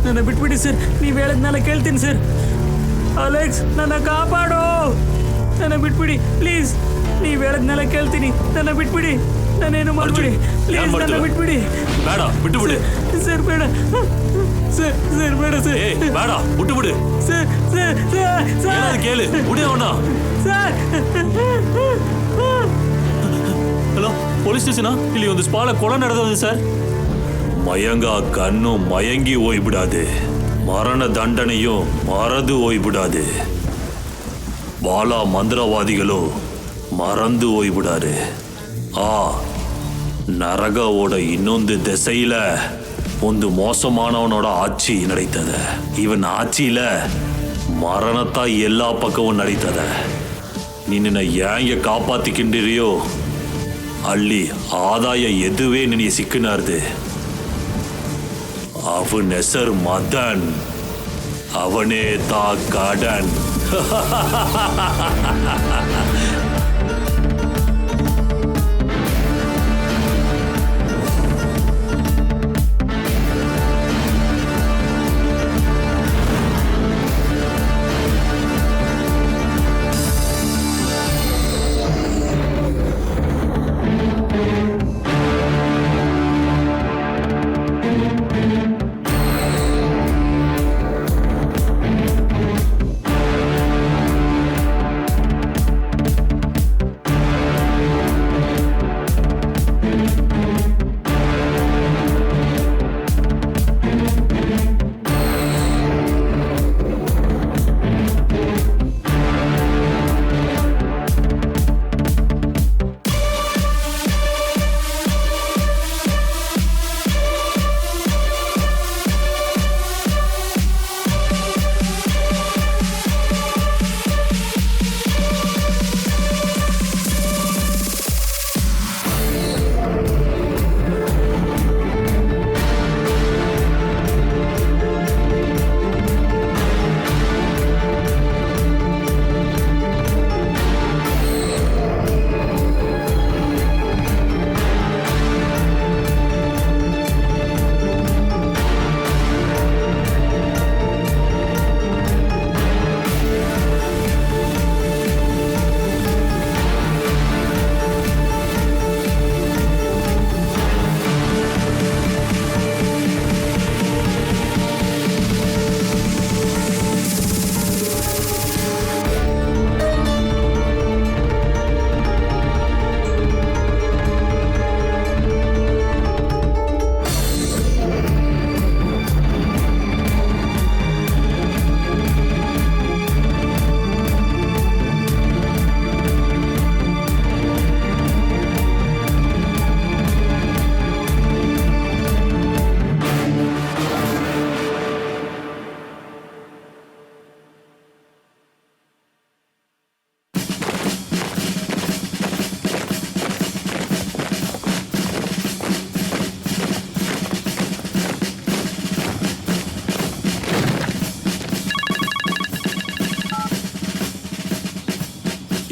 ನನ್ನ ಬಿಟ್ಬಿಡಿ ಸರ್, ನೀವು ಹೇಳಿದ್ನೆಲ್ಲ ಕೇಳ್ತೀನಿ ಸರ್. ಅಲೆಕ್ಸ್, ನನ್ನ ಕಾಪಾಡು, ನನ್ನ ಬಿಟ್ಬಿಡಿ ಪ್ಲೀಸ್. ನೀವು ಹೇಳಿದ್ನೆಲ್ಲ ಕೇಳ್ತೀನಿ, ನನ್ನ ಬಿಟ್ಬಿಡಿ, ನಾನೇನು ಮಾಡ್ಬಿಡಿ ಪ್ಲೀಸ್, ನನ್ನ ಬಿಟ್ಬಿಡಿ. ಬೇಡ, ಬಿಟ್ಟು ಬಿಡಿ ಸರ್. ಬೇಡ ಸರ್, ಸರ್ ಬೇಡ ಸರ್, ಬೇಡ, ಬಿಟ್ಟು ಬಿಡಿ ಸರ್. ಸರ್ ಸರ್ ಸರ್ ಕೇಳಿ ಬಿಡಿ ಅವನ. ಸರ್. ಹಲೋ, ಪೊಲೀಸ್ ಸ್ಟೇಷನಾ? ಇಲ್ಲಿ ಒಂದು ಸ್ಪಾಳ ಕೊಳ ನಡೆದಿದೆ ಸರ್. மயங்க கண்ணு மயங்கி ஓய்விடாது, மரண தண்டனையும் மறந்து ஓய்விடாது, பாலா மந்திரவாதிகளும் மறந்து ஓய்விடாரு. நரகவோட இன்னொಂದು திசையில ಒಂದು மோசமானவனோட ஆட்சி ನಡೀತದ. ಇವನ್ ಆಚಿயில ಮರಣತಾ ಎಲ್ಲಾ ಪಕ್ಕವೂ ನಡೀತದ. ನಿನ್ನ ಹ್ಯಾಂಗೆ ಕಾಪಾತಿಕೊಂಡಿರಿಯೋ ಅಲ್ಲಿ ಆದಾಯ ಎದುವೇ ನಿನಗೆ ಸಿಕ್ಕನಾರ್ದು. ಅವನ ಹೆಸರು ಮದನ್, ಅವನೇ ತಾ ಗಾರ್ಡನ್.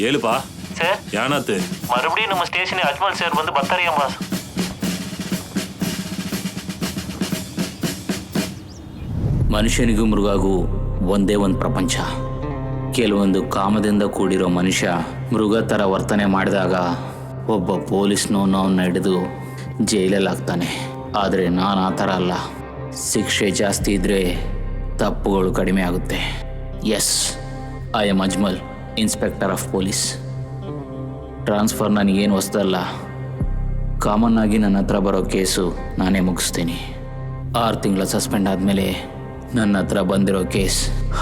ஏழுப்பா சார். யானாத்து மறுபடியும் நம்ம ஸ்டேஷனே அஜ்மல் சார் வந்து ಬರ್ತಾರಿಯಾ ಬಾಸ್? ಮನುಷ್ಯನಿಗೂ ಮೃಗಗೂ ಒಂದೇ ಒಂದು ಪ್ರಪಂಚ. ಕೆಲವೊಂದು ಕಾಮದಿಂದ ಕೂಡಿರೋ ಮನುಷ್ಯ ಮೃಗ ಥರ ವರ್ತನೆ ಮಾಡಿದಾಗ ಒಬ್ಬ ಪೊಲೀಸ್ನವನ್ನ ಹಿಡಿದು ಜೈಲಲ್ಲಿ ಹಾಕ್ತಾನೆ. ಆದರೆ ನಾನು ಆ ಥರ ಅಲ್ಲ. ಶಿಕ್ಷೆ ಜಾಸ್ತಿ ಇದ್ದರೆ ತಪ್ಪುಗಳು ಕಡಿಮೆ ಆಗುತ್ತೆ. Yes, I am Ajmal, inspector of police. Transfer ನನಗೇನು ಹೊಸದಲ್ಲ. ಕಾಮನ್ ಆಗಿ ನನ್ನ ಹತ್ರ ಬರೋ ಕೇಸು ನಾನೇ ಮುಗಿಸ್ತೀನಿ. 6 ತಿಂಗಳ ಸಸ್ಪೆಂಡ್ ಆದಮೇಲೆ ನನ್ನ ಹತ್ರ ಬಂದಿರೋ ಕೇಸ್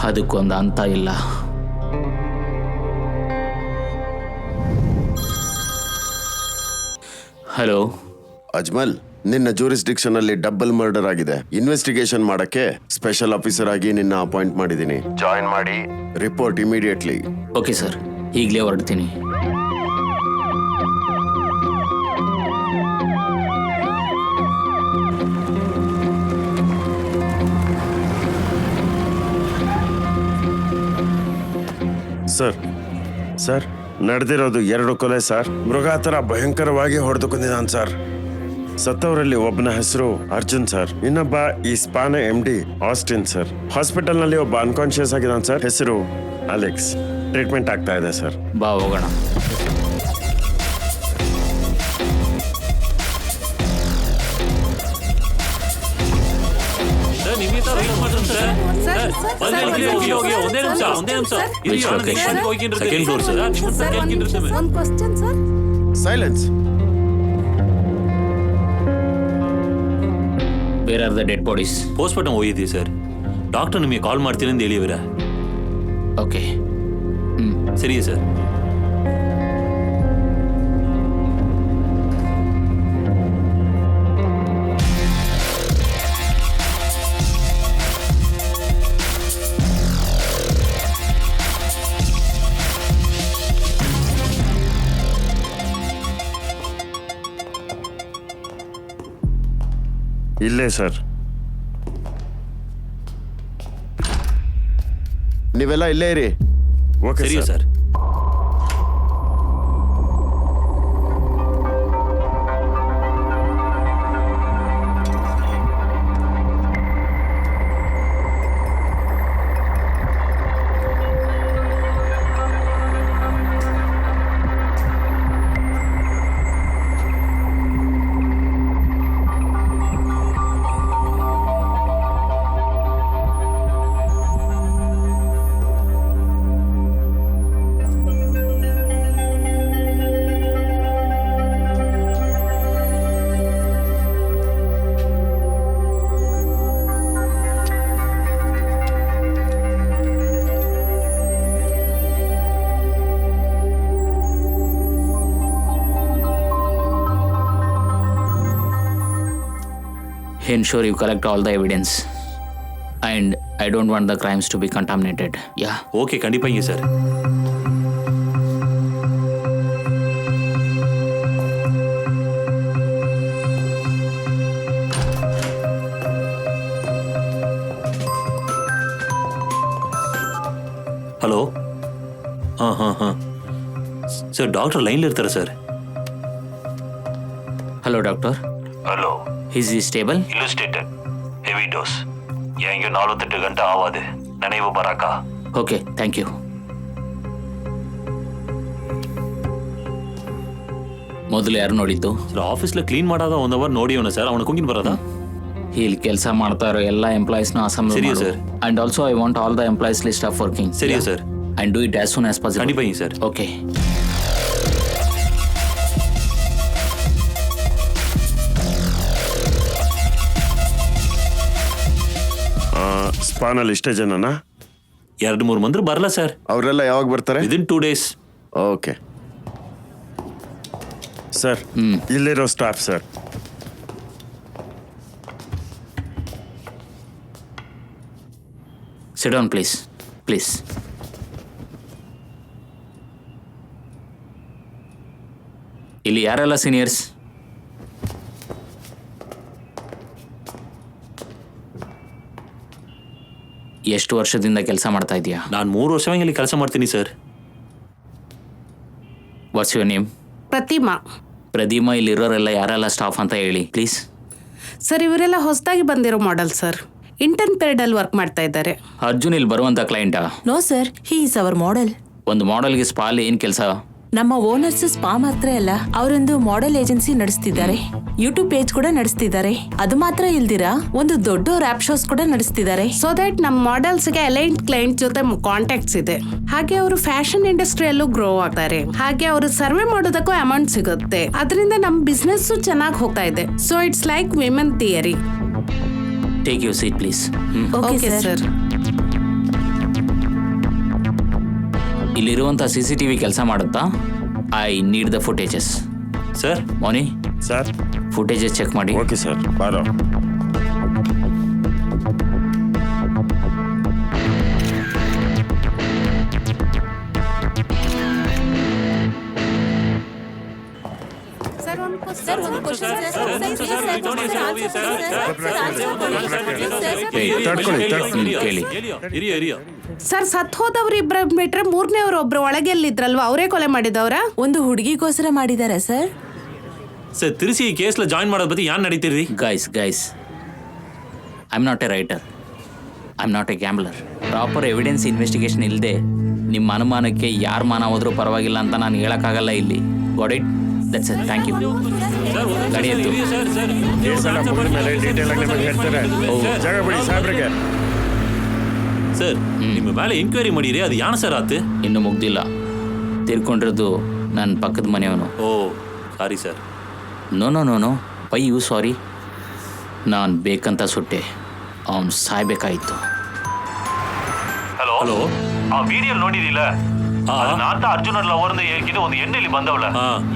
ಅದಕ್ಕೊಂದು ಅಂತ ಇಲ್ಲ. ಹಲೋ ಅಜ್ಮಲ್, ನಿನ್ನ ಜೂರಿಸ್ಡಿಕ್ಷನ್ ಅಲ್ಲಿ ಡಬಲ್ ಮರ್ಡರ್ ಆಗಿದೆ. ಇನ್ವೆಸ್ಟಿಗೇಷನ್ ಮಾಡಕ್ಕೆ ಸ್ಪೆಷಲ್ ಆಫೀಸರ್ ಆಗಿ ನಿನ್ನ ಅಪಾಯಿಂಟ್ ಮಾಡಿದ್ದೀನಿ. ಜಾಯಿನ್ ಮಾಡಿ, ರಿಪೋರ್ಟ್ ಇಮಿಡಿಯೇಟ್ಲಿ. ಓಕೆ ಸರ್, ಈಗಲೇ ಹೊರಡ್ತೀನಿ. ಸರ್, ಸರ್, ನಡೆದಿರೋದು 2 ಕೊಲೆ ಸರ್. ಮೃಗ ಥರ ಭಯಂಕರವಾಗಿ ಹೊಡೆದು ಕೊಂದಿದ್ದಾನೆ ಸರ್. ಸತ್ತವರಲ್ಲಿ ಒಬ್ಬನ ಹೆಸರು ಅರ್ಜುನ್ ಸರ್, ಇನ್ನೊಬ್ಬ ಈ ಸ್ಪಾನ MD ಆಸ್ಟಿನ್ ಸರ್. ಹಾಸ್ಪಿಟಲ್ ನಲ್ಲಿ ಒಬ್ಬ ಅನ್ಕಾನ್ಶಿಯಸ್ ಆಗಿದ್ದಾನೆ ಸರ್, ಹೆಸರು ಅಲೆಕ್ಸ್. ಟ್ರೀಟ್ಮೆಂಟ್ ಆಗ್ತಾ ಇದೆ ಸರ್. ಬಾ ಹೋಗೋಣ. ಸರ್ ನಿಮಗೆ ಒಂದೇ ನಿಮಿಷ Which location? Second floor sir. ಒಂದು question sir. Silence. Where are the dead bodies? Postmortem ಹೋಗಿದ್ದೀವಿ ಸರ್. ಡಾಕ್ಟರ್ ನಿಮಗೆ ಕಾಲ್ ಮಾಡ್ತೀನಿ ಅಂತ ಹೇಳಿವ್ರ. ಓಕೆ. ಸರಿ ಸರ್. ಇಲ್ಲೇ ಸರ್. ನೀವೆಲ್ಲ ಇಲ್ಲೇ ಇರಿ. ಓಕೆ ಸರಿ sir. Sir. Ensure you collect all the evidence. And I don't want the crimes to be contaminated. Yeah. Okay, ಖಂಡಿತ ಹಿಂಗೆ ಸರ್. ಹಲೋ. ಹಾಂ ಸರ್, ಡಾಕ್ಟರ್ ಲೈನ್ಲಿ ಇರ್ತಾರೆ sir. Hello, doctor. Hello, Is he stable? Illustrated heavy dose. ಹೆಂಗೆ 48 ಗಂಟೆ ಆವಾದೆ. ನನಗೂ ಬರಾಕ. Okay, thank you. ಮೊದಲು ಯಾರು ನೋಡಿದ್ದು? ಸರ್, ಆಫೀಸ್ಲ ಕ್ಲೀನ್ ಮಾಡಾದ 1 ಅವರ್ ನೋಡಿ ಅವನ ಸರ್. ಅವನ ಕುಂಗಿನ ಬರೋದಾ? ಇಲ್ಲಿ ಕೆಲಸ ಮಾಡ್ತಾ ಇರೋ ಎಲ್ಲ ಎಂಪ್ಲಾಯೀಸ್ನ ಅಸೆಂಬ್ಲಿ ಸರಿ, ಮಾಡು. sir. And also I want all the employees list of working. ಸರಿ sir. And do it as soon as possible. ಖಂಡಿತ ಹಿಂಗೆ ಸರ್. Okay. ಸ್ಪಾನಲ್ಲಿ ಇಷ್ಟೇ ಜನನಾ? 2-3 ಮಂದಿ ಬರಲ್ಲ ಸರ್. ಅವರೆಲ್ಲ ಯಾವಾಗ ಬರ್ತಾರೆ? Within 2 days. ಓಕೆ ಸರ್, ಇಲ್ಲಿರೋ staff sir. Sit down, please. Please. ಇಲ್ಲಿ ಯಾರೆಲ್ಲ ಸೀನಿಯರ್ಸ್? ಎಷ್ಟು ವರ್ಷದಿಂದ ಕೆಲಸ ಮಾಡ್ತಾ ಇದೀಯಾ? ನಾನು 3 ವರ್ಷವಾಗಿ ಇಲ್ಲಿ ಕೆಲಸ ಮಾಡ್ತೀನಿ sir. What's your name? Pratima. Pratima, ಇಲ್ಲಿರೋರೆಲ್ಲ ಯಾರೆಲ್ಲ ಸ್ಟಾಫ್ ಅಂತ ಹೇಳಿ ಪ್ಲೀಸ್. ಸರ್, ಇವರೆಲ್ಲ ಹೊಸದಾಗಿ ಬಂದಿರೋ ಮಾಡೆಲ್ ಸರ್. ಇಂಟರ್ನ್ ಪೀರಿಯಡ್ ಅಲ್ಲಿ ವರ್ಕ್ ಮಾಡ್ತಾ ಇದ್ದಾರೆ. ಅರ್ಜುನ್ ಇಲ್ಲಿ ಬರುವಂತ ಕ್ಲೈಂಟಾ? No sir, he is our model. ಒಂದು ಮಾಡೆಲ್ಗೆ ಸ್ಪಾಲ್ ಏನ್ ಕೆಲಸ? ನಮ್ಮ ಓನರ್ಸ್ ಸ್ಪಾ ಮಾತ್ರ ಅಲ್ಲ, ಅವರೊಂದು ಮಾಡೆಲ್ ಏಜೆನ್ಸಿ ನಡೆಸ್ತಿದ್ದಾರೆ. ಯೂಟ್ಯೂಬ್ ಪೇಜ್ ಕೂಡ ನಡೆಸ್ತಿದ್ದಾರೆ. ಅದು ಮಾತ್ರ ಇಲ್ದಿರಾ ಒಂದು ದೊಡ್ಡ ರ್ಯಾಪ್ ಶೋಸ್ ಕೂಡ ನಡೆಸ್ತಿದ್ದಾರೆ. ಸೊ ದಟ್ ನಮ್ಮ ಮಾಡೆಲ್ಸ್ಗೆ ಅಲೈನ್ಡ್ ಕ್ಲೈಂಟ್ ಜೊತೆ ಕಾಂಟ್ಯಾಕ್ಟ್ಸ್ ಇದೆ. ಹಾಗೆ ಅವರು ಫ್ಯಾಷನ್ ಇಂಡಸ್ಟ್ರಿಯಲ್ಲೂ ಗ್ರೋ ಆಗ್ತಾರೆ. ಹಾಗೆ ಅವರು ಸರ್ವೆ ಮಾಡೋದಕ್ಕೂ ಅಮೌಂಟ್ ಸಿಗುತ್ತೆ. ಅದರಿಂದ ನಮ್ಮ ಬಿಸ್ನೆಸ್ ಚೆನ್ನಾಗಿ ಹೋಗ್ತಾ ಇದೆ. So it's like women theory. Take your seat please. Okay sir. ಇಲ್ಲಿರುವಂತ CCTV ಕೆಲಸ ಮಾಡುತ್ತಾ? I need the footages. Sir. Moni sir, footages check ಮಾಡಿ. Okay sir. ಬಾರೋ. ಕೇಳಿ. ಸರ್, ಸತ್ ಹೋದವ್ರು ಇಬ್ಬರ ಬಿಟ್ರೆ ಮೂರನೇವ್ರು ಒಬ್ರು ಒಳಗೆ ಎಲ್ಲಿದ್ರಲ್ವಾ, ಅವರೇ ಕೊಲೆ ಮಾಡಿದವ್ರ? ಒಂದು ಹುಡುಗಿಗೋಸ್ಕರ ಮಾಡಿದಾರ ಸರ್. ಸರ್ ತಿರ್ಸಿ ಈ ಕೇಸ್ಲ ಜಾಯಿನ್ ಮಾಡೋದ್ ಬತ್ತಿ ಯಾನ್ ನಡೀತೀರಿ? Guys I am not a writer, I am not a gambler. Proper evidence investigation ಇಲ್ಲದೆ ನಿಮ್ಮ ಅನುಮಾನಕ್ಕೆ ಯಾರ ಮಾನ ಹೋದ್ರೂ ಪರವಾಗಿಲ್ಲ ಅಂತ ನಾನು ಹೇಳೋಕ್ಕಾಗಲ್ಲ ಇಲ್ಲಿ. Got it? That's it. Thank you. ಗಾಡಿ ಎತ್ತು. ಕೇಸೆಲ್ಲ ಮುಗಿದ ಮೇಲೆ ಡೀಟೇಲ್ ಆಗಿ ನಿಮಗೆ ಹೇಳ್ತಾರೆ. ಜಾಗ ಬಿಡಿ ಸಾಹೇಬ್ರಿಗೆ. ಸರ್ ನಿಮ್ಮ ಮೇಲೆ ಎಂಕ್ವೈರಿ ಮಾಡಿರಿ, ಅದು ಯಾನ್ ಸರ್ ಆತು? ಇನ್ನೂ ಮುಗ್ದಿಲ್ಲ. ತೀರ್ಕೊಂಡಿರೋದು ನನ್ನ ಪಕ್ಕದ ಮನೆಯವನು. Oh sorry sir. No pay you sorry. ನಾನು ಬೇಕಂತ ಸುಟ್ಟೆ, ಅವನು ಸಾಯ್ಬೇಕಾಯಿತು. ಹಲೋ, ಆ ವಿಡಿಯೋ ನೋಡಿದಿಲ್ಲ? ನಾನ್ ಅರ್ಜುನ್ ಲವರ್ನ ಹೇಳ್ಕಿದ್ದು ಒಂದು ಎಣ್ಣೆಲಿ ಬಂದವಳ.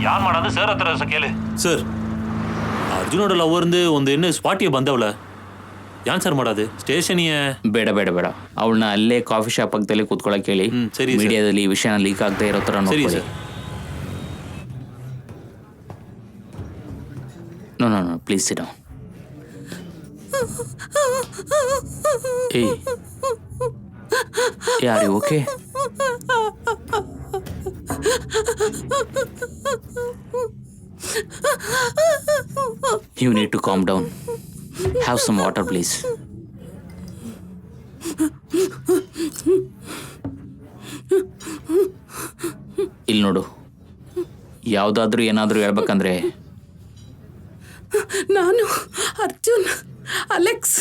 ಯಾನ್ ಮಾಡೋದು ಸರ್ ಹತ್ರ ಕೇಳಿ. ಸರ್ ಅರ್ಜುನೋಡ ಲವರ್ಂದು ಒಂದು ಎಣ್ಣೆ ಸ್ಪಾಟಿಗೆ ಬಂದವಳ, ಯಾನ್ ಸರ್ ಮಾಡೋದು? ಸ್ಟೇಷನಿಗೆ ಬೇಡ ಅವಳನ್ನ ಅಲ್ಲೇ ಕಾಫಿ ಶಾಪ್ ಪಕ್ಕದಲ್ಲಿ ಕೂತ್ಕೊಳ್ಳೋಕೆ ಹೇಳಿ. ಸರಿ ಮೀಡಿಯಾದಲ್ಲಿ ಈ ವಿಷಯನ ಲೀಕ್ ಆಗದೆ ಇರೋ ಥರ ಸರಿ ನೋಡ್ಕೊಳ್ಳಿ. Sir. No please sit down. Hey are you okay? You need to calm down. Have some water, please. ಇಲ್ಲಿ ನೋಡು, ಯಾವುದಾದ್ರೂ ಏನಾದರೂ ಹೇಳ್ಬೇಕಂದ್ರೆ ನಾನು ಅರ್ಜುನ್, ಅಲೆಕ್ಸ್.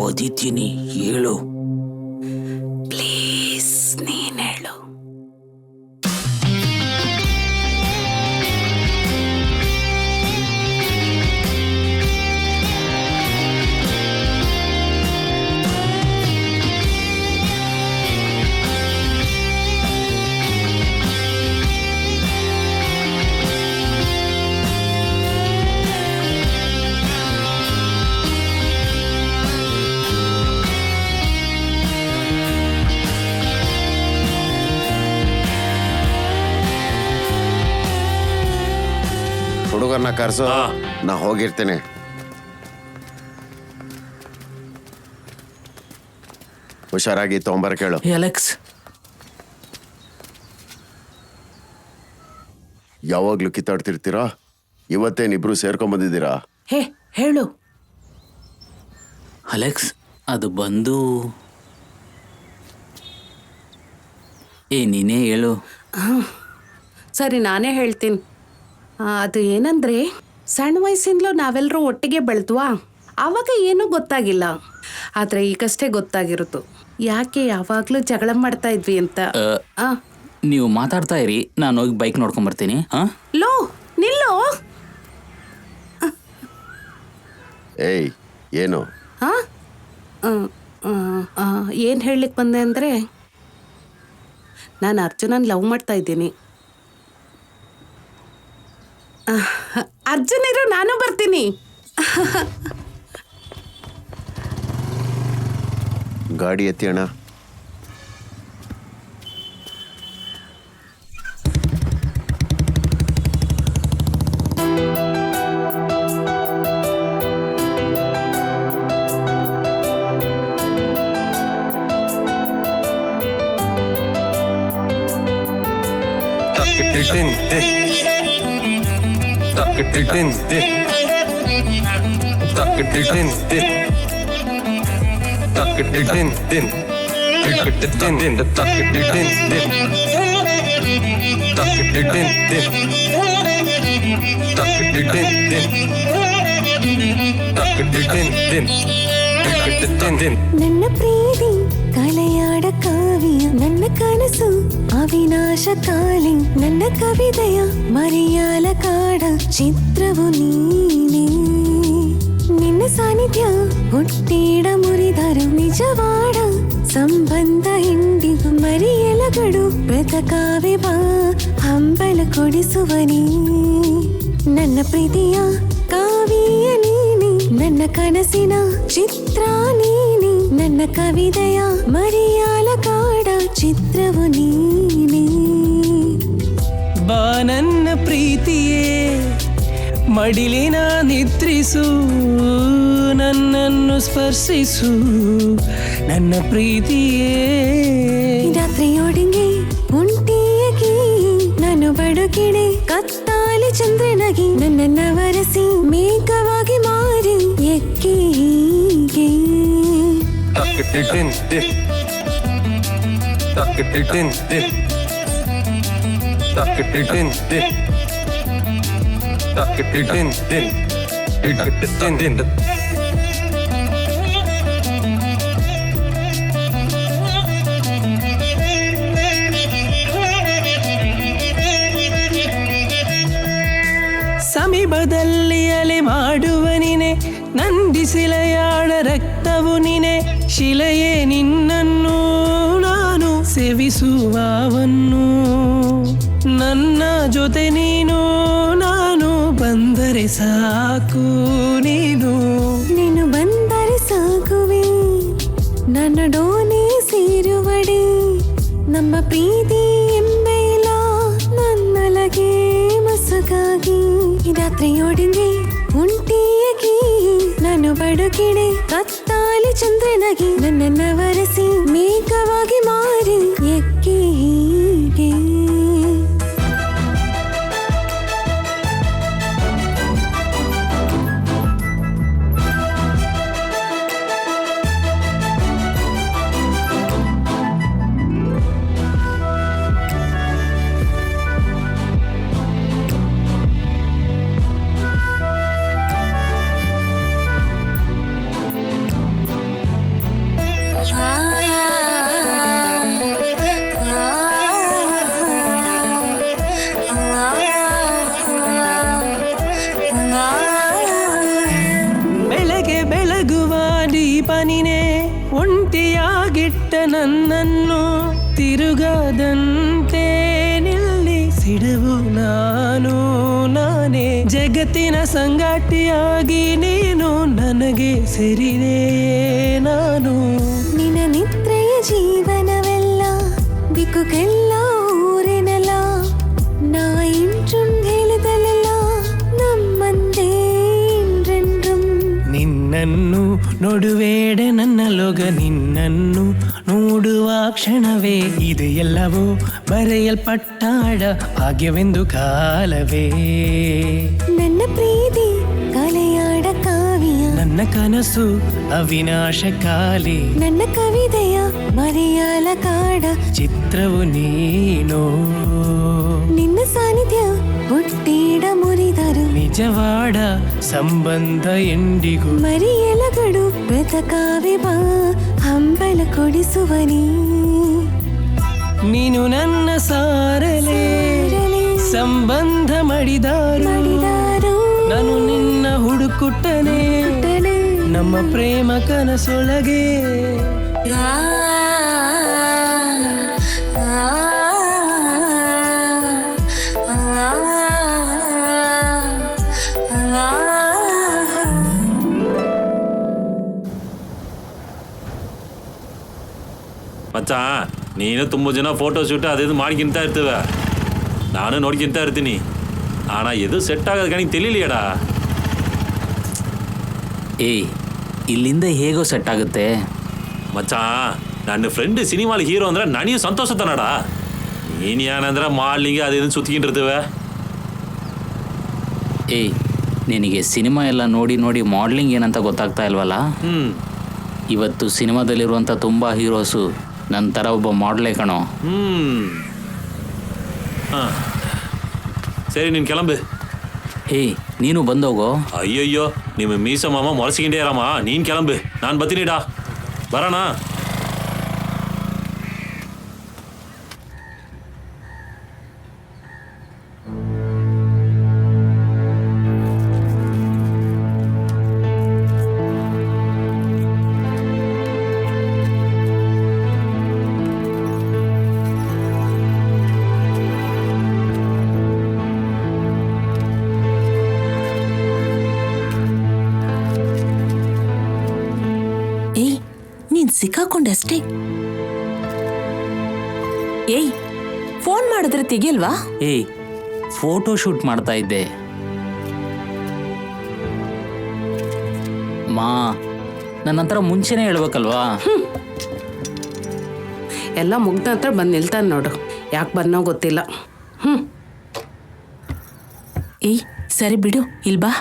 ಓದಿದ್ದೀನಿ, ಹೇಳು ಪ್ಲೀಸ್. ನೀನ್ ಹೇಳು. ಹುಡುಗರನ್ನ ಕರ್ಸೋ, ನಾ ಹೋಗಿರ್ತೇನೆ. ಹುಷಾರಾಗಿ ತೊಂಬರ್ ಕೇಳು. ಅಲೆಕ್ಸ್, ಯಾವಾಗ್ಲೂ ಕಿತ್ತಾಡ್ತಿರ್ತೀರಾ? ಇವತ್ತೇನಿಬ್ರು ಸೇರ್ಕೊಂಡ್ ಬಂದಿದ್ದೀರಾ? ಹೇಳು. ಅಲೆಕ್ಸ್, ಅದು ಬಂದು ನೀನೇ ಹೇಳು. ಸರಿ, ನಾನೇ ಹೇಳ್ತೀನಿ. ಅದು ಏನಂದ್ರೆ, ಸಣ್ಣ ವಯಸ್ಸಿಂದಲೂ ನಾವೆಲ್ಲರೂ ಒಟ್ಟಿಗೆ ಬೆಳೆದ್ವಾ, ಆವಾಗ ಏನೂ ಗೊತ್ತಾಗಿಲ್ಲ. ಆದರೆ ಈಗಷ್ಟೇ ಗೊತ್ತಾಗಿರುತ್ತು ಯಾಕೆ ಯಾವಾಗಲೂ ಜಗಳ ಮಾಡ್ತಾ ಇದ್ವಿ ಅಂತ. ನೀವು ಮಾತಾಡ್ತಾ ಇರಿ, ನಾನು ಹೋಗಿ ಬೈಕ್ ನೋಡ್ಕೊಂಬರ್ತೀನಿ. ಲೋ ನಿಲ್ಲೋ. ಏಯ್, ಏನು? ಏನು ಹೇಳಲಿಕ್ಕೆ ಬಂದೆ ಅಂದರೆ, ನಾನು ಅರ್ಜುನನ್ ಲವ್ ಮಾಡ್ತಾ ಇದ್ದೀನಿ. ಅರ್ಜುನ್ ಇರು, ನಾನು ಬರ್ತೀನಿ. ಗಾಡಿ ಎತ್ತಿ ಅಣ್ಣ. Tuck it in. ನನ್ನ ಪ್ರೀತಿ ಕಲೆಯಾಡ ಕಾವ್ಯ ನನ್ನ ಕನಸು ಅವಿನಾಶ ಕಾಲಿ ನನ್ನ ಕವಿತೆಯ ಮರೆಯಾಲ ಕಾಡ ಚಿತ್ರವು ನೀನೆ ನಿನ್ನ ಸಾನ್ನಿಧ್ಯ ಹುಟ್ಟಿಡ ಮುರಿದರು ನಿಜವಾಡ ಸಂಬಂಧ ಎಂದಿಗೂ ಮರೆಯಲಗಡು ಬ್ರತಕಾವೆ ಬಾ ಹಂಬಲ ಕೊಡಿಸುವನಿ ನನ್ನ ಪ್ರೀತಿಯ ಕಾವ್ಯ ನೀನೆ ನನ್ನ ಕನಸಿನ ಚಿತ್ರ ನೀನೆ ನನ್ನ ಕವಿತೆಯ ಮರೆಯಾಲ ಕಾಡ ಚಿತ್ರವು ನೀನೆ ಬಾ ನನ್ನ ಪ್ರೀತಿಯೇ ಮಡಿಲಿನ ನಿದ್ರಿಸು ನನ್ನನ್ನು ಸ್ಪರ್ಶಿಸು ನನ್ನ ಪ್ರೀತಿಯೇ ರಾತ್ರಿಯೊಡಗೆ ಉಂಟಿಯಗಿ ನಾನು ಬಡುಕಿಡೆ ಕತ್ತಾಲಿ ಚಂದ್ರನಗಿ ನನ್ನನ್ನ ವರಸಿ ಮೇಘವಾಗಿ ಮಾರಿ ಎಕ್ಕೆ ಹೀಗೆ ಸಮೀಪದಲ್ಲಿ ಅಲೆ ಮಾಡುವ ನೀನೆ ನಂದಿಸಿಲೆಯಾಡ ರಕ್ತವು ನೀನೆ ಶಿಲೆಯೇ ನಿನ್ನನ್ನು ನಾನು ಸೇವಿಸುವವನ್ನು ನನ್ನ ಜೊತೆ ನೀನು ನಾನು ಬಂದರೆ ಸಾಕು ನೀನು ನೀನು ಬಂದರೆ ಸಾಕುವೆ ನನ್ನ ಡೋನೆ ಸೇರುವಡೆ ನಮ್ಮ ಪ್ರೀತಿ ಎಂಬೆಲ್ಲ ನನ್ನೊಳಗೆ ಮಸುಗಾಗಿ ರಾತ್ರಿಯೊಡಗೆ ಉಂಟಿಯಗಿ ನಾನು ಬಡುಕಿಡೆ ಕತ್ತಾಲಿ ಚಂದ್ರನಗಿ ನನ್ನನ್ನ ವರಸಿ ಮೇಘವಾಗಿ ಮಾರಿ ಎಕ್ಕೆ ಹೀಗೆ ಬೆಳಗ್ಗೆ ಬೆಳಗುವ ದೀಪ ನೀನೆ ಒಂಟಿಯಾಗಿಟ್ಟ ನನ್ನನ್ನು ತಿರುಗದಂತೆ ನಿಲ್ಲಿಸಿಡುವು ನಾನು ನಾನೇ ಜಗತ್ತಿನ ಸಂಗಾಟಿಯಾಗಿ ನೀನು ನನಗೆ ಸೇರಿದೆ ನಾನು ನಿನ್ನ ನಿದ್ರೆಯ ಜೀವನವೆಲ್ಲ ದಿಕ್ಕುಗೆಲ್ಲ ಊರಿನಲ್ಲ ನಾ ಇಂಟ್ರುಂ ಹೇಳಿದಲೆಲ್ಲ ನಮ್ಮಂದೇ ಇಂಡ್ರೆಂಡ್ರುಂ ನಿನ್ನನ್ನು ನೋಡುವೇಡೆ ನನ್ನ ಲೋಗ ನಿನ್ನನ್ನು ನೋಡುವ ಕ್ಷಣವೇ ಇದು ಎಲ್ಲವೂ ಬರೆಯಲ್ಪಟ್ಟಾಡ ಭಾಗ್ಯವೆಂದು ಕಾಲವೇ ನನ್ನ ಪ್ರೀತಿ ಕಲೆಯಾಡ ಕಾವ್ಯ ನನ್ನ ಕನಸು ಅವಿನಾಶ ಕಾಲಿ ನನ್ನ ಕವಿತೆಯ ಮರೆಯಾಲ ಕಾಡ ಚಿತ್ರವು ನೀನು ನಿನ್ನ ಸಾನ್ನಿಧ್ಯ ಹುಟ್ಟಿಡ ಮುರಿದರು ನಿಜವಾಡ ಸಂಬಂಧ ಎಂದಿಗೂ ಮರೆಯಲಗಡು ಬ್ರತಕಾವೆ ಬಾ ಹಂಬಲ ಕೊಡಿಸುವನಿ ನೀನು ನನ್ನ ಸಾರಲೆ ಸಂಬಂಧ ಮಾಡಿದಾರು ನಾನು ನಿನ್ನ ಹುಡುಕುಟ್ಟನೆ ನಮ್ಮ ಪ್ರೇಮ ಕನಸೊಳಗೆ ಮಚ್ಚ ನೀನು ತುಂಬ ಜನ ಫೋಟೋ ಶೂಟ್ ಅದೇದು ಮಾಡ್ಕಿಂತ ಇರ್ತವೆ ನಾನು ನೋಡ್ಕಿಂತ ಇರ್ತೀನಿ ಆಣ ಎದು ಸೆಟ್ ಆಗೋದು ಕಣಿಗೆ ತಿಳಿಲಿಯಡಾ ಏಯ್ ಇಲ್ಲಿಂದ ಹೇಗೋ ಸೆಟ್ ಆಗುತ್ತೆ ಮಚ್ಚ ನನ್ನ ಫ್ರೆಂಡ್ ಸಿನಿಮಾಲಿ ಹೀರೋ ಅಂದ್ರೆ ನನಗೆ ಸಂತೋಷ ತನಡ ನೀನು ಏನಂದ್ರೆ ಮಾಡ್ಲಿಂಗೆ ಅದೇನು ಸುತ್ಕೊಂಡಿರ್ತೇವೆ ಏಯ್ ನಿನಗೆ ಸಿನಿಮಾ ಎಲ್ಲ ನೋಡಿ ನೋಡಿ ಮಾಡ್ಲಿಂಗ್ ಏನಂತ ಗೊತ್ತಾಗ್ತಾ ಇಲ್ವಲ್ಲ ಇವತ್ತು ಸಿನಿಮಾದಲ್ಲಿರುವಂಥ ತುಂಬ ಹೀರೋಸು ನನ್ನ ಥರ ಒಬ್ಬ ಮಾಡ್ಲೇ ಕಣೋ ಹಾಂ ಸರಿ ನೀನು ಕಿளம்பு. ಏಯ್ ನೀನು ಬಂದೋಗೋ. ಅಯ್ಯಯ್ಯೋ ನಿಮ್ಮ ಮೀಸ ಮಾಮ ಮೊರಸಿಗಿಂಡೇ ಇರಮ್ಮ, ನೀನು ಕಿளம்பு, ನಾನು ಬರ್ತೀನಿಡಾ, ಬರೋಣ. ಏಯ್ ನೀನ್ ಸಿಕ್ಕಾಕೊಂಡಷ್ಟೇ. ಏಯ್ ಫೋನ್ ಮಾಡಿದ್ರೆ ತೆಗಿಯಲ್ವಾ? ಏಯ್ ಫೋಟೋ ಶೂಟ್ ಮಾಡ್ತಾ ಇದ್ದೆ. ಮಾ ನನ್ನ ಹತ್ರ ಮುಂಚೆನೇ ಹೇಳ್ಬೇಕಲ್ವಾ? ಎಲ್ಲ ಮುಗ್ದ ಹತ್ರ ಬಂದು ನಿಲ್ತಾನೆ ನೋಡು. ಯಾಕೆ ಬಂದೋ ಗೊತ್ತಿಲ್ಲ. ಏಯ್ ಸರಿ ಬಿಡು, ಇಲ್ಬಾ.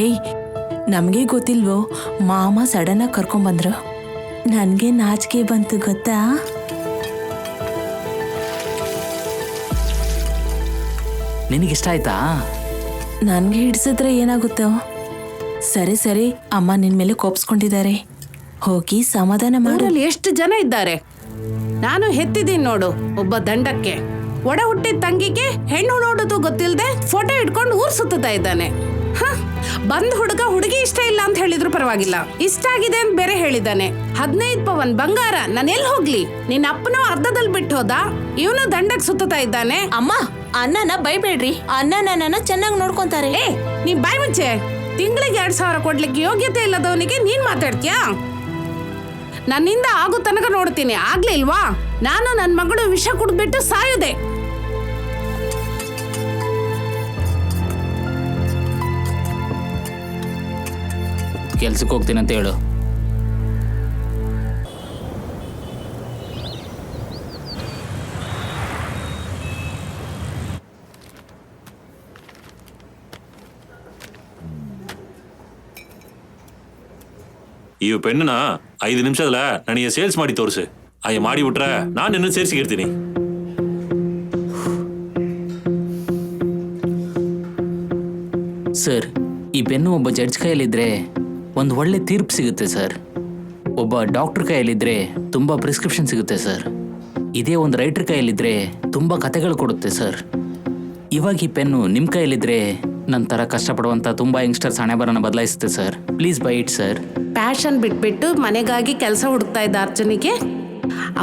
ಏಯ್ ನಮಗೆ ಗೊತ್ತಿಲ್ವೋ, ಮಾಮ ಸಡನ್ ಆಗಿ ಕರ್ಕೊಂಡ್ಬಂದ್ರು. ನನಗೆ ನಾಚಿಕೆ ಬಂತು ಗೊತ್ತಾ? ನಿನಗಿಷ್ಟ ಆಯ್ತಾ? ನನಗೆ ಹಿಡ್ಸಿದ್ರೆ ಏನಾಗುತ್ತೋ? ಸರಿ ಸರಿ, ಅಮ್ಮ ನಿನ್ ಮೇಲೆ ಕೋಪಿಸ್ಕೊಂಡಿದ್ದಾರೆ, ಹೋಗಿ ಸಮಾಧಾನ ಮಾಡು. ಊರಲ್ಲಿ ಎಷ್ಟು ಜನ ಇದ್ದಾರೆ. ನಾನು ಹೆತ್ತಿದ್ದೀನಿ ನೋಡು ಒಬ್ಬ ದಂಡಕ್ಕೆ. ಒಡ ಹುಟ್ಟಿದ ತಂಗಿಗೆ ಹೆಣ್ಣು ನೋಡೋದು ಗೊತ್ತಿಲ್ಲದೆ ಫೋಟೋ ಇಟ್ಕೊಂಡು ಊರ್ ಸುತ್ತಾ ಇದ್ದಾನೆ. ಬಂದ್ ಹುಡುಗ ಹುಡುಗಿ ಇಷ್ಟ ಇಲ್ಲ ಅಂತ ಹೇಳಿದ್ರು ಪರವಾಗಿಲ್ಲ, ಇಷ್ಟ ಆಗಿದೆ ಅಂತ ಬೇರೆ ಹೇಳಿದ್ದಾನೆ. 15 ಪವನ್ ಬಂಗಾರ ನಾನು ಎಲ್ಲಿ ಹೋಗ್ಲಿ? ನಿನ್ನ ಅಪ್ಪನೂ ಅರ್ಧದಲ್ಲಿ ಬಿಟ್ಟು ಹೋದ, ಇವನು ದಂಡಕ್ಕೆ ಸುತ್ತಾ ಇದ್ದಾನೆ. ಅಮ್ಮ ಅಣ್ಣನ ಬೈಬೇಡ್ರಿ, ಅಣ್ಣ ನನ್ನನ್ನ ಚೆನ್ನಾಗಿ ನೋಡ್ಕೊಂತಾರೆ. ಏ ನೀ ಬಾಯ್ ಮುಚ್ಚೆ. ತಿಂಗಳಿಗೆ 2,000 ಕೊಡ್ಲಿಕ್ಕೆ ಯೋಗ್ಯತೆ ಇಲ್ಲದವನಿಗೆ ನೀನ್ ಮಾತಾಡ್ತೀಯಾ? ನನ್ನಿಂದ ಆಗೋ ತನಕ ನೋಡ್ತೀನಿ, ಆಗ್ಲಿಲ್ವಾ ನಾನು ನನ್ನ ಮಗಳು ವಿಷ ಕುಡ್ದ್ಬಿಟ್ಟು ಸಾಯುದೆ. ಕೆಲ್ಸಕ್ಕೆ ಹೋಗ್ತೀನಿ ಅಂತ ಹೇಳು. ಈ ಪೆನ್ನ 5 ನಿಮಿಷದಲ್ಲ ನನಗೆ ಸೇಲ್ಸ್ ಮಾಡಿ ತೋರಿಸು. ಅಯ್ಯ ಮಾಡಿಬಿಟ್ರೆ ನಾನು ನಿನ್ನ ಸೇರಿಸಿರ್ತೀನಿ. ಸರ್, ಈ ಪೆನ್ನು ಒಬ್ಬ ಜಡ್ಜ್ ಕೈಯಲ್ಲಿದ್ದರೆ ಒಂದು ಒಳ್ಳೆ ತೀರ್ಪು ಸಿಗುತ್ತೆ ಸರ್. ಒಬ್ಬ ಡಾಕ್ಟರ್ ಕೈಯಲ್ಲಿದ್ದರೆ ತುಂಬ ಪ್ರಿಸ್ಕ್ರಿಪ್ಷನ್ ಸಿಗುತ್ತೆ ಸರ್. ಇದೇ ಒಂದು ರೈಟರ್ ಕೈಯಲ್ಲಿದ್ದರೆ ತುಂಬ ಕತೆಗಳು ಕೊಡುತ್ತೆ ಸರ್. ಇವಾಗ ಈ ಪೆನ್ನು ನಿಮ್ಮ ಕೈಯಲ್ಲಿದ್ದರೆ ನನ್ನ ಥರ ಕಷ್ಟಪಡುವಂಥ ತುಂಬ ಯಂಗ್ಸ್ಟರ್ಸ್ ಹಣೆಬರನ ಬದಲಾಯಿಸುತ್ತೆ sir. Please buy it sir. Passion ಬಿಟ್ಬಿಟ್ಟು ಮನೆಗಾಗಿ ಕೆಲಸ ಹುಡುಕ್ತಾ ಇದ್ದ ಅರ್ಜುನಿಗೆ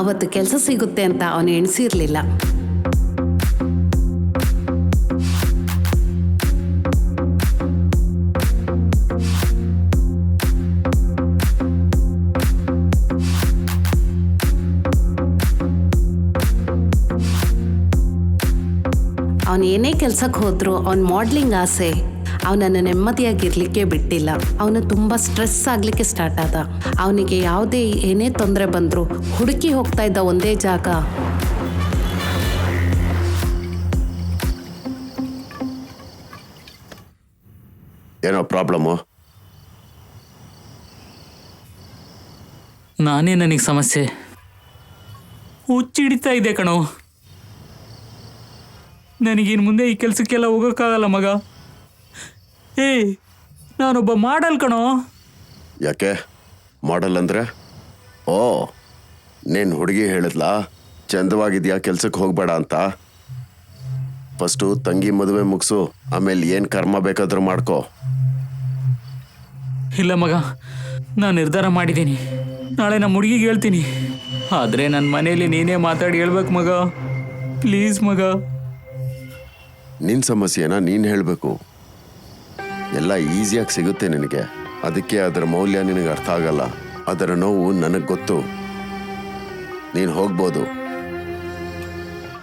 ಅವತ್ತು ಕೆಲಸ ಸಿಗುತ್ತೆ ಅಂತ ಅವನು ಎಣಿಸಿರ್ಲಿಲ್ಲ. ಅವನು ಏನೇ ಕೆಲ್ಸಕ್ಕೆ ಹೋದ್ರು ಅವನ ಮಾಡ್ಲಿಂಗ್ ಆಸೆ ಅವನನ್ನು ನೆಮ್ಮದಿಯಾಗಿರ್ಲಿಕ್ಕೆ ಬಿಟ್ಟಿಲ್ಲ. ಅವನು ತುಂಬ ಸ್ಟ್ರೆಸ್ ಆಗಲಿಕ್ಕೆ ಸ್ಟಾರ್ಟ್ ಆದ. ಅವನಿಗೆ ಯಾವುದೇ ಏನೇ ತೊಂದರೆ ಬಂದರೂ ಹುಡುಕಿ ಹೋಗ್ತಾ ಇದ್ದ ಒಂದೇ ಜಾಗ ಏನೋ ಪ್ರಾಬ್ಲಮ್ಮು? ನಾನೇ ನನಗೆ ಸಮಸ್ಯೆ. ಹುಚ್ಚಿಡಿತಾ ಇದೆ ಕಣೋ. ನನಗಿನ್ ಮುಂದೆ ಈ ಕೆಲಸಕ್ಕೆಲ್ಲ ಹೋಗೋಕ್ಕಾಗಲ್ಲ ಮಗ. ನಾನೊಬ್ಬ ಮಾಡಲ್ ಕಣೋ. ಯಾಕೆ ಮಾಡಲ್ ಅಂದ್ರೆ? ಓ, ನೀನು ಹುಡುಗಿ ಹೇಳಿದ್ಲಾ ಚಂದವಾಗಿದ್ಯಾ ಕೆಲ್ಸಕ್ಕೆ ಹೋಗ್ಬೇಡ ಅಂತ? ಫಸ್ಟು ತಂಗಿ ಮದುವೆ ಮುಗಿಸು, ಆಮೇಲೆ ಏನು ಕರ್ಮ ಬೇಕಾದ್ರೂ ಮಾಡ್ಕೋ. ಇಲ್ಲ ಮಗ, ನಾನು ನಿರ್ಧಾರ ಮಾಡಿದ್ದೀನಿ. ನಾಳೆ ನಮ್ಮ ಹುಡುಗಿಗೆ ಹೇಳ್ತೀನಿ. ಆದರೆ ನನ್ನ ಮನೇಲಿ ನೀನೇ ಮಾತಾಡಿ ಹೇಳ್ಬೇಕು ಮಗ. ಪ್ಲೀಸ್ ಮಗ. ನಿನ್ನ ಸಮಸ್ಯೆನ ನೀನು ಹೇಳಬೇಕು. ಎಲ್ಲ ಈಸಿಯಾಗಿ ಸಿಗುತ್ತೆ ನಿನಗೆ, ಅದಕ್ಕೆ ಅದರ ಮೌಲ್ಯ ನಿನಗೆ ಅರ್ಥ ಆಗಲ್ಲ. ಅದರ ನೋವು ನನಗೆ ಗೊತ್ತು. ನೀನು ಹೋಗ್ಬೋದು.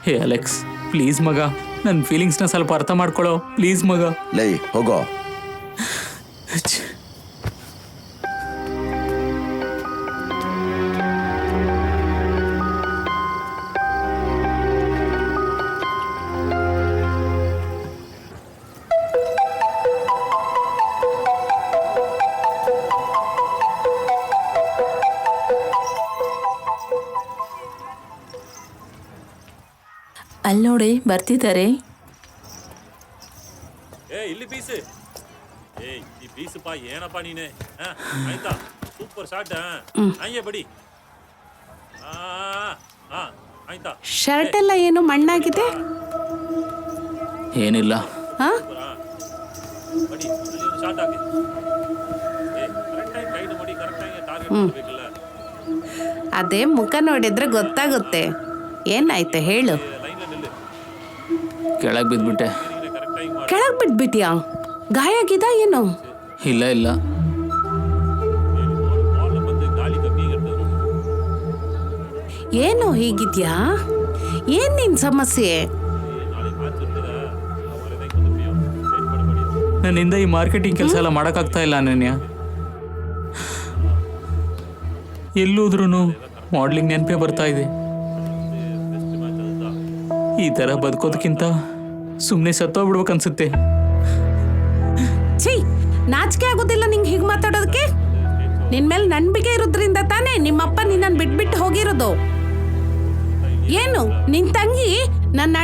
ಹೇ ಅಲೆಕ್ಸ್, ಪ್ಲೀಸ್ ಮಗ, ನನ್ನ ಫೀಲಿಂಗ್ಸ್ನ ಸ್ವಲ್ಪ ಅರ್ಥ ಮಾಡ್ಕೊಳ್ಳೋ ಪ್ಲೀಸ್ ಮಗ. ಲೈ ಹೋಗೋ. ಅಲ್ಲಿ ನೋಡಿ ಬರ್ತಿದ್ದಾರೆ. ಇಲ್ಲಿ ಪೀಸ್ ಈ ಪೀಸ್ ಪಾ ಏನಪ್ಪ ನೀನೆ ಆಯ್ತಾ ಸೂಪರ್ ಶಾಟ್ ಹಂಗೆ ಬಡಿ ಆಯ್ತಾ ಶರ್ಟ್ ಎಲ್ಲ ಏನು ಮಣ್ಣಾಗಿದೆ? ಏನಿಲ್ಲ. ಹಾ ಬಡಿ ಅಲ್ಲಿ ಒಂದು ಶಾಟ್ ಹಾಕಿ ಕರೆಕ್ಟಾಗಿ ಕೈನ ಬಡಿ ಕರೆಕ್ಟಾಗಿ ಟಾರ್ಗೆಟ್ ಮಾಡಬೇಕಲ್ಲ. ಅದೇ ಮುಖ ನೋಡಿದ್ರೆ ಗೊತ್ತಾಗುತ್ತೆ. ಏನಾಯ್ತು ಹೇಳು. ಕೆಳಗೆ ಬಿದ್ಬಿಟ್ಟೆ. ಕೆಳಗ್ ಬಿಟ್ಬಿಟ್ಯಾ? ಗಾಯ ಆಗಿದ ಏನು? ಇಲ್ಲ ಇಲ್ಲ. ಏನು ಹೀಗಿದ್ಯಾ? ಏನ್ ನಿನ್ ಸಮಸ್ಯೆ? ನನ್ನಿಂದ ಈ ಮಾರ್ಕೆಟಿಂಗ್ ಕೆಲಸ ಎಲ್ಲ ಮಾಡೋಕ್ಕಾಗ್ತಾ ಇಲ್ಲ ಅನನ್ಯ. ಎಲ್ಲೋದ್ರೂ ಮಾಡ್ಲಿಂಗ್ ನೆನಪೇ ಬರ್ತಾ ಇದೆ. ಈ ಥರ ಬದುಕೋದಕ್ಕಿಂತ ಸುಮ್ಮನೆ ಸತ್ತೋಗ್ಬಿಡ್ಬೇಕನ್ಸುತ್ತೆ. ಛೀ, ನಾಚಿಕೆ ಆಗೋದಿಲ್ಲ ನಿಂಗೆ ಹೀಗೆ ಮಾತಾಡೋದಕ್ಕೆ? ನಿನ್ ಮೇಲೆ ನಂಬಿಕೆ ಇರೋದ್ರಿಂದ ತಾನೇ ನಿಮ್ಮಪ್ಪ ನಿನ್ನನ್ನು ಬಿಟ್ಬಿಟ್ಟು ಹೋಗಿರೋದು. ಏನು ನಿನ್ ತಂಗಿ ನನ್ನ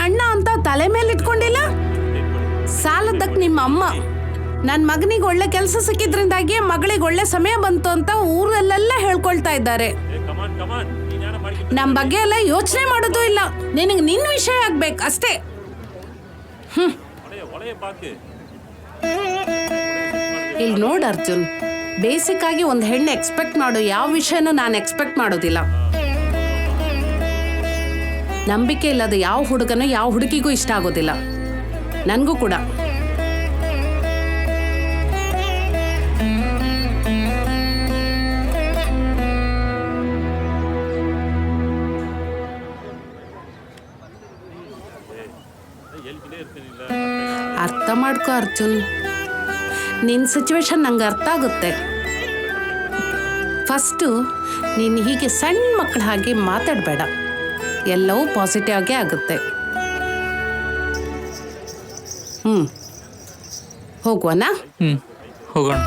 ಅಣ್ಣ ಅಂತ ತಲೆ ಮೇಲೆ ಇಟ್ಕೊಂಡಿಲ್ಲ? ಸಾಲದಕ್ಕೆ ನಿಮ್ಮ ಅಮ್ಮ ನನ್ನ ಮಗನಿಗೆ ಒಳ್ಳೆ ಕೆಲಸ ಸಿಕ್ಕಿದ್ರಿಂದಾಗಿ ಮಗಳಿಗೆ ಒಳ್ಳೆ ಸಮಯ ಬಂತು ಅಂತ ಊರಲ್ಲೆಲ್ಲ ಹೇಳ್ಕೊಳ್ತಾ ಇದ್ದಾರೆ. ನಮ್ಮ ಬಗ್ಗೆ ಎಲ್ಲ ಯೋಚನೆ ಮಾಡೋದು ಇಲ್ಲ. ನಿನಗೆ ನಿನ್ನ ವಿಷಯ ಆಗ್ಬೇಕು ಅಷ್ಟೇ. ಇಲ್ಲಿ ನೋಡು ಅರ್ಜುನ್, ಬೇಸಿಕ್ ಆಗಿ ಒಂದು ಹೆಣ್ಣು ಎಕ್ಸ್ಪೆಕ್ಟ್ ಮಾಡೋ ಯಾವ ವಿಷಯನೂ ನಾನು ಎಕ್ಸ್ಪೆಕ್ಟ್ ಮಾಡೋದಿಲ್ಲ. ನಂಬಿಕೆ ಇಲ್ಲದ ಯಾವ ಹುಡುಗನೂ ಯಾವ ಹುಡುಗಿಗೂ ಇಷ್ಟ ಆಗೋದಿಲ್ಲ, ನನಗೂ ಕೂಡ. ಅರ್ಥ ಮಾಡ್ಕೋ ಅರ್ಜುನ್, ನಿನ್ನ ಸಿಚುವೇಶನ್ ನಂಗೆ ಅರ್ಥ ಆಗುತ್ತೆ. ಫಸ್ಟು ನೀನು ಹೀಗೆ ಸಣ್ಣ ಮಕ್ಕಳ ಹಾಗೆ ಮಾತಾಡಬೇಡ. ಎಲ್ಲವೂ ಪಾಸಿಟಿವ್ ಆಗೇ ಆಗುತ್ತೆ. ಹೋಗುವನಾ? ಹೋಗೋಣ.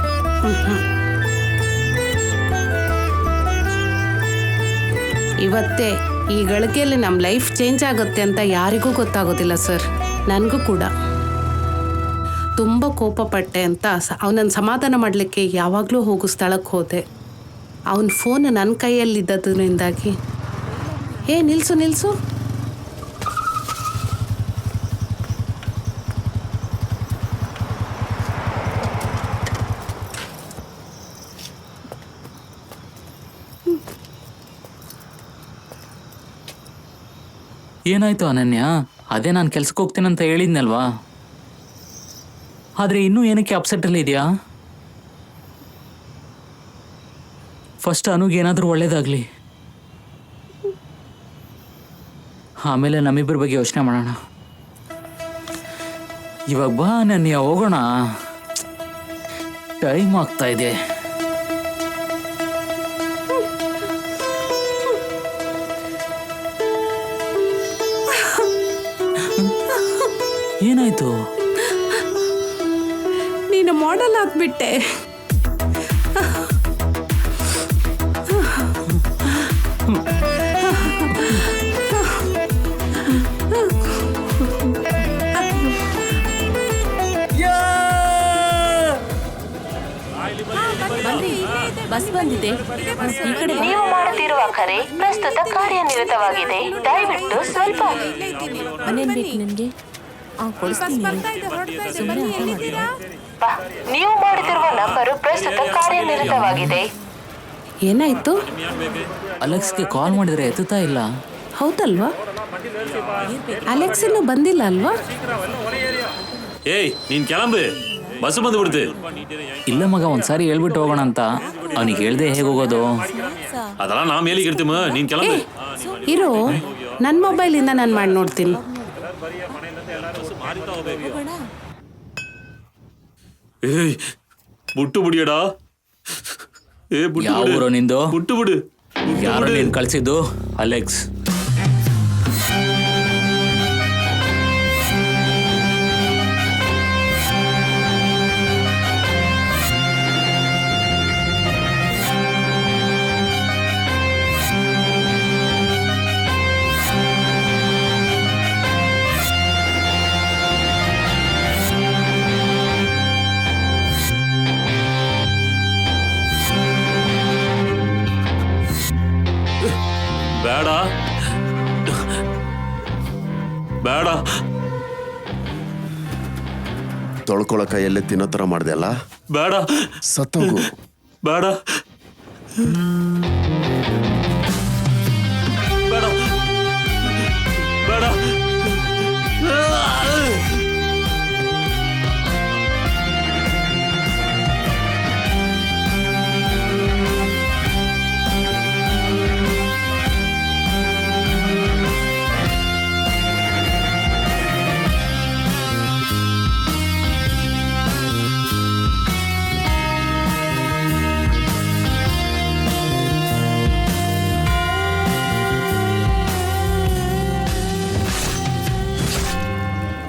ಇವತ್ತೇ ಈ ಗಳಿಗೆಯಲ್ಲಿ ನಮ್ಮ ಲೈಫ್ ಚೇಂಜ್ ಆಗುತ್ತೆ ಅಂತ ಯಾರಿಗೂ ಗೊತ್ತಾಗೋದಿಲ್ಲ ಸರ್. ನನಗೂ ಕೂಡ ತುಂಬ ಕೋಪ ಪಟ್ಟೆ ಅಂತ ಅವನನ್ನು ಸಮಾಧಾನ ಮಾಡಲಿಕ್ಕೆ ಯಾವಾಗಲೂ ಹೋಗೋ ಸ್ಥಳಕ್ಕೆ ಹೋದೆ. ಅವನ ಫೋನ್ ನನ್ನ ಕೈಯಲ್ಲಿದ್ದದ್ರಿಂದಾಗಿ ನಿಲ್ಸು ಏನಾಯ್ತು ಅನನ್ಯ? ಅದೇ ನಾನು ಕೆಲ್ಸಕ್ಕೆ ಹೋಗ್ತೀನಂತ ಹೇಳಿದ್ನಲ್ವಾ? ಆದರೆ ಇನ್ನೂ ಏನಕ್ಕೆ ಅಪ್ಸೆಟ್ಟಲ್ಲಿ ಇದೆಯಾ? ಫಸ್ಟ್ ಅನುಗೇನಾದರೂ ಒಳ್ಳೇದಾಗಲಿ, ಆಮೇಲೆ ನಮ್ಮಿಬ್ಬರ ಬಗ್ಗೆ ಯೋಚನೆ ಮಾಡೋಣ. ಇವಾಗ ಬಾ ಅನನ್ಯ, ಹೋಗೋಣ. ಟೈಮ್ ಆಗ್ತಾ ಇದೆ. ಏನಾಯ್ತು? ನೀನು ಮಾಡೆಲ್ ಆಗ್ಬಿಟ್ಟೆ. ಬಸ್ ಬಂದಿದೆ. ಈ ಕಡೆ ನೀವು ಮಾಡುತ್ತಿರುವ ಕರೆ ಪ್ರಸ್ತುತ ಕಾರ್ಯನಿರತವಾಗಿದೆ. ದಯವಿಟ್ಟು ಸ್ವಲ್ಪ ಮನೇನ್ ಬೇಕು ನಿನ್ಗೆ? ಕೊಡಿಸ್ತೀನಿ. ಸುಮ್ಮನೆ ನೀವು ಮಾಡುತ್ತಿರುವ ನಂಬರು ಪ್ರಸ್ತುತ ಕಾರ್ಯನಿರತವಾಗಿದೆ. ಏನಾಯ್ತು? ಅಲೆಕ್ಸ್ಗೆ ಕಾಲ್ ಮಾಡಿದ್ರೆ ಎತ್ತುತ್ತಾ ಇಲ್ಲ. ಹೌದಲ್ವಾ? ಅಲೆಕ್ಸ್ ಇನ್ನೂ ಬಂದಿಲ್ಲ ಅಲ್ವಾ? ನೀನ್ ಕೆಳಂಬೆ, ಬಸ್ ಬಂದ್ಬಿಡ್ತು. ಇಲ್ಲ ಮಗ, ಒಂದ್ಸಾರಿ ಹೇಳ್ಬಿಟ್ಟು ಹೋಗೋಣ ಅಂತ. ಅವನಿಗೆ ಹೇಳ್ದೆ ಹೇಗೆ ಹೋಗೋದು? ಅದೆಲ್ಲ ನಾ ಮೇಲಿಗೆ ಇರ್ತೀಮ, ನೀನ್ ಕೆಳಂಬೆ. ಇರೋ, ನನ್ನ ಮೊಬೈಲಿಂದ ನಾನು ಮಾಡಿ ನೋಡ್ತೀನಿ. ಬುಟ್ಟು ಬಿಡಿಯಡ. ಯಾವ ಊರು ನಿಂದು? ಬುಟ್ಟು ಬಿಡು. ಯಾರು ನೀನ್ ಕಳ್ಸಿದ್ದು? ಅಲೆಕ್ಸ್. ಬೇಡ. ತೊಳ್ಕೊಳ ಕೈಯಲ್ಲೇ ತಿನ್ನೋ ಥರ ಮಾಡ್ದೆ ಅಲ್ಲ, ಬೇಡ. ಸತ್ತೋಗು. ಬೇಡ. ಬೇಡ. ಬೇಡ.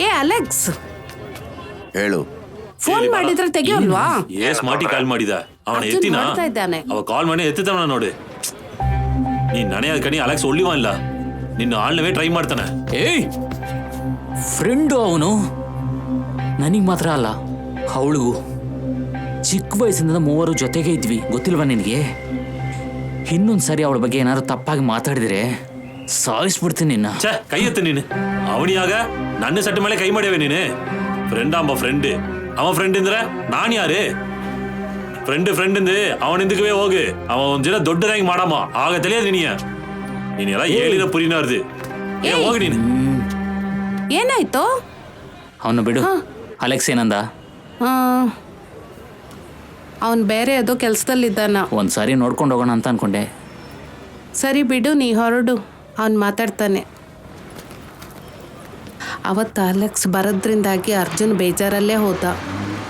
ಏ ಅಲೆಕ್ಸ್, ಹೇಳು. ಫೋನ್ ಮಾಡಿದ್ರೆ ತೆಗಿಯೋಲ್ವಾ? ಏಸ್ ಮಾಟಿ ಕಾಲ್ ಮಾಡಿದ ಅವನ ಅರ್ಜುನ್ ಎತ್ತಿನ ಮಾಡ್ತಾ ಇದ್ದಾನೆ. ಅವ ಕಾಲ್ ಮಾಡಿ ಎತ್ತಿದವನ ನೋಡಿ. ನೀನ್ ನನಯ ಕಣಿ ಅಲೆಕ್ಸ್ ಒಳ್ಳಿವ ಇಲ್ಲ, ನಿನ್ನ ಆಳ್ನವೇ ಟ್ರೈ ಮಾಡ್ತಾನೆ. ಏಯ್, ಫ್ರೆಂಡು ಅವನು. ನನಗೆ ಮಾತ್ರ ಅಲ್ಲ, ಅವಳಿಗೂ. ಚಿಕ್ಕ ವಯಸ್ಸಿಂದ ಮೂವರು ಜೊತೆಗೆ ಇದ್ವಿ, ಗೊತ್ತಿಲ್ವಾ ನಿನಗೆ? ಇನ್ನೊಂದು ಸರಿ ಅವಳ ಬಗ್ಗೆ ಏನಾದ್ರು ತಪ್ಪಾಗಿ ಮಾತಾಡಿದ್ರೆ ಸಾಯಿಸ್ಬಿಡ್ತೀನಿ ನಿನ್ನ. ಛೇ, ಕೈ ಎತ್ತು ನೀನು. ಅವನಿಯಾಗ ನನ್ನ ಸಟ್ಟ ಮೇಲೆ ಕೈ ಮಾಡ್ಯಾವೆ ನೀನು. ಫ್ರೆಂಡ್ ಅಂಬ ಫ್ರೆಂಡ್, ಅವ ಫ್ರೆಂಡ್ ಅಂದ್ರೆ ನಾನು ಯಾರೇ? ಫ್ರೆಂಡ್ ಇಂದ ಅವನಿಂದಕ್ಕೆ ಹೋಗಿ ಅವ ಒಂದ್ ಜನ ದೊಡ್ಡದಾಗಿ ಮಾಡಮ್ಮ, ಆಗ ತಿಳಿಯೋದು ನಿನಯ. ನೀನೆಲ್ಲ ಹೇಳಿದ ಪುರಿನಾರ್ದು. ಏ ಹೋಗಿ ನೀನು. ಏನಾಯ್ತು? ಅವನು ಬಿಡು. ಅಲೆಕ್ಸ್ ಏನಂದ? ಅವನು ಬೇರೆ ಯಾವುದೋ ಕೆಲಸದಲ್ಲಿದ್ದಾನ. ಒಂದ್ಸಾರಿ ನೋಡ್ಕೊಂಡು ಹೋಗೋಣ ಅಂತ ಅನ್ಕೊಂಡೆ. ಸರಿ ಬಿಡು, ನೀ ಹೊರಡು, ಅವನು ಮಾತಾಡ್ತಾನೆ. ಅವತ್ತು ಅಲೆಕ್ಸ್ ಬರೋದ್ರಿಂದಾಗಿ ಅರ್ಜುನ್ ಬೇಜಾರಲ್ಲೇ ಹೋದ.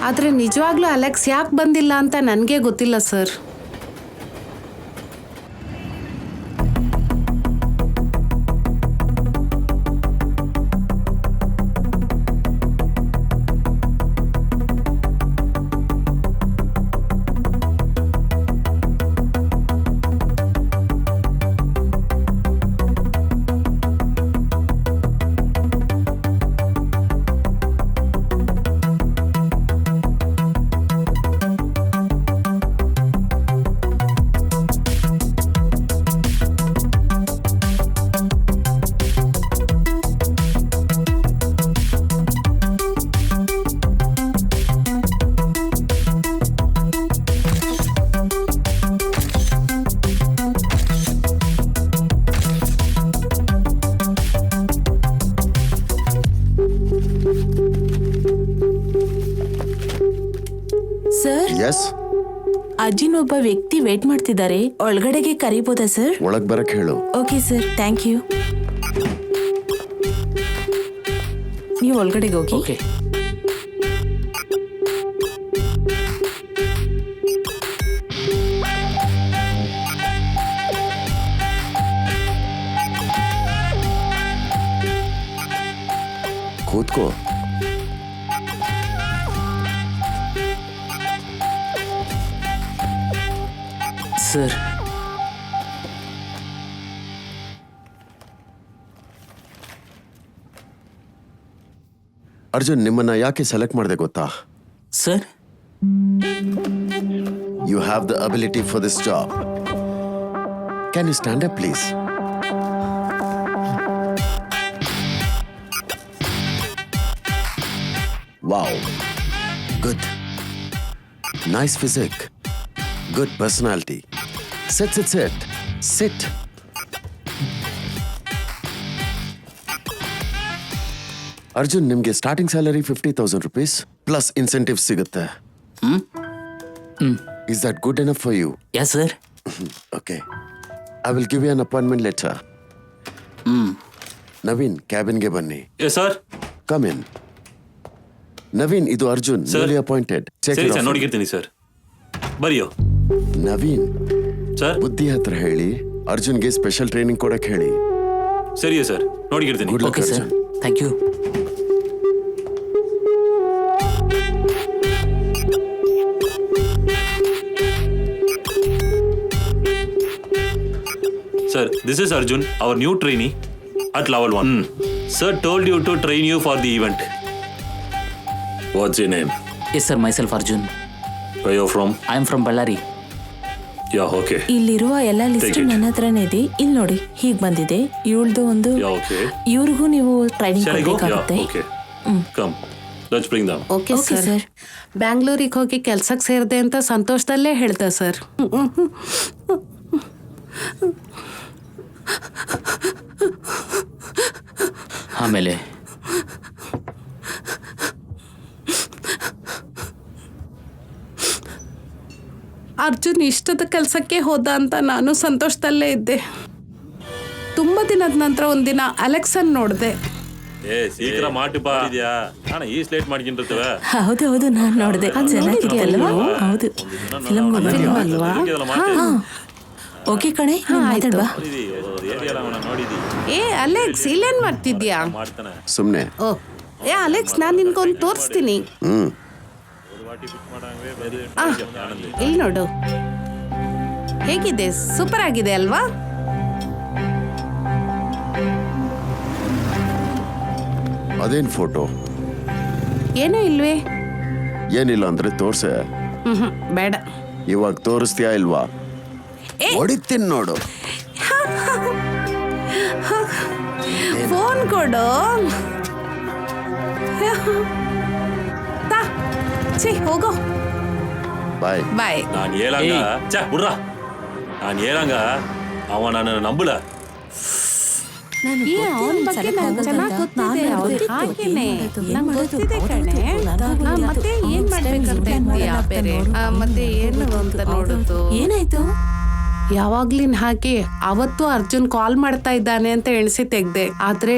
ಆದರೆ ನಿಜವಾಗ್ಲೂ ಅಲೆಕ್ಸ್ ಯಾಕೆ ಬಂದಿಲ್ಲ ಅಂತ ನನಗೆ ಗೊತ್ತಿಲ್ಲ ಸರ್. ಸರ್, ಎಸ್, ಅಜ್ಜಿನ ಒಬ್ಬ ವ್ಯಕ್ತಿ ವೇಟ್ ಮಾಡ್ತಿದ್ದಾರೆ, ಒಳಗಡೆಗೆ ಕರೀಬೋದಾ ಸರ್? ಒಳಗ್ ಬರಕ್ ಹೇಳು. Okay sir, thank you. ನೀವು ಒಳಗಡೆಗೆ ಹೋಗಿ. ಓಕೆ. ಕೂತ್ಕೋ. ಸರ್, ಅರ್ಜುನ್, ನಿಮ್ಮನ್ನ ಯಾಕೆ ಸೆಲೆಕ್ಟ್ ಮಾಡಿದೆ ಗೊತ್ತಾ? Sir, you have the ability for this job. Can you stand up please? Wow, good, nice physique, good personality. Sit. Arjun, ನಿಮ್ಗೆ starting salary 50,000 rupees plus incentive ಸಿಗುತ್ತೆ. Is that good enough for you? Yeah sir. Okay. I will give you an appointment letter. Naveen, ಕ್ಯಾಬಿನ್ಗೆ ಬನ್ನಿ. Yes sir. Come in. Naveen, ಇದು Arjun, newly appointed. ಸರಿ sir, ನೋಡಿರ್ತೀನಿ ಸರ್. ಬರಿಯೋ. Naveen, sir, ಬುದ್ಧಿ ಹತ್ರ ಹೇಳಿ ಅರ್ಜುನ್ಗೆ ಸ್ಪೆಷಲ್ ಟ್ರೈನಿಂಗ್ ಕೊಡಕ್ ಹೇಳಿ. ಸರಿಯಾ ಸರ್, ನೋಡಿರ್ತೀನಿ. Good luck okay sir, Arjun. Thank you. Sir, this is Arjun, our new trainee at level 1. Sir told you to train you for the event. What's your name? Yes sir, myself Arjun. Where are you from? I am from Ballari. Yeah okay ಇಲ್ಲಿರುವ ಎಲ್ಲ list Take it. ನನ್ನ ಹತ್ರನೇ ಇದೆ. ಇಲ್ಲಿ ನೋಡಿ ಹೀಗ್ ಬಂದಿದೆ. ಇವಳ್ದು ಒಂದು ಯಾ ಓಕೆ ಇವ್ರಿಗೂ ನೀವು training Shall I go? ಕೊಡ್ಬೇಕಾಗುತ್ತೆ. Yeah, okay. Come. Let's bring them. Okay Okay, sir. sir. ಬ್ಯಾಂಗ್ಳೂರಿಗೆ ಹೋಗಿ ಕೆಲ್ಸಕ್ಕೆ ಸೇರಿದೆ ಅಂತ ಸಂತೋಷದಲ್ಲೇ ಹೇಳ್ದೆ ಸರ್. ಆಮೇಲೆ ಅರ್ಜುನ್ ಇಷ್ಟದ ಕೆಲಸಕ್ಕೆ ಹೋದ ಅಂತ ನಾನು ಸಂತೋಷದಲ್ಲೇ ಇದ್ದೆ. ತುಂಬ ದಿನದ ನಂತರ ಒಂದಿನ ಅಲೆಕ್ಸನ್ ನೋಡಿದೆ. ಏ ಶೀಘ್ರ ಮಾಟಿಪ್ಪ ಇದೆಯಾ ನಾನು ಈ ಸ್ಲೇಟ್ ಮಾಡ್ಕೊಂಡಿರ್ತೇವೆ ಹೌದು ಹೌದು ನಾನು ನೋಡಿದೆ. ಚೆನ್ನಾಗಿದೆ ಅಲ್ವಾ? ಹೌದು ಫಿಲಮ್ ಅಲ್ವಾ? ಓಕೆ ಕಣೆ ನೀನ್ ಮಾತಾಡ್ವಾ. ನೋಡಿದಿ ಏ ಅಲೆಕ್ಸ್ ಇಲ್ಲೇನ್ ಮಾಡ್ತಿದ್ಯಾ? ಮಾಡ್ತಾನೆ ಸುಮ್ಮನೆ. ಓ ಏ ಅಲೆಕ್ಸ್ ನಾನು ನಿನ್ಗೊಂದು ತೋರಿಸ್ತೀನಿ. ಇಲ್ಲಿ ನೋಡು ಹೇಗಿದೆ, ಸೂಪರ್ ಆಗಿದೆ ಅಲ್ವಾ? ಅದೇನ್ ಫೋಟೋ? ಏನೂ ಇಲ್ವೇ? ಏನಿಲ್ಲ ಅಂದ್ರೆ ತೋರ್ಸೆ. ಬೇಡ. ಇವಾಗ ತೋರಿಸ್ತೀಯಾ ಇಲ್ವಾ? ಏ ಹೊಡಿತೀನಿ ನೋಡು. ಫೋನ್ ಕೊಡು. ತಾ, ಛೀ ಹೋಗೋ. ಬಾಯ್. ಬಾಯ್. ನಾನು ಹೇಳಂಗ ಚ ಬಿಡ್ರ ನಾನು ಹೇಳಂಗ ಅವ ನನ್ನ ನಂಬಲ. ಏ, ಅವ್ನ್ ಬಗ್ಗೆ ನಂಗ್ ಚೆನ್ನಾಗ್ ಗೊತ್ತಿದೆ. ಅವ್ನ್ ಹಾಗೇನೆ. ನಂಗ್ ಗೊತ್ತಿದೆ ಕಣೆ. ಮತ್ತೆ ಏನ್ ಮಾಡ್ಬೇಕಂತ ಇದ್ದೀಯಾ ಬೇರೆ? ಮತ್ತೆ ಏನು ಅಂತ ನೋಡುದು. ಏನಾಯ್ತು? ಯಾವಾಗ್ಲಿನ್ ಹಾಗೆ ಅವತ್ತು ಅರ್ಜುನ್ ಕಾಲ್ ಮಾಡ್ತಾ ಇದ್ದಾನೆ ಅಂತ ಎಣಿಸಿ ತೆಗ್ದೆ. ಆದ್ರೆ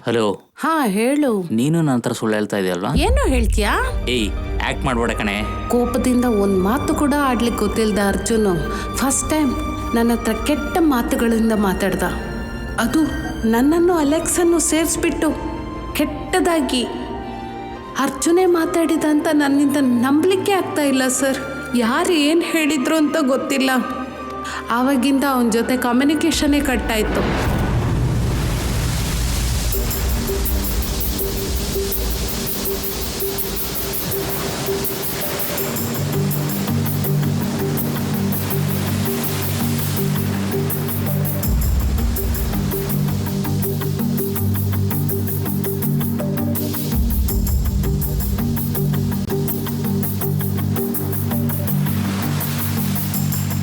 ಹಲೋ, ಹಾ ಹೇಳು. ನೀನು ನನ್ನ ಹತ್ರ ಸುಳ್ಳು ಹೇಳ್ತಾ ಇದೆಯಲ್ವಾ? ಏನು ಹೇಳ್ತೀಯಾ? ಏಯ್ ಆಕ್ಟ್ ಮಾಡ್ಬೇಡ ಕಣೆ. ಕೋಪದಿಂದ ಒಂದ್ ಮಾತು ಕೂಡ ಆಡ್ಲಿಕ್ಕೆ ಗೊತ್ತಿಲ್ದ ಅರ್ಜುನು ಫಸ್ಟ್ ಟೈಮ್ ನನ್ನ ಹತ್ರ ಕೆಟ್ಟ ಮಾತುಗಳಿಂದ ಮಾತಾಡ್ದ. ಅದು ನನ್ನನ್ನು ಅಲೆಕ್ಸನ್ನು ಸೇರಿಸ್ಬಿಟ್ಟು ಕೆಟ್ಟದಾಗಿ. ಅರ್ಜುನೇ ಮಾತಾಡಿದ ಅಂತ ನನ್ನಿಂದ ನಂಬಲಿಕ್ಕೆ ಆಗ್ತಾ ಇಲ್ಲ ಸರ್. ಯಾರು ಏನು ಹೇಳಿದ್ರು ಅಂತ ಗೊತ್ತಿಲ್ಲ. ಆವಾಗಿಂದ ಅವನ ಜೊತೆ ಕಮ್ಯುನಿಕೇಶನ್ನೇ ಕಟ್ಟಾಯಿತು.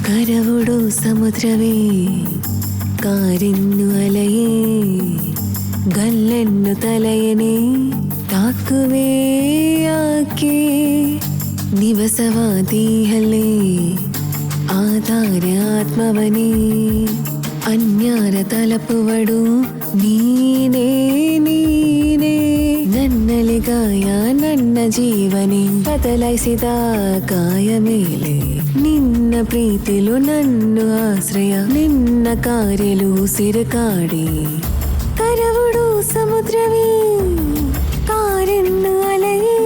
ಕರವುಡು ಸಮುದ್ರವೇ ಕಾರಿನ್ನು ಅಲೆಯೇ ಗಲ್ಲೆನ್ನು ತಲೆಯನೇ ತಾಕುವೆ ಯಾಕೆ ನಿವಸವಾದೀಹಲೇ ಆಧಾರ ಆತ್ಮವನೇ ಅನ್ಯಾರ ತಲಪುವಡು ನೀನೇ ನೀನೇ ನನ್ನಲಿ ಗಾಯ ನನ್ನ ಜೀವನೇ ಬದಲಾಯಿಸಿದ ಗಾಯ ಮೇಲೆ ನಿನ್ನ ಪ್ರೀತಿಲು ನನ್ನ ಆಶ್ರಯ ನಿನ್ನ ಕಾರ್ಯಲು ಸಿರುಕಾಡಿ ಕರವುಡು ಸಮುದ್ರವೇ ಕಾರನ್ನು ಅಲೆಯೇ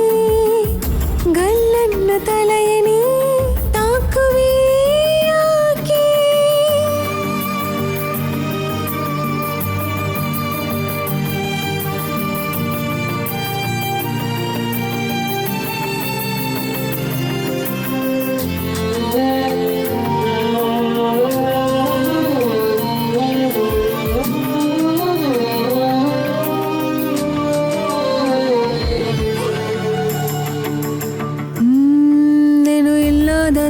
ಗಲ್ಲನ್ನು ತಲೆಯನೇ ತಾಕುವೆ ಯಾಕೆ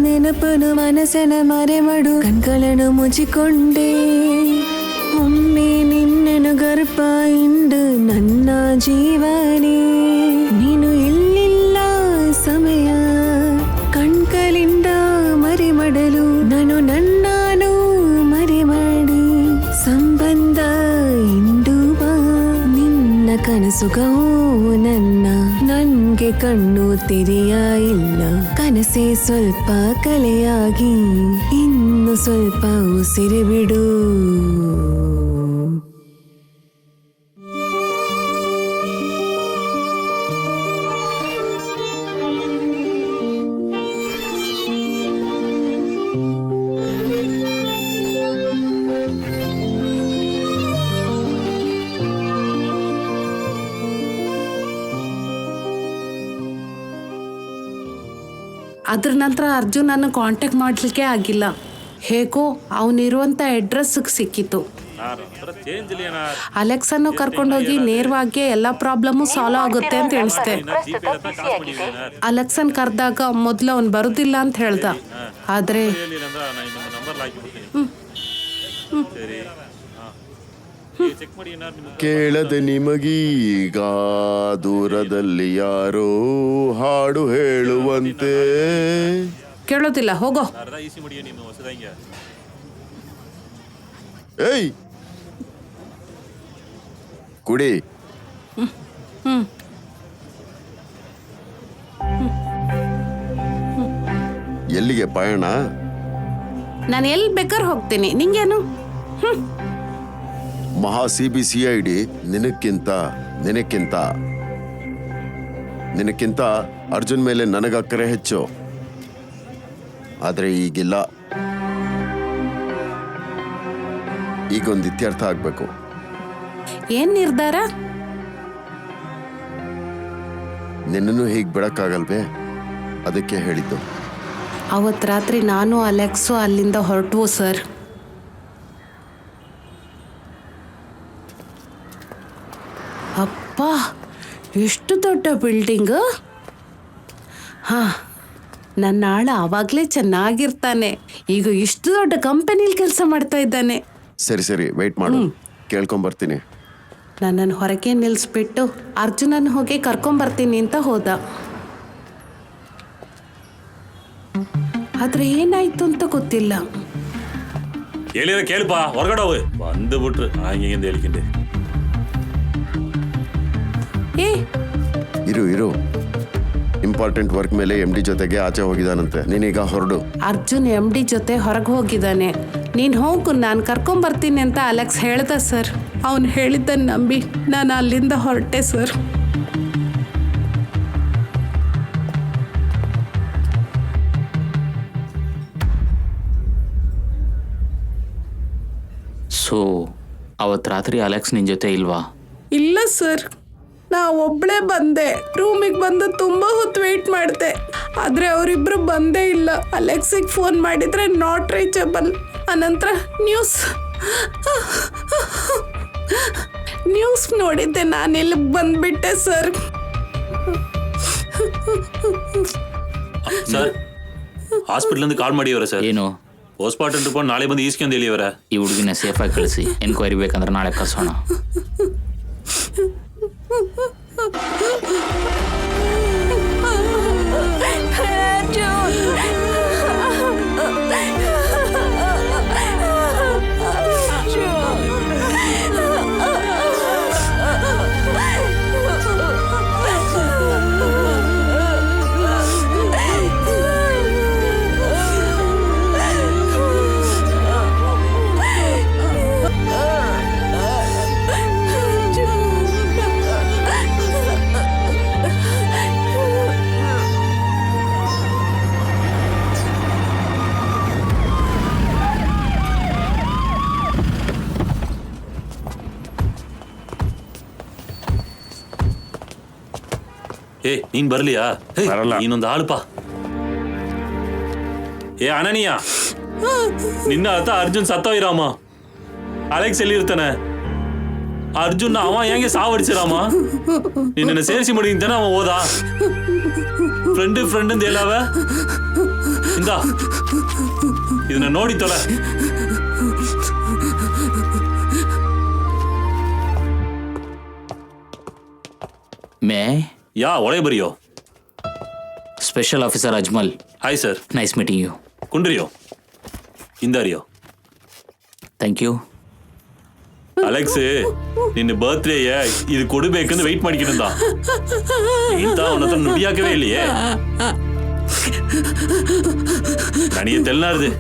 ನೆನಪನು ಮನಸ್ಸನ ಮರೆಮಡು ಕಣ್ಗಳನ್ನು ಮುಚ್ಚಿಕೊಂಡೆ ಒಮ್ಮೆ ನಿನ್ನನು ಗರ್ಭ ಇಂಡು ನನ್ನ ಜೀವನೇ ನೀನು ಇಲ್ಲಿಲ್ಲ ಸಮಯ ಕಣ್ಗಳಿಂದ ಮರೆಮಡಲು ನಾನು ನನ್ನಾನು ಮರೆಮಾಡಿ ಸಂಬಂಧ ಇಂದು ಬಾ ನಿನ್ನ ಕನಸುಗೋ ನನ್ನ ನನ್ಗೆ ಕಣ್ಣು ತೆರೆಯ ಇಲ್ಲ ಕನಸೇ ಸ್ವಲ್ಪ ಕಲೆಯಾಗಿ ಇನ್ನು ಸ್ವಲ್ಪ ಉಸಿರು ಬಿಡು ಅದ್ರ ನಂತರ ಅರ್ಜುನ್ ನನ್ನ ಕಾಂಟ್ಯಾಕ್ಟ್ ಮಾಡಲಿಕ್ಕೆ ಆಗಿಲ್ಲ. ಹೇಗೋ ಅವನಿರುವಂಥ ಅಡ್ರೆಸ್ಸಿಗೆ ಸಿಕ್ಕಿತು. ಅಲೆಕ್ಸನ್ನು ಕರ್ಕೊಂಡೋಗಿ ನೇರವಾಗಿ ಎಲ್ಲ ಪ್ರಾಬ್ಲಮ್ಮು ಸಾಲ್ವ್ ಆಗುತ್ತೆ ಅಂತ ತಿಳಿಸ್ದೆ. ಅಲೆಕ್ಸನ್ ಕರೆದಾಗ ಮೊದಲು ಅವನು ಬರೋದಿಲ್ಲ ಅಂತ ಹೇಳ್ದ. ಆದರೆ ಕೇಳದೆ ನಿಮಗೀಗ ದೂರದಲ್ಲಿ ಯಾರೋ ಹಾಡು ಹೇಳುವಂತೆ. ಕೇಳೋದಿಲ್ಲ, ಹೋಗೋ. ಏಯ್ ಕುಡಿ. ಎಲ್ಲಿಗೆ ಪಯಣ? ನಾನು ಎಲ್ಲಿ ಬೇಕಾದ್ರೆ ಹೋಗ್ತೀನಿ, ನಿಂಗೇನು? ಮಹಾ CBCID ನಿನಕ್ಕಿಂತ ಅರ್ಜುನ್ ಮೇಲೆ ನನಗೆ ಅಕ್ಕರೆ ಹೆಚ್ಚು. ಆದರೆ ಈಗಿಲ್ಲ. ಈಗೊಂದು ಇತ್ಯರ್ಥ ಆಗ್ಬೇಕು. ಏನ್ ನಿರ್ಧಾರ? ನಿನ್ನನ್ನು ಹೀಗೆ ಬಿಡಕ್ಕಾಗಲ್ವೇ, ಅದಕ್ಕೆ ಹೇಳಿದ್ದು. ಅವತ್ತು ರಾತ್ರಿ ನಾನು ಅಲೆಕ್ಸು ಅಲ್ಲಿಂದ ಹೊರಟ್ವು ಸರ್. ಅಪ್ಪ, ಎಷ್ಟು ದೊಡ್ಡ ಬಿಲ್ಡಿಂಗ್. ಹಾಂ, ನನ್ನ ಆಳ ಆವಾಗಲೇ ಚೆನ್ನಾಗಿರ್ತಾನೆ. ಈಗ ಇಷ್ಟು ದೊಡ್ಡ ಕಂಪನಿಲಿ ಕೆಲಸ ಮಾಡ್ತಾ ಇದ್ದಾನೆ. ಸರಿ ವೆಯ್ಟ್ ಮಾಡು, ಕೇಳ್ಕೊಂಬರ್ತೀನಿ. ನನ್ನನ್ನು ಹೊರಗೆ ನಿಲ್ಲಿಸ್ಬಿಟ್ಟು ಅರ್ಜುನನ್ನು ಹೋಗಿ ಕರ್ಕೊಂಬರ್ತೀನಿ ಅಂತ ಹೋದ. ಆದ್ರೆ ಏನಾಯ್ತು ಅಂತ ಗೊತ್ತಿಲ್ಲ. ಹೇಳಿರ ಕೇಳಪ್ಪ, ಹೊರಗಡೆ ಹೋಗಿ ಬಂದು ಬಿಟ್ರು ಹಂಗೆ ಹೇಳ್ಕೊಂಡೆ. ಏ ಇರು, ಇಂಪಾರ್ಟೆಂಟ್ ವರ್ಕ್ ಮೇಲೆ MD ಜೊತೆಗೆ ಆಚೆ ಹೋಗಿದ್ದಾನಂತೆ. ನೀನೀಗ ಹೊರಡು. ಅರ್ಜುನ್ MD ಜೊತೆ ಹೊರಗೆ ಹೋಗಿದ್ದಾನೆ. ನೀನು ಹೋಗು, ನಾನು ಕರ್ಕೊಂಬರ್ತೀನಿ ಅಂತ ಅಲೆಕ್ಸ್ ಹೇಳ್ದ ಸರ್. ಅವನು ಹೇಳಿದ್ದನ್ನು ನಂಬಿ ನಾನು ಅಲ್ಲಿಂದ ಹೊರಟೆ ಸರ್. ಸೊ ಅವತ್ತು ರಾತ್ರಿ ಅಲೆಕ್ಸ್ ನಿನ್ನ ಜೊತೆ ಇಲ್ವಾ? ಇಲ್ಲ ಸರ್, ನಾ ಒಬ್ಬಳೇ ಬಂದೆ. ರೂಮಿಗೆ ಬಂದು ತುಂಬ ಹೊತ್ತು ವೆಯ್ಟ್ ಮಾಡಿದೆ, ಆದರೆ ಅವರಿಬ್ಬರು ಬಂದೇ ಇಲ್ಲ. ಅಲೆಕ್ಸಿಗೆ ಫೋನ್ ಮಾಡಿದರೆ ನಾಟ್ ರೀಚಬಲ್. ಅನಂತರ ನ್ಯೂಸ್ ನೋಡಿದ್ದೆ, ನಾನು ಇಲ್ಲಿಗೆ ಬಂದ್ಬಿಟ್ಟೆ ಸರ್. ಸರ್, ಹಾಸ್ಪಿಟ್ಲಿಂದ ಕಾಲ್ ಮಾಡಿಯವರ ಸರ್. ಏನು? ಪೋಸ್ಟ್ಮಾರ್ಟಮ್ ರಿಪೋರ್ಟ್ ನಾಳೆ ಬಂದು ಈಸ್ಕೊಂಡು ಹೇಳಿಯವರ. ಈ ಹುಡುಗಿನ ಸೇಫಾಗಿ ಕಳಿಸಿ. ಎನ್ಕ್ವೈರಿ ಬೇಕಂದ್ರೆ ನಾಳೆ ಕಳ್ಸೋಣ. ಏ, ನೀನ್ ಬರ್ಲಿಯಾ? ಬರಲ್ಲ. ನೀನೊಂದು ಆಳುಪ. ಏ ಅನನೀಯ, ನಿನ್ನ ಅರ್ಥ ಅರ್ಜುನ್ ಸತ್ತೋಯ್ರಾಮ. ಅಲೆಕ್ಸ್ ಎಲ್ಲಿ ಇರ್ತಾನೆ? ಅರ್ಜುನ್ ಅವ ಹೆಂಗೆ ಸಾವಡಿಸಿರಾಮ. ನಿನ್ನ ಸೇರಿಸಿ ಮಾಡಿ ಅಂತಾನೆ ಅವ ಹೋದ. ಫ್ರೆಂಡ್ ಅಂತ ಹೇಳವ. ಇಂದ ಇದನ್ನ ನೋಡಿ ತೊಲೆ. ಮೇ ಯಾ ಒಳಗೆ ಬರಿಯೋ. Special officer Ajmal. Hi sir. Nice meeting you. ಕುಂಡ್ರಿಯೋ, ಇಂದಾರಿಯೋ. Thank you. ಅಲೆಕ್ಸ್, ನಿನ್ನ ಬರ್ತ್ಡೇ ಇದು ಕೊಡಬೇಕಂದ್ರೆ ವೆಯ್ಟ್ ಮಾಡಿಕೊಂಡ ಇಂತ ಅವನ ಹತ್ರ ನುಡಿಯಾಕವೇ ಇಲ್ಲಿಯೇ. ನನಗೆ ತೆಲ್ಲಾರ್ದೆ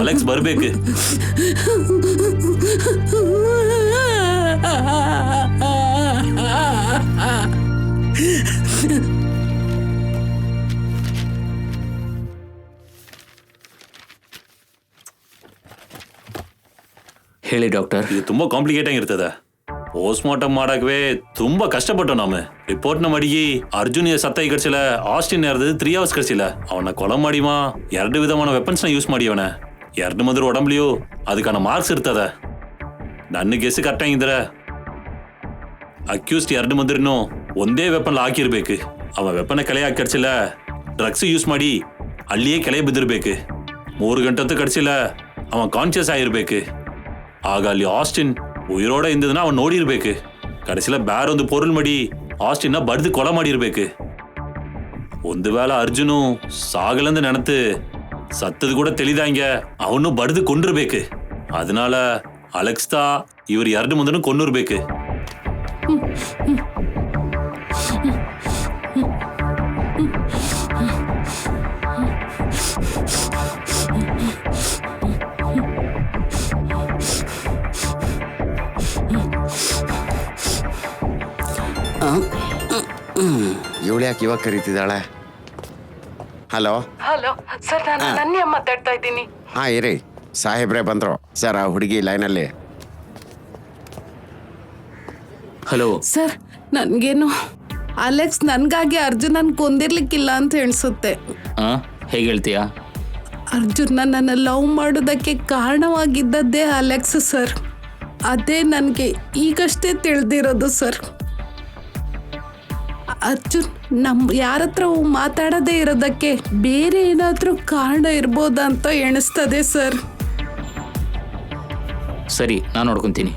ಅಲೆಕ್ಸ್ ಬರ್ಬೇಕು. ಹೇಳಿ ಡಾಕ್ಟರ್. ಇದು ತುಂಬಾ ಕಾಂಪ್ಲಿಕೇಟ್ ಆಗಿರ್ತದೆ. ಪೋಸ್ಟ್ ಮಾರ್ಟಮ್ ಮಾಡಕ್ವೆ ತುಂಬಾ ಕಷ್ಟಪಟ್ಟು ನಾವು ರಿಪೋರ್ಟ್ ನ ಮಡಗಿ ಅರ್ಜುನ್ ಸತ್ತ ಈ ಕಡ್ಸಿಲ್ಲ, ಆಸ್ಟಿನ್ ಯಾರ್ದು 3 hours ಕಡ್ಸಿಲ್ಲ. ಅವನ ಕೊಲೆ ಮಾಡಿವ 2 ವಿಧமான ವೆಪನ್ಸ್ ನ ಯೂಸ್ ಮಾಡಿಯವನ. 2 ಮಂದಿ ಒಡಂಬ್ಲಿಯು ಅದಕ್ಕಾನ ಮಾರ್ಕ್ಸ್ ಇರ್ತದ. ನನ್ನ ಗೆಸ್ ಕರೆಕ್ಟಾಗಿದ್ರೆ ಅಕ್ಯೂಸ್ಡ್ 2 ಮಂದಿರನು ಒಂದೇ ವೆಪನ್ ಹಾಕಿರ್ಬೇಕು. ಅವ ವೆಪನ್ ಕೆಳೆ ಹಾಕಿ ಕಡ್ಸಿಲ್ಲ, ಡ್ರಗ್ಸ್ ಯೂಸ್ ಮಾಡಿ ಅಲ್ಲಿಯೇ ಕೆಳೆ ಬಿದ್ದಿರ್ಬೇಕು. 3 ಗಂಟೆ ಹೊತ್ತು ಕಡ್ಸಿಲ್ಲ, ಅವ ಕಾನ್ಶಿಯಸ್ ಆಗಿರ್ಬೇಕು. ಆಗ ಅಲ್ಲಿ ಆಸ್ಟಿನ್ ಉಯಿರೋಡ ಇಂದದನ್ನ ಅವನ್ ನೋಡಿರ್ಬೇಕು. ಕಡೆಸಿಲ ಬೇರೊಂದು ಪೊರುಲ್ ಮಾಡಿ ಆಸ್ಟಿನ್ನ ಬಡ್ದು ಕೊಲೆ ಮಾಡಿರ್ಬೇಕು. ಒಂದು ವೇಳೆ ಅರ್ಜುನು ಸಾಗಲಂದು ನೆನತು ಸತ್ತது கூட தெளிதாங்க ಅವನು ಬಡ್ದು ಕೊಂಡಿರ್ಬೇಕು. அதனால ಅಲೆಕ್ಸ್ ತಾ ಇವರು 2 ಮಂದಿನೂ ಕೊಂದಿರ್ಬೇಕು. ಇವಳು ಯಾಕೆ ಇವಾಗ ಕರೀತಿದ್ದಾಳೆ? ಹಲೋ ಹಲೋ ಸರ್, ನಾನು ನನ್ಯ ಮಾತಾಡ್ತಾ ಇದ್ದೀನಿ. ಹಾಂ ಇರಿ, ಸಾಹೇಬ್ರೆ ಬಂದರು ಸರ್. ಆ ಹುಡುಗಿ ಲೈನಲ್ಲಿ. ಹಲೋ ಸರ್, ನನ್ಗೇನು ಅಲೆಕ್ಸ್ ನನ್ಗಾಗಿ ಅರ್ಜುನನ್ ಕೊಂದಿರ್ಲಿಕ್ಕಿಲ್ಲ ಅಂತ ಎಣಿಸುತ್ತೆ. ಹೇಗೆ ಹೇಳ್ತೀಯಾ? ಅರ್ಜುನ್ ನನ್ನ ಲವ್ ಮಾಡೋದಕ್ಕೆ ಕಾರಣವಾಗಿದ್ದದ್ದೇ ಅಲೆಕ್ಸ್ ಸರ್. ಅದೇ ನನಗೆ ಈಗಷ್ಟೇ ತಿಳಿದಿರೋದು ಸರ್. ಅರ್ಜುನ್ ಯಾರ ಹತ್ರ ಮಾತಾಡದೇ ಇರೋದಕ್ಕೆ ಬೇರೆ ಏನಾದರೂ ಕಾರಣ ಇರ್ಬೋದಂತ ಎಣಿಸ್ತದೆ ಸರ್. ಸರಿ, ನಾನು ನೋಡ್ಕೊತೀನಿ.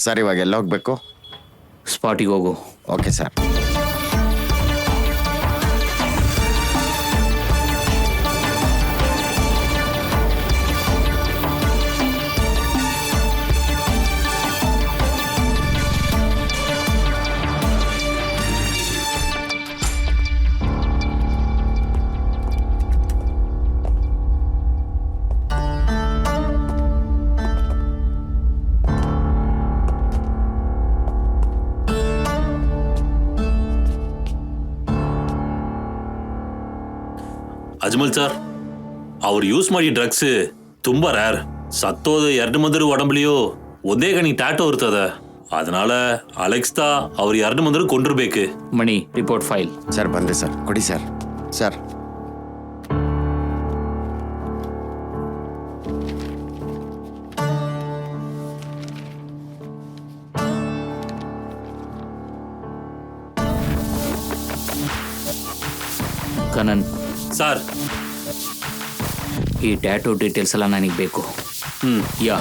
ಸರ್, ಇವಾಗ ಎಲ್ಲ ಹೋಗ್ಬೇಕು? ಸ್ಪಾಟಿಗೆ ಹೋಗು. Okay sir. ಅಜ್ಮಲ್ ಸರ್, ಅವ್ರು ಯೂಸ್ ಮಾಡಿ ಡ್ರಗ್ಸ್ ತುಂಬಾ ರೇರ್. ಸತ್ತೋದ 2 ಮಂದಿರ ಒಡಂಬ್ಲಿಯು ಒಂದೇ ಗಣಿ ಟ್ಯಾಟೋ ಇರ್ತದ. ಅದನಾಲ ಅಲೆಕ್ಸ್ ತಾ ಅವ್ರು 2 ಮಂದಿರು ಕೊಂಡಿರ್ಬೇಕು. ಮಣಿ, ರಿಪೋರ್ಟ್ ಫೈಲ್. ಸರ್ ಬಂದೆ ಸರ್, ಕೊಡಿ ಸರ್. ಸರ್ ಕನನ್ ಸರ್, ಈ ಟ್ಯಾಟೂ ಡೀಟೇಲ್ಸ್ ಎಲ್ಲ ನನಗೆ ಬೇಕು. ಯಾ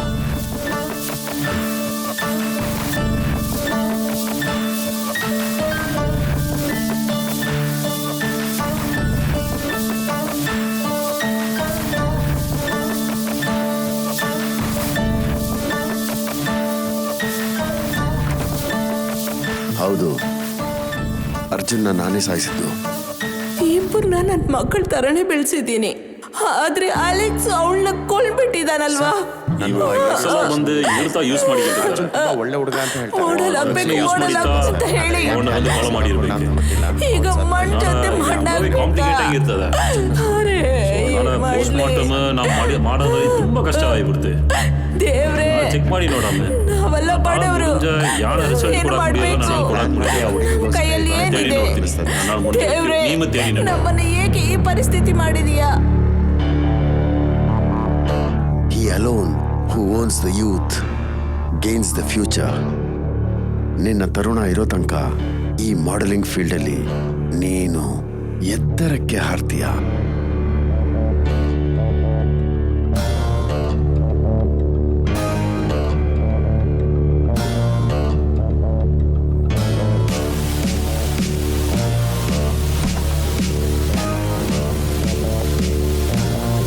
ಹೌದು, ಅರ್ಜುನ್ನ ನಾನೇ ಸಾಯಿಸಿದ್ದು. ಇಬ್ಬರನ್ನ ನನ್ನ ಮಕ್ಕಳ ತರನೇ ಬೆಳೆಸಿದ್ದೀನಿ, ಆದ್ರೆ ಅಲೆಕ್ಸ್ ಅವಳನ್ನ ಕೊಲ್ಬಿಟ್ಟಿದಾನಲ್ವಾ? ಬಂದು ಯೂಸ್ ಮಾಡಿ ಒಳ್ಳೆ ಹುಡುಗ ಅಂತ ಹೇಳಿ ಈಗ ಮಣ್ ಜೊತೆ ಕಾಂಪ್ಲಿಕೇಟ್ ಮಾಡೋದು ತುಂಬಾ ಕಷ್ಟ ಆಗಿಬಿಡುತ್ತೆ. ದೇವ್ರೆ, ಚೆಕ್ ಮಾಡಿ ನೋಡಮ್ಮ. ನಾವೆಲ್ಲ ಬಡವರು, ಕೈಯಲ್ಲಿ ಏನಿದೆ? ದೇವ್ರೆ, ನಮ್ಮನ್ನ ಏಕೆ ಈ ಪರಿಸ್ಥಿತಿ ಮಾಡಿದೀಯಾ? He alone who owns the youth gains the future. ನಿನ್ನ ತರುಣ ಇರೋ ತನಕ ಈ ಮಾಡೆಲಿಂಗ್ ಫೀಲ್ಡಲ್ಲಿ ನೀನು ಎತ್ತರಕ್ಕೆ ಹಾರ್ತೀಯ.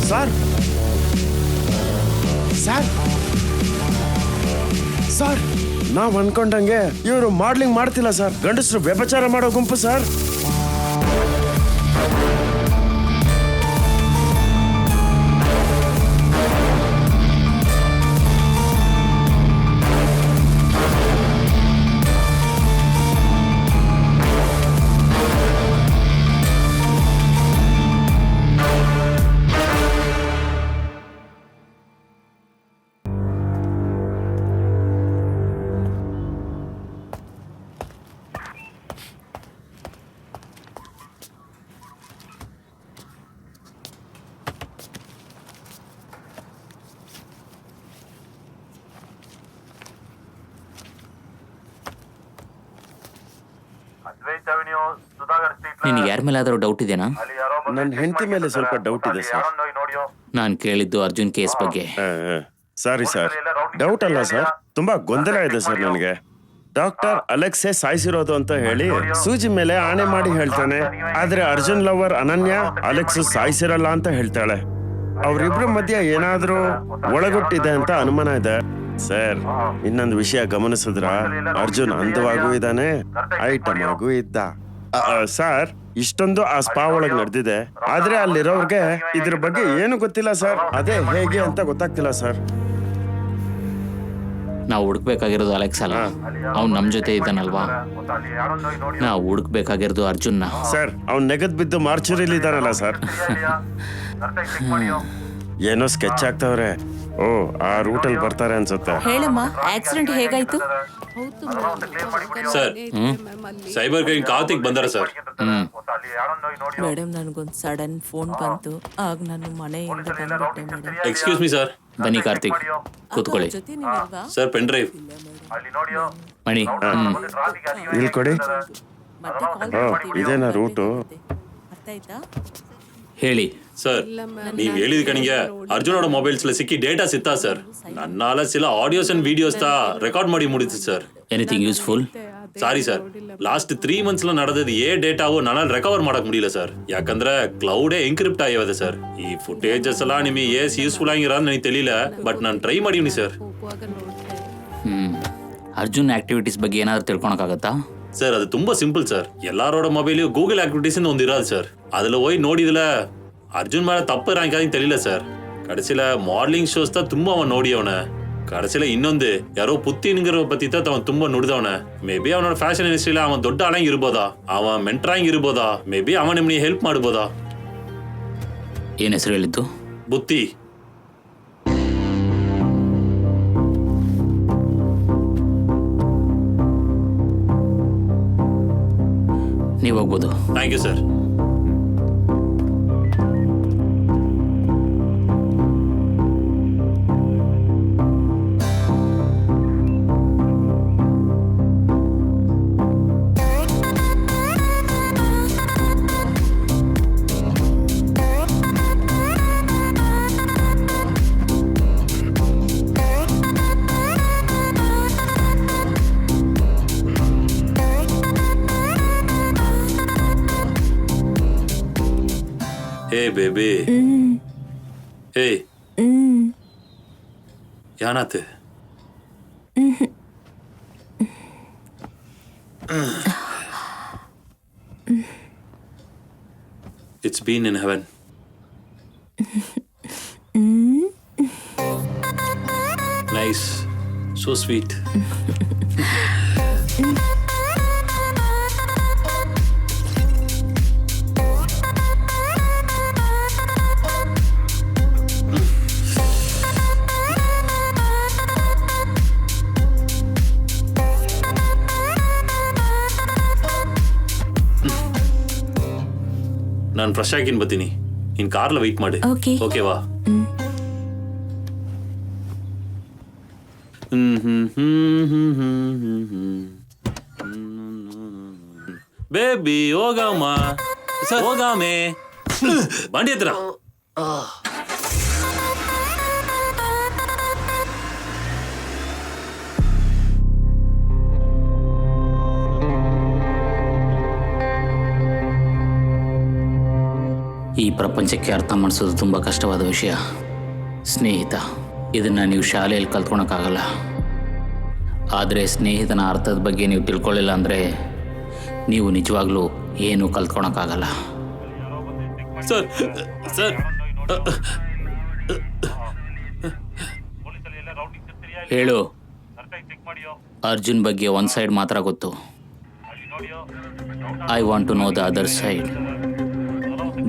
ಸರ್ ಸರ್ ಸರ್, ನಾವ್ ಅನ್ಕೊಂಡಂಗೆ ಇವರು ಮಾಡ್ಲಿಂಗ್ ಮಾಡ್ತಿಲ್ಲ ಸರ್. ಗಂಡಸರು ವ್ಯಭಿಚಾರ ಮಾಡೋ ಗುಂಪು ಸರ್. ನಿನಗೆ ಯಾರ ಮೇಲಾದರೂ ಡೌಟ್ ಇದೆನಾ? ನನ್ನ ಹೆಂಡತಿ ಮೇಲೆ ಸ್ವಲ್ಪ ಡೌಟ್ ಇದೆ ಸರ್. ನಾನು ಕೇಳಿದ್ದು ಅರ್ಜುನ್ ಕೇಸ್ ಬಗ್ಗೆ. ಸಾರಿ ಸರ್, ಡೌಟ್ ಅಲ್ಲ ಸರ್, ತುಂಬಾ ಗೊಂದಲ ಇದೆ ಸರ್ ನನಗೆ. ಡಾಕ್ಟರ್ ಅಲೆಕ್ಸೇ ಸಾಯಿಸಿರೋದು ಅಂತ ಹೇಳಿ ಸೂಜಿ ಮೇಲೆ ಆಣೆ ಮಾಡಿ ಹೇಳ್ತಾನೆ. ಆದ್ರೆ ಅರ್ಜುನ್ ಲವರ್ ಅನನ್ಯ ಅಲೆಕ್ಸ್ ಸಾಯಿಸಿರಲ್ಲ ಅಂತ ಹೇಳ್ತಾಳೆ. ಅವ್ರಿಬ್ರ ಮಧ್ಯೆ ಏನಾದ್ರೂ ಒಳಗೊಟ್ಟಿದೆ ಅಂತ ಅನುಮಾನ ಇದೆ ಸರ್. ಇನ್ನೊಂದು ವಿಷಯ ಗಮನಿಸಿದ್ರ, ಅರ್ಜುನ್ ಅಂದವಾಗೂ ಇದ್ದಾನೆ, ಐಟಮ್ ಆಗೂ ಇದ್ದ. ಸರ್, ಇಷ್ಟೊಂದು ಆ ಸ್ಪಾ ಒಳಗ್ ನಡೆದಿದೆ, ಆದ್ರೆ ಅಲ್ಲಿರೋರ್ಗೆ ಇದ್ರ ಬಗ್ಗೆ ಏನು ಗೊತ್ತಿಲ್ಲ ಸರ್. ಅದೇ ಹೇಗೆ ಅಂತ ಗೊತ್ತಾಗ್ತಿಲ್ಲ ಸರ್. ನಾವು ಹುಡುಕ್ಬೇಕಾಗಿರೋದು ಅಲೆಕ್ಸ್ ಅಲ್ಲ, ಅವ್ನು ನಮ್ ಜೊತೆ ಇದ್ದಾನಲ್ವಾ. ನಾವು ಹುಡುಕ್ಬೇಕಾಗಿರೋದು ಅರ್ಜುನ್ನ. ಸರ್, ಅವ್ನ್ ನೆಗದ್ ಬಿದ್ದು ಮಾರ್ಚುರಿಲಿ ಇದ್ದಾನಲ್ಲ ಸರ್. ಏನೋ ಸ್ಕೆಚ್ ಆಗ್ತಾವ್ರೆ. ಓ, ಆ ರೂಟಲ್ಲಿ ಬರ್ತಾರೆ ಅನ್ಸುತ್ತೆ. ಹೇಳಮ್ಮ, ಆಕ್ಸಿಡೆಂಟ್ ಹೇಗಾಯ್ತು? ಸರ್, ಸೈಬರ್ ಕ್ರೈಮ್ ಕಾರ್ತಿಕ್ ಬಂದಾರ ಸರ್. ಮೇಡಮ್, ನನಗೊಂದು ಸಡನ್ ಫೋನ್ ಬಂತು, ಆಗ ನಾನು ಮನೆಯಿಂದ ಬಂದ್ಬಿಟ್ಟೆ ಮೇಡಮ್. Excuse me sir. ಬನ್ನಿ ಕಾರ್ತಿಕ್, ಕೂತ್ಕೊಳ್ಳಿ. ಜೊತೆ ನೀವಿಲ್ವಾ? ಸರ್, ಪೆನ್ ಡ್ರೈವ್ ಮಣಿ. ಇಲ್ಲಿ ಕೊಡಿ. ಮತ್ತೆ ಕಾಲ್ ಓ, ಮಾಡ್ತೀವಿ. ಇದೇನಾ ರೂಟು? ಅರ್ಥ ಆಯ್ತಾ? ಹೇಳಿ. ಸರ್, ನೀವ್ ಹೇಳಿದ ಕಣಿಗೆ ಅರ್ಜುನೋட ಮೊಬೈಲ್ಸ್ ಸಿಕ್ಕಿ ಡೇಟಾ ಸಿಗ್ತಾ ಸರ್. ನನ್ನ ಆಲಸಿಲ್ಲ ಆಡಿಯೋಸ್ ಅಂಡ್ ವಿಡಿಯೋಸ್ ರೆಕಾರ್ಡ್ ಮಾಡಿ ಮುಡಿತು sir. Anything useful? Sorry sir, last 3 months ನಡೆದಿದ್ದು ಡೇಟಾವು ನಾನು ರೆಕವರ್ ಮಾಡಕ್ ಮುಡಿಲ್ಲ ಸರ್. ಯಾಕಂದ್ರೆ ಕ್ಲೌಡೇ ಎನ್ಕ್ರಿಪ್ಟ್ ಆಗಿವೆ ಸರ್. ಈ ಫುಟೇಜಸ್ ಎಲ್ಲ ನಿಮಗೆ ಯೂಸ್ಫುಲ್ ಆಗಿರೋದು ನನಗೆ ತಿಳಿಲ್ಲ, ಬಟ್ ನಾನು ಟ್ರೈ ಮಾಡೀನಿ ಸರ್. ಅರ್ಜುನ್ ಆಕ್ಟಿವಿಟೀಸ್ ಬಗ್ಗೆ ಏನಾದ್ರು ತಿಳ್ಕೊಳಕ್ಕಾಗತ್ತಾ? ಸರ್, ಅದು ತುಂಬಾ ಸಿಂಪಲ್ ಸರ್. ಎಲ್ಲಾರೋಡ ಮೊಬೈಲ್ ಗೂಗಲ್ ಆಕ್ಟಿವಿಟೀಸ್ ಒಂದು ಇರೋದು ಸರ್. ಅದ್ರಲ್ಲಿ ಹೋಗಿ ನೋಡಿದಿಲ್ಲ ಅರ್ಜುನ್ ಮೇಲೆ ತಪ್ಪು ರ್ಯಾಂಕ್ ಆಗಿ ತಿಳಿಲ್ಲ ಸರ್. ಕடைசில ಮಾಡೆಲಿಂಗ್ ಶೋಸ್ ತುಂಬಾ ಅವನ್ ನೋಡಿ ಅವನ. ಕடைசில ಇನ್ನೊಂದು ಯಾರೋ ಪುತ್ತಿನಿಗರ ಬತ್ತಿತ್ತ ಅವನ್ ತುಂಬಾ ನುಡಿದವನ. ಮೇ ಬಿ ಅವನ ಫ್ಯಾಷನ್ ಇಂಡಸ್ಟ್ರಿಲ ಅವನ್ ದೊಡ್ಡ ಆಳಂಗ್ ಇರ್ಬೋದಾ, ಅವ ಮೆಂಟ್ರಾಂಗ್ ಇರ್ಬೋದಾ, ಮೇ ಬಿ ಅವನ ನಿಮ್ಗೆ ಹೆಲ್ಪ್ ಮಾಡ್ಬೋದಾ. ಏನ್ ಹೆಸರು ಹೇಳಿದ್ದು? ಬುತ್ತಿ. ನೀವು ಹೋಗ್ಬೋದು. Thank you sir. Hey baby. Hey. ಏನಾತು? It's been in heaven. Nice. So sweet. ನಾನು ಫ್ರೆಶ್ ಆಗಿನ್ ಬರ್ತೀನಿ. ಇನ್ ಕಾರ್ಲ ವೆಯ್ಟ್ ಮಾಡಿ. ಓಕೆವಾ? ಬೇಬಿ ಹೋಗಮ್ಮ. ಸರ್, ಹೋಗಾಮೆ. ಬಂಡಿ ಹತ್ರ. ಈ ಪ್ರಪಂಚಕ್ಕೆ ಅರ್ಥ ಮಾಡಿಸೋದು ತುಂಬ ಕಷ್ಟವಾದ ವಿಷಯ ಸ್ನೇಹಿತ. ಇದನ್ನು ನೀವು ಶಾಲೆಯಲ್ಲಿ ಕಲ್ತ್ಕೊಳಕ್ಕಾಗಲ್ಲ. ಆದರೆ ಸ್ನೇಹಿತನ ಅರ್ಥದ ಬಗ್ಗೆ ನೀವು ತಿಳ್ಕೊಳ್ಳಿಲ್ಲ ಅಂದರೆ ನೀವು ನಿಜವಾಗ್ಲೂ ಏನೂ ಕಲ್ತ್ಕೊಳಕ್ಕಾಗಲ್ಲ. ಸರ್, ಸರ್, ಹೇಳು. ಅರ್ಜುನ್ ಬಗ್ಗೆ ಒಂದು ಸೈಡ್ ಮಾತ್ರ ಗೊತ್ತು. I want to know the other side,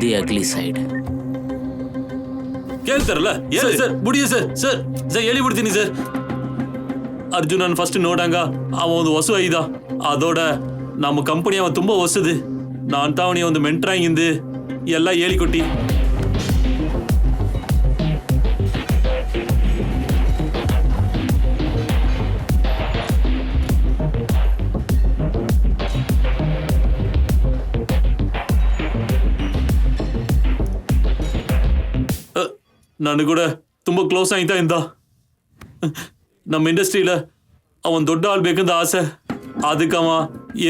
the ugly side. ಕೇಳ್ತಾರಲ್ಲ, ಹೇಳಿ ಸರ್. ಬಿಡಿ ಸರ್. ಸರ್, ಸರ್ ಹೇಳಿ ಬಿಡ್ತೀನಿ ಸರ್. ಅರ್ಜುನ್ ನಾನು ಫಸ್ಟ್ ನೋಡಂಗ ಅವ ಒಂದು ಹೊಸ ಐದ ಅದೋಡ ನಮ್ಮ ಕಂಪನಿ ಅವ ತುಂಬಾ ಹೊಸದು. ನಾ ಅಂತ ಅವನಿಗೆ ಒಂದು ಮೆಂಟ್ರಾಗಿಂದು ಎಲ್ಲ ಹೇಳಿಕೊಟ್ಟಿ. ನಾನು ಕೂಡ ತುಂಬ ಕ್ಲೋಸ್ ಆಯ್ತಾ ಇಂದ ನಮ್ಮ ಇಂಡಸ್ಟ್ರಿயில் ಅವನ್ ದೊಡ್ಡ ಆள் ಬೇಕಂತ ಆಸೆ. ಅದಕ್ಕೆ ಅವ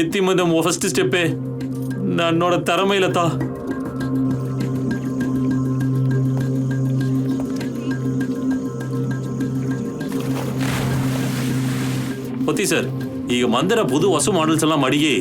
ಎತ್ತಿ ಮುಂದೆ ಫಸ್ಟ್ ಸ್ಟೆಪ್ಪೇ ನನ್ನೋಡ திறமை இல்லத்தா. ಪತಿ ಸರ್, ಈಗ ಮಂದಿರ புது ಹೊಸ ಮಾಡೆಲ್ಸ್ ಎಲ್ಲ ಮಡಿಗೆ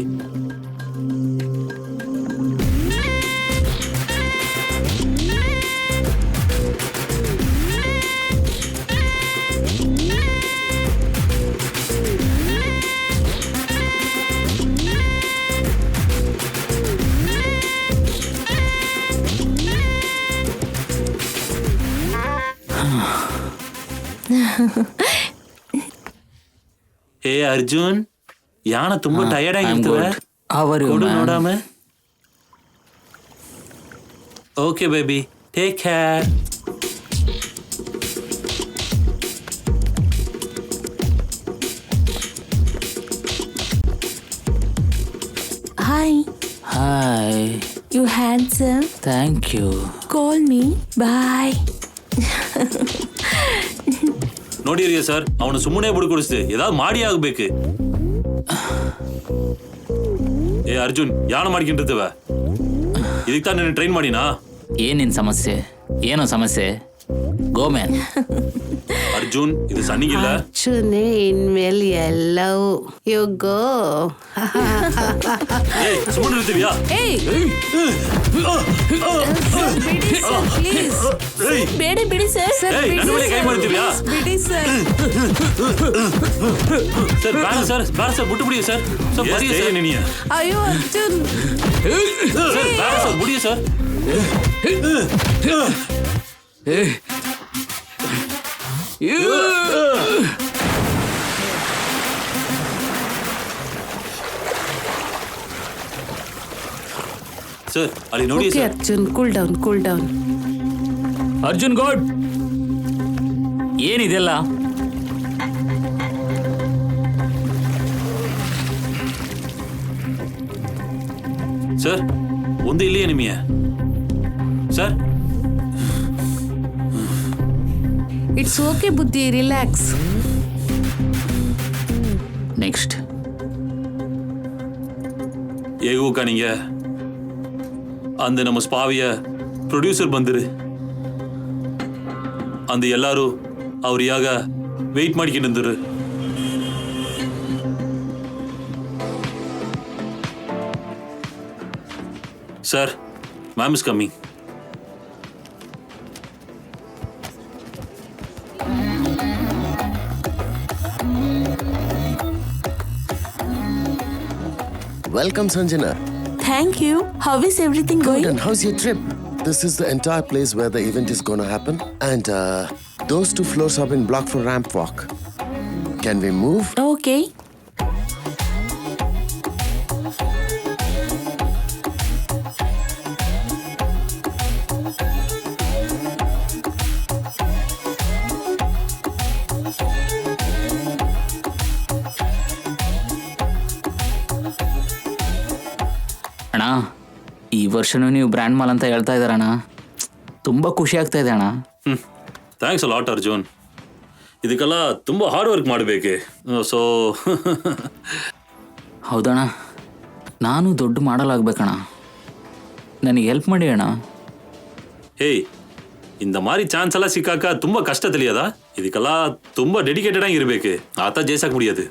ಏ ಅರ್ಜುನ್, ಯಾನ ತುಂಬಾ ಟಯರ್ಡ್ ಆಗಿರ್ತವೆ. ಕೊಡು ನೋಡಾಮ. Okay baby, take care. Hi hi, you handsome. Thank you. Call me. Bye. ನೋಡಿರಿಯ ಸರ್, ಅವನು ಸುಮ್ಮನೆ ಬಿಡ್ಕೊಡಿಸ್ದೆ, ಏದಾದ್ರು ಮಾಡಿ ಆಗ್ಬೇಕು. ಏ ಅರ್ಜುನ್, ಯಾಣ ಮಾಡ್ಕೊಂಡಿರ್ತೇವೆ, ಇದಕ್ಕೆ ತಾನು ನೀನು ಟ್ರೈನ್ ಮಾಡಿನಾ? ಏನಿನ್ ಸಮಸ್ಯೆ? ಏನೋ ಸಮಸ್ಯೆ? ಗೋಮ್ಯಾನ್. ಅರ್ಜುನ್, ಇದು ಸಣ್ಣಗಿಲ್ಲ. ಅರ್ಜುನೇ ಇನ್ಮೇಲೆ ಎಲ್ಲವೂ ಯೋಗೋ. ಸುಮ್ಮನೆ ಇರ್ತೀವಿಯಾ? ಬೇಡ ಬಿಡಿ ಸರ್. ನನ್ನ ಮೇಲೆ ಕೈ ಮಾಡ್ತೀವಿಯಾ? ಬಿಡಿ ಸರ್. ಸರ್ ಬೇಡ ಸರ್, ಬೇಡ ಸರ್, ಬಿಟ್ಟು ಬಿಡಿ ಸರ್. ಅಯ್ಯೋ ಅರ್ಜುನ್, ಸರ್ ಬೇಡ ಸರ್, ಬಿಡಿ ಸರ್. ಸರ್ ಅಲ್ಲಿ ನೋಡಿ okay sir. Arjun, cool down, cool down. Arjun god, ಏನಿದೆಲ್ಲ? ಸರ್ ಒಂದು ಇಲ್ಲಿಯೇ ನಿಮಿಯ ಸರ್. ಇಟ್ಸ್ ಓಕೆ ಬುದ್ಧಿ, ರಿಲ್ಯಾಕ್ಸ್. ನೆಕ್ಸ್ಟ್ ஏகூக்கா நீங்க அந்த நம்ம ஸ்பாவிய ப்ரொடியூசர் ಬಂದಿರಿ. அந்த எல்லாரும் ಅವರಿಯಾಗ ವೆಯ್ಟ್ ಮಾಡ್ಕೊಂಡಿದ್ರು. Sir, ma'am is coming. Welcome, Sanjana. Thank you. How is everything going? And how's your trip? This is the entire place where the event is going to happen. And those 2 floors have been blocked for ramp walk. Can we move? Okay. ಅಣ್ಣ, ಈ ವರ್ಷನೂ ನೀವು brand mall ಅಂತ ಹೇಳ್ತಾ ಇದ್ದಾರಣ್ಣ. ತುಂಬ ಖುಷಿ ಆಗ್ತಾ ಇದೆ ಅಣ್ಣ. Thanks a lot Arjun. ಇದಕ್ಕೆಲ್ಲ ತುಂಬ ಹಾರ್ಡ್ ವರ್ಕ್ ಮಾಡಬೇಕೆ. ಸೊ ಹೌದಣ್ಣ, ನಾನು ದೊಡ್ಡ ಮಾಡಲಾಗಬೇಕಣ್ಣ. ನನಗೆ ಹೆಲ್ಪ್ ಮಾಡಿ ಅಣ್ಣ. ಹೇಯ್, இந்த மாதிரி ಚಾನ್ಸ್ ಎಲ್ಲ ಸಿಕ್ಕಾಕ ತುಂಬ ಕಷ್ಟ ತಿಳಿಯದ. ಇದಕ್ಕೆಲ್ಲ ತುಂಬ ಡೆಡಿಕೇಟೆಡ್ ಆಗಿರ್ಬೇಕು. ಆತ ಜೇಸಾಕ್ ಮುಡಿಯೋದು.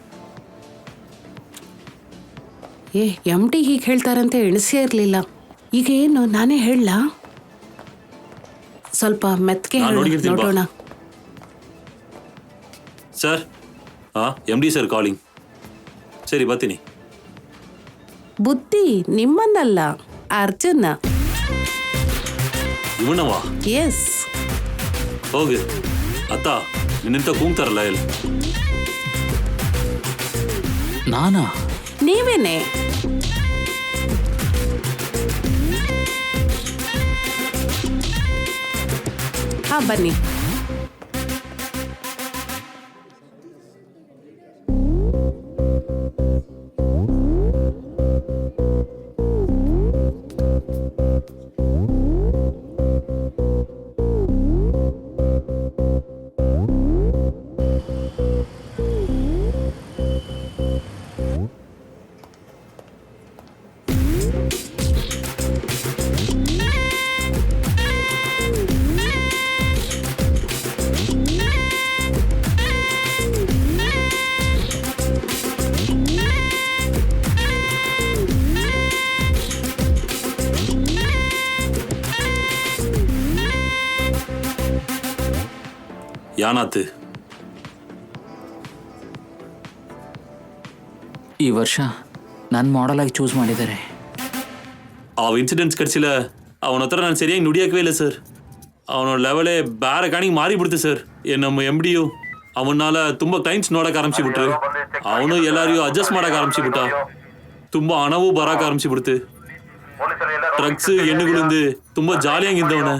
ಏ MD ಹೀಗೆ ಹೇಳ್ತಾರಂತೆ ಎಣಿಸೇ ಇರಲಿಲ್ಲ. ಈಗ ಏನು, ನಾನೇ ಹೇಳಲಾ? ಸ್ವಲ್ಪ ಮೆತ್ತಗೆ ನೋಡೋಣ. Sir, MD sir calling. ಸರಿ ಬರ್ತೀನಿ. ಬುದ್ಧಿ ನಿಮ್ಮನ್ನಲ್ಲ, ಅರ್ಜುನ. ಇವನವಾ? ಎಸ್. ಹೋಗಿ ಅತ್ತ, ನಿನ್ನಂತ ಕೂಗ್ತಾರಲ್ಲ ಎಲ್ಲಿ? ನಾನಾ? ನೀವೇನೆ. ಬನ್ನಿ. ಯಾನಾತು? ಈ ವರ್ಷ ನನ್ನ ಮಾಡೆಲ್ ಆಗಿ ಚೂಸ್ ಮಾಡಿದ್ದಾರೆ. ಆ ಇನ್ಸಿಡೆಂಟ್ಸ್ ಕಟ್ಸಿಲ್ಲ ಅವನ ಹತ್ರ ನಾನು ಸರಿಯಾಗಿ ನುಡಿಯೋಕವೇ ಇಲ್ಲ ಸರ್. ಅವನ ಲೆವೆಲೇ ಬೇರೆ ಕಾಣಿಗೆ ಮಾರಿಬಿಡ್ತು ಸರ್. ನಮ್ಮ ಎಮ್ ಡಿ ಯು ಅವನಾಲ ತುಂಬ ಕ್ಲೈಂಟ್ಸ್ ನೋಡಕ್ಕೆ ಆರಂಭಿಸಿಬಿಟ್ರು. ಅವನು ಎಲ್ಲರಿಗೂ ಅಡ್ಜಸ್ಟ್ ಮಾಡಕ್ಕೆ ಆರಂಭಿಸಿಬಿಟ್ಟ. ತುಂಬ ಹಣವೂ ಬರಕ್ಕೆ ಆರಂಭಿಸಿಬಿಡ್ತು. ಡ್ರಗ್ಸ್ ಹೆಣ್ಣುಗಳಿಂದ ತುಂಬ ಜಾಲಿಯಾಗಿದ್ದವನ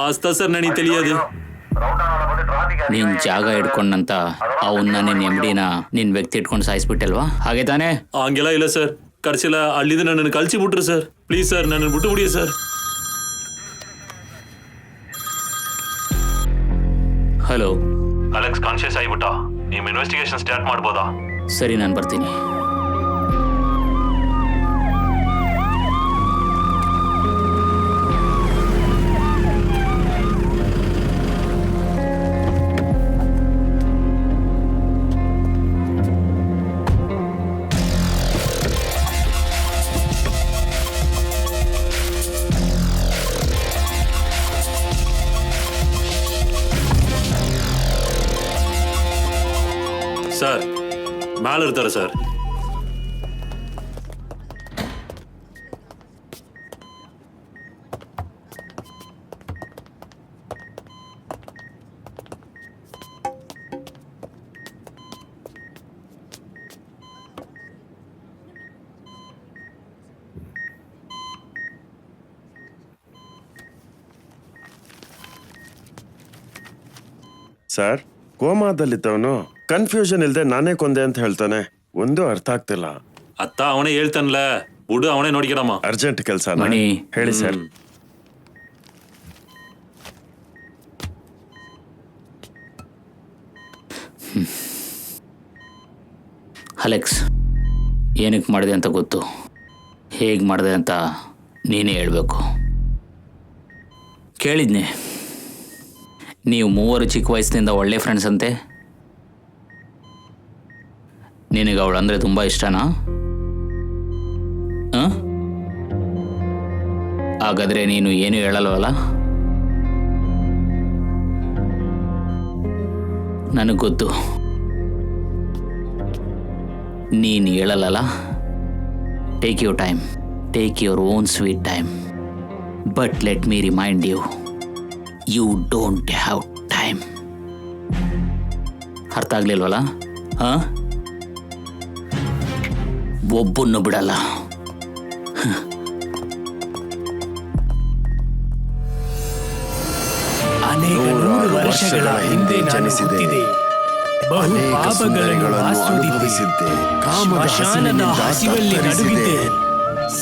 ಆಸ್ತ ಸರ್ ನನಗೆ ತಿಳಿಯೋದು. ನೀನ್ ಜಾಗ ಹಿಡ್ಕೊಂಡಂತ ಅವನ್ನ ನಿನ್ನ ಎಮ್ಡಿನ ನಿನ್ ವ್ಯಕ್ತಿ ಇಟ್ಕೊಂಡು ಸಾಯಿಸ್ಬಿಟ್ಟಲ್ವಾ? ಹಾಗೆ ತಾನೇ? ಹಂಗೆಲ್ಲ ಇಲ್ಲ ಸರ್. ಕರ್ಸಿಲ್ಲ ಅಲ್ಲಿದ್ದು ನನ್ನನ್ನು ಕಳ್ಸಿಬಿಟ್ರು ಸರ್. ಪ್ಲೀಸ್ ಸರ್ ನನ್ನನ್ನು ಬಿಟ್ಟು ಬಿಡಿ ಸರ್. ಹಲೋ ಅಲೆಕ್ಸ್ ಕಾನ್ಶಿಯಸ್ ಆಗಿಬಿಟ್ಟ. ನೀವು ಇನ್ವೆಸ್ಟಿಗೇಷನ್ ಸ್ಟಾರ್ಟ್ ಮಾಡ್ಬೋದಾ? ಸರಿ, ನಾನು ಬರ್ತೀನಿ. ಸರ್ ಮ್ಯಾಲೆ ಇರ್ತಾರೆ ಸರ್. ಸರ್, ಕೋಮಾದಲ್ಲಿದ್ದವನು ಕನ್ಫ್ಯೂಷನ್ ಇಲ್ದೆ ನಾನೇ ಕೊಂದೆ ಅಂತ ಹೇಳ್ತಾನೆ. ಒಂದು ಅರ್ಥ ಆಗ್ತಿಲ್ಲ. ಅತ್ತ ಅವನೇ ಹೇಳ್ತಾನಲ್ಲ, ಬಿಡು ಅವನೇ ನೋಡ್ಕೊಡಮ್ಮ. ಅರ್ಜೆಂಟ್ ಕೆಲಸ ಮಣಿ. ಹೇಳಿ ಸರ್. ಅಲೆಕ್ಸ್, ಏನಕ್ಕೆ ಮಾಡಿದೆ ಅಂತ ಗೊತ್ತು, ಹೇಗೆ ಮಾಡಿದೆ ಅಂತ ನೀನೇ ಹೇಳಬೇಕು. ಕೇಳಿದ್ನೆ, ನೀವು ಮೂವರು ಚಿಕ್ಕ ವಯಸ್ಸಿನಿಂದ ಒಳ್ಳೆ ಫ್ರೆಂಡ್ಸ್ ಅಂತೆ. ನಿನಗೆ ಅವಳಂದರೆ ತುಂಬ ಇಷ್ಟನಾ? ಹಾಗಾದರೆ ನೀನು ಏನು ಹೇಳಲ್ವಲ್ಲ? ನನಗೆ ಗೊತ್ತು ನೀನು ಹೇಳಲ್ಲ. Take your time, take your own sweet time. But let me remind you, you don't have time. ಅರ್ಥ ಆಗ್ಲಿಲ್ವಲ್ಲ? ಒಬ್ಬನ್ನು ಬಿಡಲ್ಲ. ಅನೇಕ ನೂರು ವರ್ಷಗಳ ಹಿಂದೆ ಜನಿಸಿದೆ, ಬಹು ಪಾಪಗಳನ್ನು ಆಸ್ವಾದಿಸಿದ್ದೆ, ಸ್ಮಶಾನದ ಹಸಿವಲ್ಲಿ ನಡುಗಿದ್ದೆ,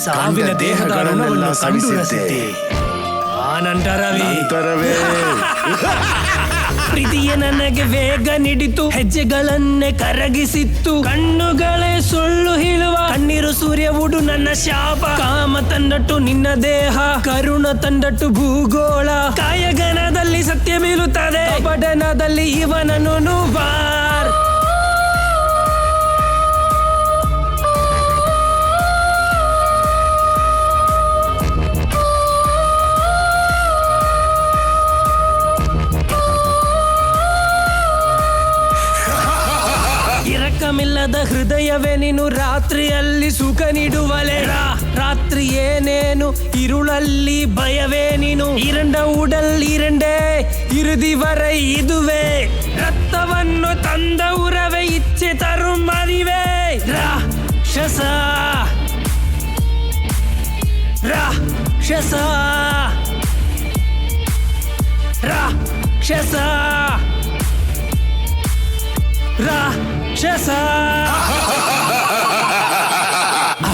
ಸಾವಿನ ದೇಹದ ಋಣವನ್ನು ಸಂದುರಿಸಿದ್ದೆ. ಆನಂತರವೇ ಪ್ರೀತಿಯ ನನಗೆ ವೇಗ ನೀಡಿತು, ಹೆಜ್ಜೆಗಳನ್ನೇ ಕರಗಿಸಿತ್ತು, ಕಣ್ಣುಗಳೇ ಸುಳ್ಳು ಹೇಳುವ, ಕಣ್ಣೀರು ಸೂರ್ಯ ಉಡು ನನ್ನ ಶಾಪ, ಕಾಮ ತಂದಟ್ಟು ನಿನ್ನ ದೇಹ, ಕರುಣ ತಂದಟ್ಟು ಭೂಗೋಳ, ಕಾಯಗನದಲ್ಲಿ ಸತ್ಯ ಬೀಳುತ್ತದೆ, ಪಡನದಲ್ಲಿ ಇವನನ್ನು ಬಾರ್. ಇರಕಮಿಲ್ಲದ ಹೃದಯವೇ ನೀನು, ರಾತ್ರಿಯಲ್ಲಿ ಸುಖ ನೀಡುವಲೆ, ರಾತ್ರಿ ಏನೇನು, ಇರುಳಲ್ಲಿ ಭಯವೇ ನೀನು, ಇರಂಡ ಉಡಲ್ ಇರಂಡೆ ಇರುದಿ ವರೈ ಇದುವೆ, ರಕ್ತವನ್ನು ತಂದ ಉರವೇ ಇಚ್ಛೆ ತರು ಮರಿವೆ, ರಾಕ್ಷಸ ರಾಕ್ಷಸ ರಾಕ್ಷಸ ರಾಕ್ಷಸ.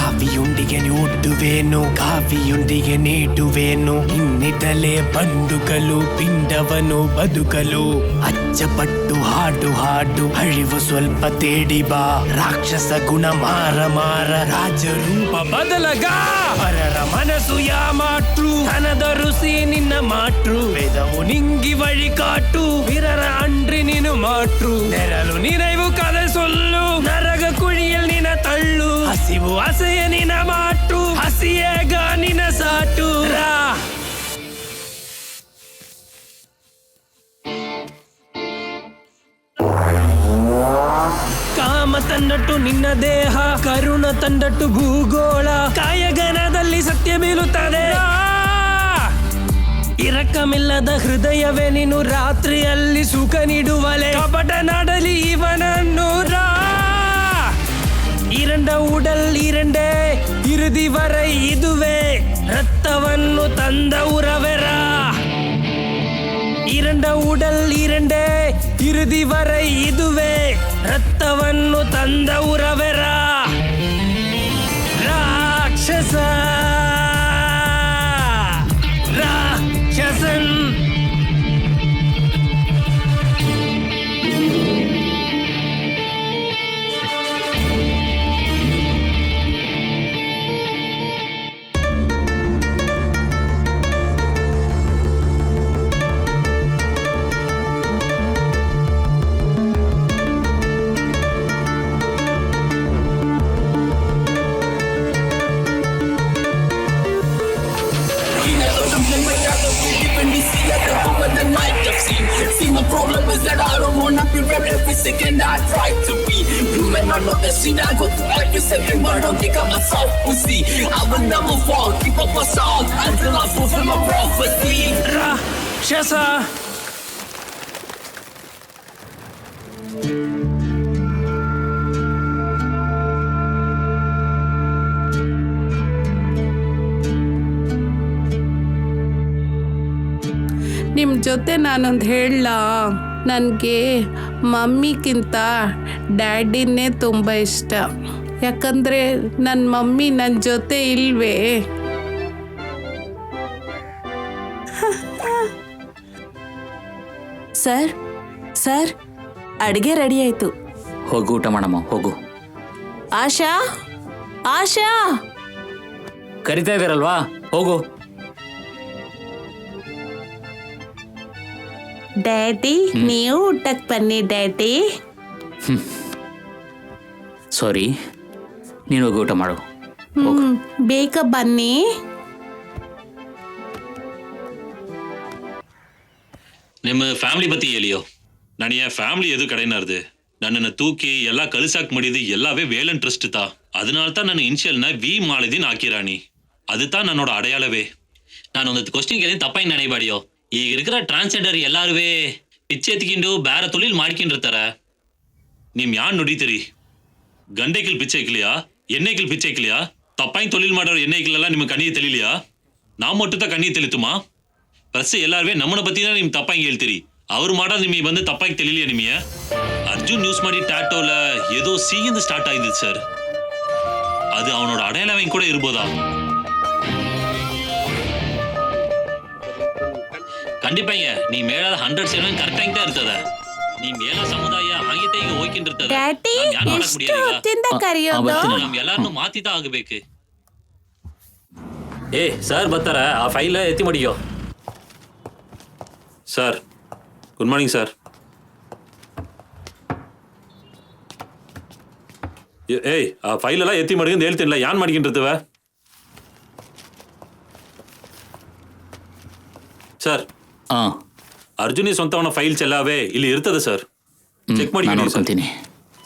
ಆವಿಯೊಂದಿಗೆ ನೋಡುವೇನು, ಕಾವಿಯೊಂದಿಗೆ ನೀಡುವೇನು, ಇನ್ನಿಡಲೇ ಬಂಡುಗಳು ಪಿಂಡವನು ಬದುಕಲು, ಅಚ್ಚಪಟ್ಟು ಹಾಡು ಹಾಡು ಅಳಿವು ಸ್ವಲ್ಪ ತೇಡಿ ಬಾ, ರಾಕ್ಷಸ ಗುಣ ಮಾರ ಮಾರ ರಾಜರೂಪ ಬದಲಗ, ಪರರ ಮನಸ್ಸು ಯಾ ಮಾಟ್ರು, ಹಣದ ರುಸಿ ನಿನ್ನ ಮಾಟ್ರು, ವೇದವು ನಿಂಗಿ ವഴി ಕಾಟು, ವಿರರ ಅಂಡ್ರಿ ನೀನು ಮಾಟ್ರು, ನೆರಳು ನಿರೈವು ಕதை சொல்லு, ನರಗ ಕುಳಿಯಲ್ ನಿನ ತಳ್ಳು, ಹಸಿವು ಹಸೆಯ ನಿನ ಮಾಟು, ಹಸಿಯೇಗ ನಿನ ಸಾಟು. ತಂದಟ್ಟು ಭೂಗೋಳ ಕಾಯಗನದಲ್ಲಿ ಸತ್ಯ ಬೀಳುತ್ತದೆ. ಇರಕಮಿಲ್ಲದ ಹೃದಯವೇ ನೀನು ರಾತ್ರಿಯಲ್ಲಿ ಸುಖ ನೀಡುವಲೆ. ಕಪಟ ನಾಡಲಿ ಇವನನ್ನು இரண்ட உடல் இரண்டே இறுதி வரை இதுவே ரத்தವನ್ನು ತಂದ ಉರವೆರಾ. இரண்ட உடல் இரண்டே இறுதி வரை இதுவே ரத்தವನ್ನು ತಂದ ಉರವೆರಾ. ರಾಕ್ಷಸ ರಾಕ್ಷಸನ್ See, my problem is that I don't wanna be rap every second I try to be. You may not know the scene I go through every second, but don't think I'm a soft pussy. I will never fall, keep up a song until I fulfill my prophecy. ರಾಕ್ಷಸ ನಿಮ್ಮ ಜೊತೆ ನಾನೊಂದು ಹೇಳಲಾ, ನನಗೆ ಮಮ್ಮಿಗಿಂತ ಡ್ಯಾಡಿನೇ ತುಂಬ ಇಷ್ಟ. ಯಾಕಂದರೆ ನನ್ನ mummy ನನ್ನ ಜೊತೆ ಇಲ್ವೇ. ಸರ್ ಸರ್ ಅಡುಗೆ ರೆಡಿ ಆಯ್ತು. ಹೋಗು ಊಟ ಮಾಡಮ್ಮ, ಹೋಗು. ಆಶಾ ಆಶಾ ಕರಿತಾ ಇದ್ದಾರಲ್ವಾ, ಹೋಗು. ಡ್ಯಾಡಿ ನೀವು ಊಟಕ್ಕೆ ಬನ್ನಿ ಡ್ಯಾಡಿ. ಸಾರಿ, ನೀನು ಹೋಗಿ ಊಟ ಮಾಡು. ಬೇಗ ಬನ್ನಿ. ನಿಮ್ಮ ಫ್ಯಾಮಿಲಿ பத்தி ಹೇಳಿಯೋ. ನಾನು என் ஃபேமிலி எது கிடையாது. ನನ್ನನ್ನು ತೂಕಿ ಎಲ್ಲ ಕಳಿಸಾಕ್ ಮಾಡಿದ್ದು ಎಲ್ಲವೇ வேலன் ட்ரஸ்ட் தான். அதனால தான் நான் இனிஷியல்னா வி மாலதின் ஆக்கிராணி. அதுதான் நன்னோட அடையாளவே. ನಾನು ಒಂದು ಕ್ವಶನ್ ಕೇಳಿ ತಪ್ಪಾಗಿ ನೆನೆಯಬೇಡಿಯೋ. ಈಗ இருக்கிற ಟ್ರಾನ್ಸ್ಜೆಂಡರ್ ಎಲ್ಲಾರುವೆ ಪಿಚ್ಚೆ ಎತ್ಕೊಂಡು ಬೇರೆ ತೊಳಿಲ್ ಮಾಡ್ಕೊಂಡಿರ್ತಾರ. ನಿಮ್ ಯಾನ್ ನುಡಿತೀರಿ? ಗಂಡೆಕಿಲ್ ಪಿಚ್ಚೆ ಇಕ್ಲಿಯಾ, ಎಣ್ಣೆಕಿಲ್ ಪಿಚ್ಚೆ ಇಕ್ಲಿಯಾ? ತಪ್ಪಾಗಿ ತೊಳಿಲ್ ಮಾಡೋರು ಎಣ್ಣೆಕಿಲೆಲ್ಲ ನಿಮ್ಗೆ ಕಣ್ಣಿಗೆ ತಿಳಿಲಿಯಾ? ನಾವು ಮೊಟ್ಟದ ಕಣ್ಣಿಗೆ ತಿಳಿತುಮಾ? ಪ್ಲಸ್ ಎಲ್ಲಾರುವೆ ನಮ್ಮನ ಬತ್ತಿನ ನಿಮ್ ತಪ್ಪಾಗಿ ಹೇಳ್ತೀರಿ. ಅವ್ರು ಮಾಡೋದು ನಿಮಗೆ ಬಂದು ತಪ್ಪಾಗಿ ತಿಳಿಲಿಯಾ ನಿಮಗೆ? அர்ஜுன் நியூஸ் மாதிரி டாட்டோல ஏதோ சீந்து ஸ்டார்ட் ஆயிடுது சார். அது அவனோட அடையாளம் கூட இருப்பதா? ಖಂಡಿತಂಗೆ ನೀ ಮೇಳದ 100% ಕರೆಕ್ಟ್ ಆಗಿ ಇರ್ತದ. ನೀ ಮೇಳ ಸಮುದಾಯ ಆಗಿತೆ ಈಗ ಹೋಯ್ಕೊಂಡಿರ್ತದ. ನಮ್ ಎಲ್ಲಾರನ್ನು ಮಾತಿದ ಆಗಬೇಕು. ಏ ಸರ್ ಬರ್ತಾರ, ಆ ಫೈಲ್ ಎತ್ತಿ ಮಡಿಯೋ. Sir good morning sir. Hey ಆ ಫೈಲ್ ಎಲ್ಲ ಎತ್ತಿ ಮಡ್ಕೊಂಡು ಹೇಳ್ತೀನಿಲ್ಲ, ಯಾನ್ ಮಾಡ್ಕೊಂಡಿರ್ತೇವೆ ಸರ್. ಅರ್ಜುನಿ ಸ್ವಂತವನ ಫೈಲ್ಸ್ ಎಲ್ಲವೇ ಇಲ್ಲಿ ಇರ್ತದೆ ಸರ್, ಚೆಕ್ ಮಾಡಿ.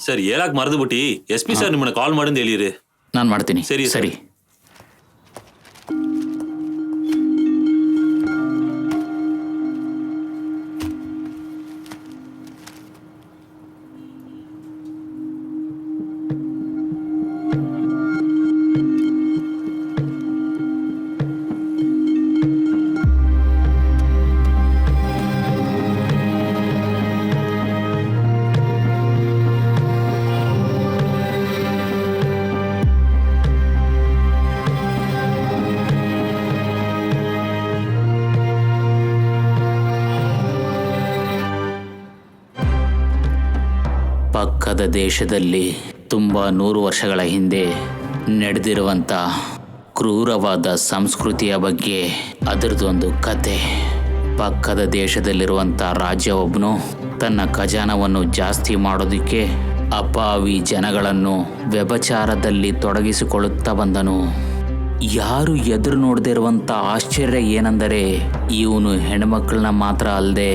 ಸರ್ ಹೇಳಕ್ ಮರೆದು ಬಿಟ್ಟು SP ಸರ್ ನಿಮ್ಮನ್ನ ಕಾಲ್ ಮಾಡಿಂದ ಹೇಳಿರಿ. ನಾನು ಮಾಡ್ತೀನಿ. ಸರಿ ಸರಿ. ಪಕ್ಕದ ದೇಶದಲ್ಲಿ ತುಂಬ 100 ವರ್ಷಗಳ ಹಿಂದೆ ನಡೆದಿರುವಂಥ ಕ್ರೂರವಾದ ಸಂಸ್ಕೃತಿಯ ಬಗ್ಗೆ ಅದರದೊಂದು ಕತೆ. ಪಕ್ಕದ ದೇಶದಲ್ಲಿರುವಂಥ ರಾಜ್ಯ ಒಬ್ಬನು ತನ್ನ ಖಜಾನವನ್ನು ಜಾಸ್ತಿ ಮಾಡೋದಕ್ಕೆ ಅಪಾವಿ ಜನಗಳನ್ನು ವ್ಯಭಿಚಾರದಲ್ಲಿ ತೊಡಗಿಸಿಕೊಳ್ಳುತ್ತಾ ಬಂದನು. ಯಾರು ಎದುರು ನೋಡದೇ ಇರುವಂಥ ಆಶ್ಚರ್ಯ ಏನೆಂದರೆ ಇವನು ಹೆಣ್ಮಕ್ಳನ್ನ ಮಾತ್ರ ಅಲ್ಲದೆ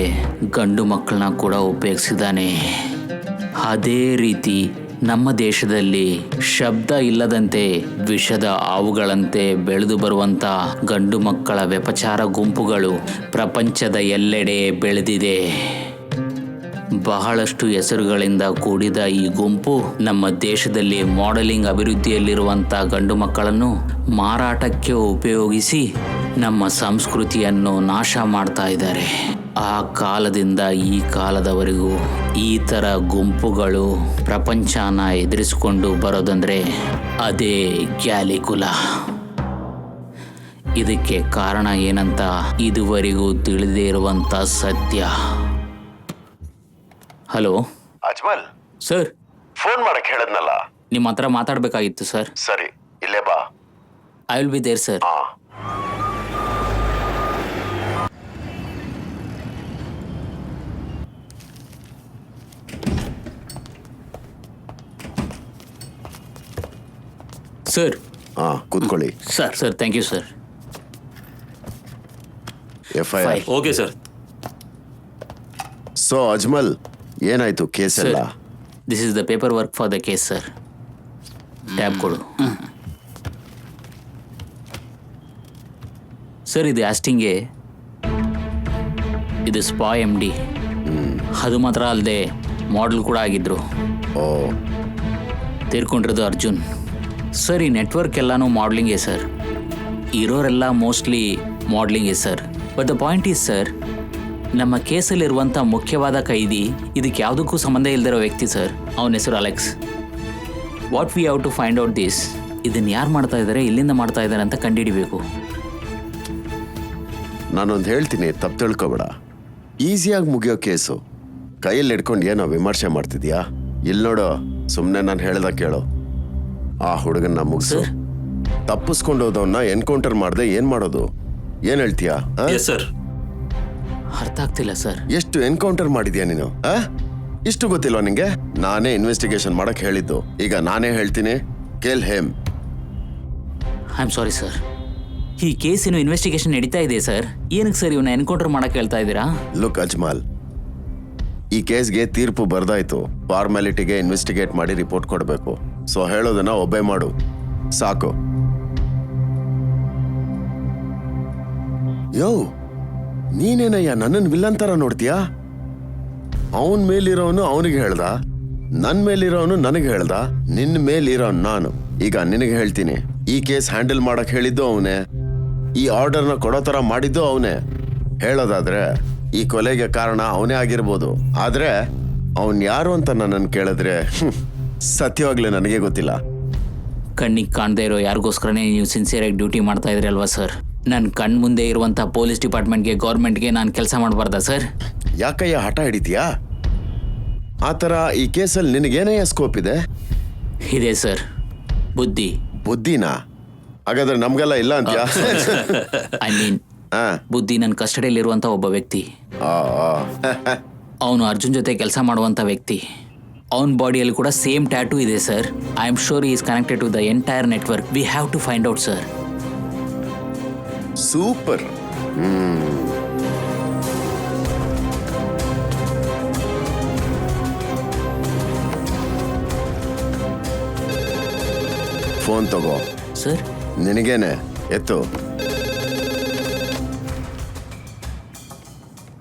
ಗಂಡು ಮಕ್ಕಳನ್ನ ಕೂಡ ಉಪಯೋಗಿಸಿದ್ದಾನೆ. ಅದೇ ರೀತಿ ನಮ್ಮ ದೇಶದಲ್ಲಿ ಶಬ್ದ ಇಲ್ಲದಂತೆ ವಿಷದ ಹಾವುಗಳಂತೆ ಬೆಳೆದು ಬರುವಂಥ ಗಂಡು ಮಕ್ಕಳ ವ್ಯಭಿಚಾರ ಗುಂಪುಗಳು ಪ್ರಪಂಚದ ಎಲ್ಲೆಡೆ ಬೆಳೆದಿದೆ. ಬಹಳಷ್ಟು ಹೆಸರುಗಳಿಂದ ಕೂಡಿದ ಈ ಗುಂಪು ನಮ್ಮ ದೇಶದಲ್ಲಿ ಮಾಡೆಲಿಂಗ್ ಅಭಿವೃದ್ಧಿಯಲ್ಲಿರುವಂಥ ಗಂಡು ಮಕ್ಕಳನ್ನು ಮಾರಾಟಕ್ಕೆ ಉಪಯೋಗಿಸಿ ನಮ್ಮ ಸಂಸ್ಕೃತಿಯನ್ನು ನಾಶ ಮಾಡ್ತಾ ಇದ್ದಾರೆ. ಆ ಕಾಲದಿಂದ ಈ ಕಾಲದವರೆಗೂ ಈ ಥರ ಗುಂಪುಗಳು ಪ್ರಪಂಚನ ಎದುರಿಸಿಕೊಂಡು ಬರೋದಂದ್ರೆ ಅದೇ ಗ್ಯಾಲಿಕುಲ. ಇದಕ್ಕೆ ಕಾರಣ ಏನಂತ ಇದುವರೆಗೂ ತಿಳಿದೇ ಇರುವಂಥ ಸತ್ಯ. ಹಲೋ ಅಜ್ಮಲ್ ಸರ್, ಫೋನ್ ಮಾಡಕ್ ಹೇಳದ್ನಲ್ಲ. ನಿಮ್ಮ ಹತ್ರ ಮಾತಾಡಬೇಕಾಗಿತ್ತು ಸರ್. ಸರಿ, ಇಲ್ಲೇ ಬಾ. I will be there sir. Sir. ಕೂತ್ಕೊಳ್ಳಿ. Sir thank you sir. FIR. Okay sir. So Ajmal, ಏನಾಯ್ತು ಕೇಸ್ ಎಲ್ಲ? This is the paperwork for the case sir. Tab ಕೊಡು ಸರ್. ಇದು ಆಸ್ಟಿಂಗೆ, ಇದು ಸ್ಪಾ MD. ಅದು ಮಾತ್ರ ಅಲ್ಲದೆ ಮಾಡೆಲ್ ಕೂಡ ಆಗಿದ್ರು. ತೀರ್ಕೊಂಡಿರೋದು ಅರ್ಜುನ್ ಸರ್. ಈ ನೆಟ್ವರ್ಕ್ ಎಲ್ಲಾನು ಮಾಡ್ಲಿಂಗೇ ಸರ್. ಇರೋರೆಲ್ಲ ಮೋಸ್ಟ್ಲಿ ಮಾಡ್ಲಿಂಗೇ ಸರ್. But the point is sir, ನಮ್ಮ ಕೇಸಲ್ಲಿರುವಂಥ ಮುಖ್ಯವಾದ ಕೈದಿ ಇದಕ್ಕೆ ಯಾವುದಕ್ಕೂ ಸಂಬಂಧ ಇಲ್ಲದಿರೋ ವ್ಯಕ್ತಿ ಸರ್. ಅವನ ಹೆಸರು Alex. What we have to find out this. ಇದನ್ನು ಯಾರು ಮಾಡ್ತಾ ಇದ್ದಾರೆ, ಎಲ್ಲಿಂದ ಮಾಡ್ತಾ ಇದ್ದಾರೆ ಅಂತ ಕಂಡುಹಿಡಿಬೇಕು. ನಾನೊಂದು ಹೇಳ್ತೀನಿ, ತಪ್ಪು ತಿಳ್ಕೊಬೇಡ. ಈಸಿಯಾಗಿ ಮುಗಿಯೋ ಕೇಸು ಕೈಯಲ್ಲಿ ಹಿಡ್ಕೊಂಡು ಏನೋ ವಿಮರ್ಶೆ ಮಾಡ್ತಿದ್ಯಾ? ಇಲ್ಲಿ ನೋಡು, ಸುಮ್ಮನೆ ನಾನು ಹೇಳ್ದ ಕೇಳು. ಆ ಹುಡುಗನ್ನ ಮುಗಿಸು. ತಪ್ಪಿಸ್ಕೊಂಡು ಹೋದವನ್ನ ಎನ್ಕೌಂಟರ್ ಮಾಡದೆ ಏನ್ ಮಾಡೋದು? ಏನ್ ಹೇಳ್ತೀಯಾ? ಸರ್, ಅರ್ಥ ಆಗ್ತಿಲ್ಲ ಸರ್. ಎಷ್ಟು ಎನ್ಕೌಂಟರ್ ಮಾಡಿದ್ಯಾ ನೀನು? ಇಷ್ಟು ಗೊತ್ತಿಲ್ವಾ ನಿಂಗೆ? ನಾನೇ ಇನ್ವೆಸ್ಟಿಗೇಷನ್ ಮಾಡಕ್ ಹೇಳಿದ್ದು. ಈಗ ನಾನೇ ಹೇಳ್ತೀನಿ, ಕೇಲ್ ಹೇಮ್. I am sorry sir. ಈ ಕೇಸಿನ ಇನ್ವೆಸ್ಟಿಗೇಷನ್ ನಡೀತಾ ಇದೆ ಸರ್. ಏನಕ್ಕೆ ಸರ್ ಇವನ್ನ ಎನ್ಕೌಂಟರ್ ಮಾಡಕ್ ಹೇಳ್ತಾ ಇದ್ದೀರಾ? ಲುಕ್ ಅಜ್ಮಲ್, ಈ ಕೇಸ್ಗೆ ತೀರ್ಪು ಬರ್ದಾಯ್ತು. ಫಾರ್ಮ್ಯಾಲಿಟಿಗೆ ಇನ್ವೆಸ್ಟಿಗೇಟ್ ಮಾಡಿ ರಿಪೋರ್ಟ್ ಕೊಡಬೇಕು. ಸೊ ಹೇಳೋದನ್ನ ಒಬ್ಬೇ ಮಾಡು ಸಾಕು. ಯೋ, ನೀನೇನಯ್ಯ ನನ್ನನ್ನು ವಿಲ್ಲನ್ ತರ ನೋಡ್ತೀಯಾ? ಅವನ್ ಮೇಲಿರೋನು ಅವನಿಗೆ ಹೇಳ್ದ, ನನ್ ಮೇಲಿರೋನು ನನಗೆ ಹೇಳ್ದ, ನಿನ್ನ ಮೇಲಿರೋನು ನಾನು. ಈಗ ನಿನಗೆ ಹೇಳ್ತೀನಿ, ಈ ಕೇಸ್ ಹ್ಯಾಂಡಲ್ ಮಾಡಕ್ ಹೇಳಿದ್ದು ಅವನೇ, ಈ ಆರ್ಡರ್ನ ಕೊಡೋ ತರ ಮಾಡಿದ್ದು ಅವನೇ. ಹೇಳೋದಾದ್ರೆ ಈ ಕೊಲೆಗೆ ಕಾರಣ ಅವನೇ ಆಗಿರ್ಬೋದು. ಆದ್ರೆ ಅವನ್ ಯಾರು ಅಂತ ನನ್ನನ್ನು ಕೇಳಿದ್ರೆ ಸತ್ಯವಾಗ್ಲೂ ನನಗೆ ಗೊತ್ತಿಲ್ಲ. ಕಣ್ಣಿಗೆ ಕಾಣದೇ ಇರೋ ಯಾರಿಗೋಸ್ಕರನೇ ನೀವು ಸಿನ್ಸಿಯರಾಗಿ ಡ್ಯೂಟಿ ಮಾಡ್ತಾ ಇದ್ರಿ ಅಲ್ವಾ ಸರ್? ನನ್ನ ಕಣ್ ಮುಂದೆ ಇರುವಂಥ ಪೊಲೀಸ್ ಡಿಪಾರ್ಟ್ಮೆಂಟ್ಗೆ, ಗೌರ್ಮೆಂಟ್ಗೆ ನಾನು ಕೆಲಸ ಮಾಡಬಾರ್ದಾ ಸರ್? ಯಾಕಯ್ಯ ಹಠ ಹಿಡಿತೀಯಾ? ಆ ಥರ ಈ ಕೇಸಲ್ಲಿ ನಿನಗೇನಯ್ಯ ಸ್ಕೋಪ್ ಇದೆ? ಇದೆ ಸರ್, ಬುದ್ಧಿ. ಬುದ್ಧಿನಾ? ಹಾಗಾದ್ರೆ ನಮ್ಗೆಲ್ಲ ಇಲ್ಲ ಅಂತ್ಯಾ? ಐ ಮೀನ್ ಬುದ್ಧಿ ನನ್ನ ಕಸ್ಟಡಿಯಲ್ಲಿರುವಂಥ ಒಬ್ಬ ವ್ಯಕ್ತಿ. ಅವನು ಅರ್ಜುನ್ ಜೊತೆ ಕೆಲಸ ಮಾಡುವಂಥ ವ್ಯಕ್ತಿ. ಅವನ ಬಾಡಿಯಲ್ಲಿ ಕೂಡ ಸೇಮ್ ಟ್ಯಾಟೂ ಇದೆ sir. I am sure is connected to the entire network. We have to find out sir. Super. Phone ತಗೋ ಸರ್. ನಿನಗೇನೆ, ಎತ್ತು.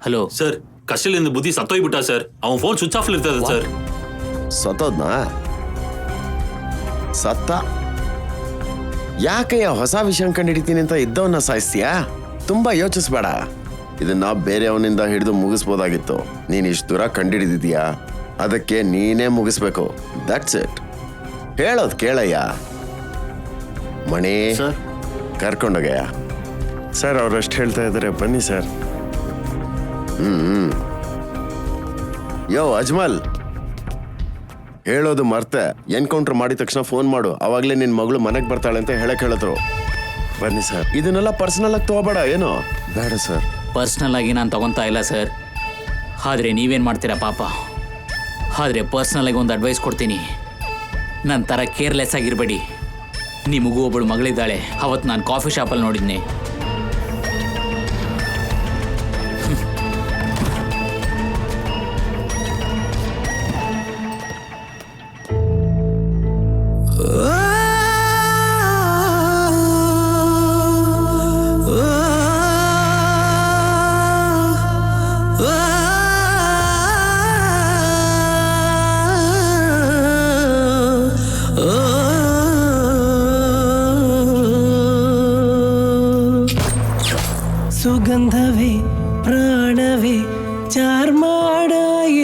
ಹಲೋ ಸರ್, ಕಷ್ಟಲಿಂದ ಬುದ್ಧಿ ಸತ್ತೋಗ್ಬಿಟ್ಟ ಸರ್. ಅವನ ಫೋನ್ ಸ್ವಿಚ್ ಆಫ್ ಇರ್ತದೆ ಸರ್. ಸತ್ತೋದ್ನಾ? ಸತ್ತ? ಯಾಕಯ್ಯ ಹೊಸ ವಿಷಯ ಕಂಡಿಡಿತೀನಿ ಅಂತ ಇದ್ದವನ್ನ ಸಾಯಿಸ್ತೀಯಾ? ತುಂಬಾ ಯೋಚಿಸ್ಬೇಡ. ಇದನ್ನ ಬೇರೆಯವನಿಂದ ಹಿಡಿದು ಮುಗಿಸ್ಬೋದಾಗಿತ್ತು. ನೀನ್ ಇಷ್ಟು ದೂರ ಕಂಡಿಡಿದಿದ್ಯಾ, ಅದಕ್ಕೆ ನೀನೇ ಮುಗಿಸ್ಬೇಕು. That's it. ಹೇಳೋದ್ ಕೇಳಯ್ಯ. ಮಣಿ ಕರ್ಕೊಂಡೋಗಯ್ಯ. ಸರ್, ಅವ್ರಷ್ಟು ಹೇಳ್ತಾ ಇದ್ದಾರೆ, ಬನ್ನಿ ಸರ್. ಯೋ ಅಜ್ಮಲ್, ಹೇಳೋದು ಮರ್ತೆ. ಎನ್ಕೌಂಟರ್ ಮಾಡಿದ ತಕ್ಷಣ ಫೋನ್ ಮಾಡು. ಅವಾಗ್ಲೇ ನಿನ್ ಮಗಳು ಮನೆಗೆ ಬರ್ತಾಳೆ ಅಂತ ಹೇಳಕ್ ಹೇಳಿದ್ರು. ಬನ್ನಿ ಸರ್. ಇದನ್ನೆಲ್ಲ ಪರ್ಸನಲ್ ಆಗಿ ತಗೋಬೇಡ. ಏನೋ ಬೇಡ ಸರ್. ಪರ್ಸ್ನಲ್ ಆಗಿ ನಾನು ತಗೊತಾ ಇಲ್ಲ ಸರ್. ಆದರೆ ನೀವೇನು ಮಾಡ್ತೀರಾ ಪಾಪ. ಆದರೆ ಪರ್ಸ್ನಲ್ ಆಗಿ ಒಂದು ಅಡ್ವೈಸ್ ಕೊಡ್ತೀನಿ. ನನ್ನ ಥರ ಕೇರ್ಲೆಸ್ ಆಗಿರಬೇಡಿ. ನಿಮಗೂ ಒಬ್ಬಳು ಮಗಳಿದ್ದಾಳೆ. ಅವತ್ತು ನಾನು ಕಾಫಿ ಶಾಪಲ್ಲಿ ನೋಡಿದ್ನಿ. ಸುಗಂಧವೇ ಪ್ರಾಣವೇ ಚಾರ್ಮಾಡ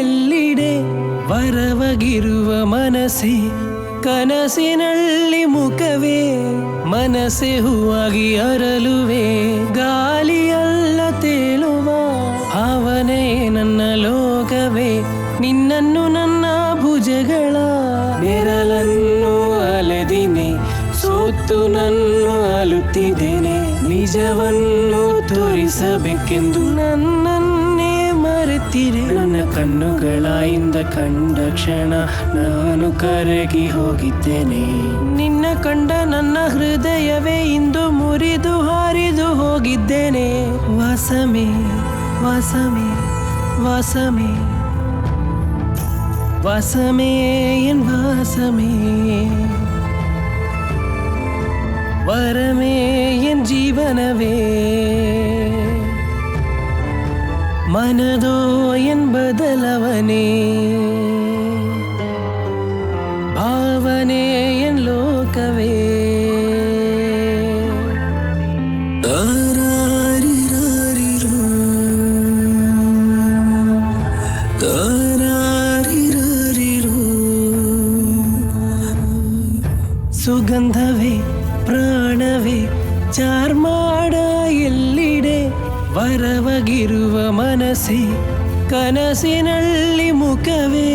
ಎಲ್ಲಿಡೆ ವರವಗಿರುವ ಮನಸ್ಸೇ ಕನಸಿನಲ್ಲಿ ಮುಖವೇ ಮನಸ್ಸೆ ಹೂವಾಗಿ ಅರಲುವೆ ಗಾಳಿಯಲ್ಲ ತೇಲುವ ಭಾವನೆ ನನ್ನ ಲೋಕವೇ ನಿನ್ನನ್ನು ನನ್ನ ಭುಜಗಳ ನೆರಳನ್ನು ಅಲೆದಿನಿ ಸೋತು ನನ್ನ ಅಲುತ್ತಿದ್ದೇನೆ ನಿಜವನ್ನು ತೋರಿಸಬೇಕೆಂದು ನನ್ನನ್ನೇ ಮರೆತಿರೆ ನನ್ನ ಕಣ್ಣುಗಳಿಂದ ಕಂಡ ಕ್ಷಣ ನಾನು ಕರಗಿ ಹೋಗಿದ್ದೇನೆ ನಿನ್ನ ಕಂಡ ನನ್ನ ಹೃದಯವೇ ಇಂದು ಮುರಿದು ಹಾರಿದು ಹೋಗಿದ್ದೇನೆ ವಾಸಮೇ ವಾಸಮೇ ವಾಸಮೇ ವಾಸಮೇ ಎನ್ ವಾಸಮೇ ವರಮೇ ಎನ್ ಜೀವನವೇ ಮನದೋ ಎನ್ ಬದಲವನೇ ಭಾವನೆ ಎನ್ ಲೋಕವೇ ತಾರಾರಿರಾರಿರು, ತಾರಾರಿರಾರಿರು. ಸುಗಂಧವೇ ಪ್ರಾಣವೇ ಚಾರ್ಮಾಡ ಎಲ್ಲಿಡೆ ವರವಗಿರುವ ಮನಸ್ಸೇ ಕನಸಿನಲ್ಲಿ ಮುಖವೇ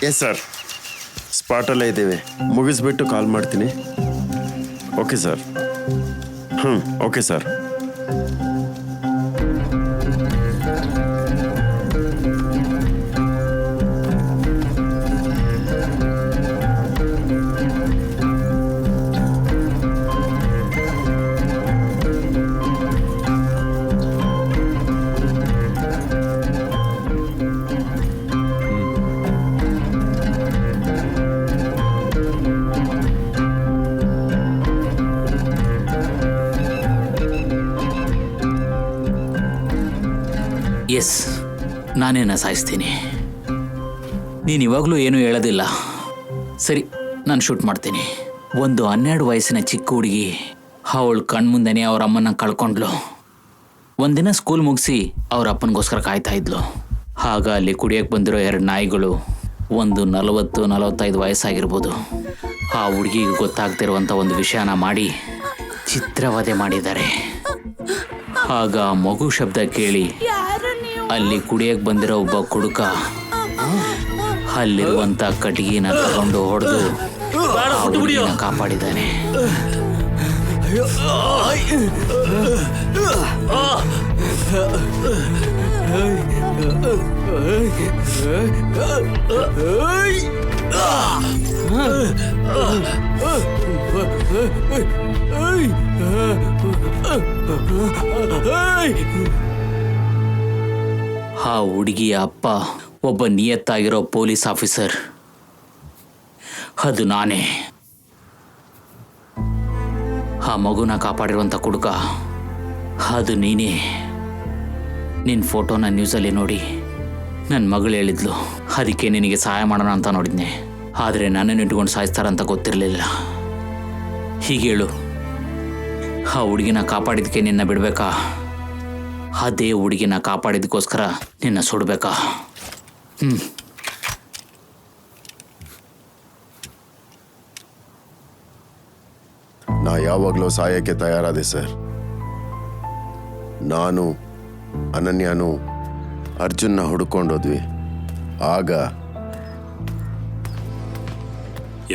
ಎಸ್ ಸರ್, ಸ್ಪಾಟಲ್ಲೇ ಇದ್ದೇವೆ. ಮುಗಿಸ್ಬಿಟ್ಟು ಕಾಲ್ ಮಾಡ್ತೀನಿ. Okay sir. Okay sir. Yes, ನಾನೇನ ಸಾಯಿಸ್ತೀನಿ. ನೀನು ಇವಾಗಲೂ ಏನೂ ಹೇಳೋದಿಲ್ಲ. ಸರಿ, ನಾನು ಶೂಟ್ ಮಾಡ್ತೀನಿ. ಒಂದು 12 ವಯಸ್ಸಿನ ಚಿಕ್ಕ ಹುಡುಗಿ ಅವಳು ಕಣ್ಮುಂದೆನೇ ಅವ್ರ ಅಮ್ಮನ ಕಳ್ಕೊಂಡ್ಲು. ಒಂದಿನ ಸ್ಕೂಲ್ ಮುಗಿಸಿ ಅವ್ರ ಅಪ್ಪನಿಗೋಸ್ಕರ ಕಾಯ್ತಾ ಇದ್ಲು. ಆಗ ಅಲ್ಲಿ ಕುಡಿಯೋಕ್ಕೆ ಬಂದಿರೋ 2 ನಾಯಿಗಳು, ಒಂದು 40-45 ವಯಸ್ಸಾಗಿರ್ಬೋದು, ಆ ಹುಡುಗಿಗೆ ಗೊತ್ತಾಗ್ತಿರುವಂಥ ಒಂದು ವಿಷಯನ ಮಾಡಿ ಚಿತ್ರವಧೆ ಮಾಡಿದ್ದಾರೆ. ಆಗ ಮಗು ಶಬ್ದ ಕೇಳಿ ಅಲ್ಲಿ ಕುಡಿಯಕ್ಕೆ ಬಂದಿರೋ ಒಬ್ಬ ಕುಡುಕ ಅಲ್ಲಿರುವಂತ ಕಟ್ಟಿಗೆನ ತಗೊಂಡು ಹೊಡೆದು ಆ ಹುಡುಗಿನ ಕಾಪಾಡಿದ್ದಾನೆ. ಆ ಹುಡುಗಿಯ ಅಪ್ಪ ಒಬ್ಬ ನಿಯತ್ತಾಗಿರೋ ಪೊಲೀಸ್ ಆಫೀಸರ್. ಅದು ನಾನೇ. ಆ ಮಗುನ ಕಾಪಾಡಿರುವಂಥ ಕುಡುಕ ಅದು ನೀನೇ. ನಿನ್ನ ಫೋಟೋನ ನ್ಯೂಸಲ್ಲಿ ನೋಡಿ ನನ್ನ ಮಗಳು ಹೇಳಿದ್ಲು, ಅದಕ್ಕೆ ನಿನಗೆ ಸಹಾಯ ಮಾಡೋಣ ಅಂತ ನೋಡಿದ್ನೆ. ಆದರೆ ನನ್ನನ್ನು ಇಟ್ಕೊಂಡು ಸಾಯಿಸ್ತಾರಂತ ಗೊತ್ತಿರಲಿಲ್ಲ. ಹೀಗೆ ಹೇಳು, ಆ ಹುಡುಗಿನ ಕಾಪಾಡಿದ್ದಕ್ಕೆ ನಿನ್ನ ಬಿಡಬೇಕಾ, ಅದೇ ಹುಡುಗಿನ ಕಾಪಾಡಿದಕ್ಕೋಸ್ಕರ ನಿನ್ನ ಸುಡಬೇಕಾ? ನಾ ಯಾವಾಗಲೂ ಸಾಯಕ್ಕೆ ತಯಾರಾದೆ ಸರ್. ನಾನು ಅನನ್ಯನು ಅರ್ಜುನ್ನ ಹುಡುಕೊಂಡೋದ್ವಿ. ಆಗ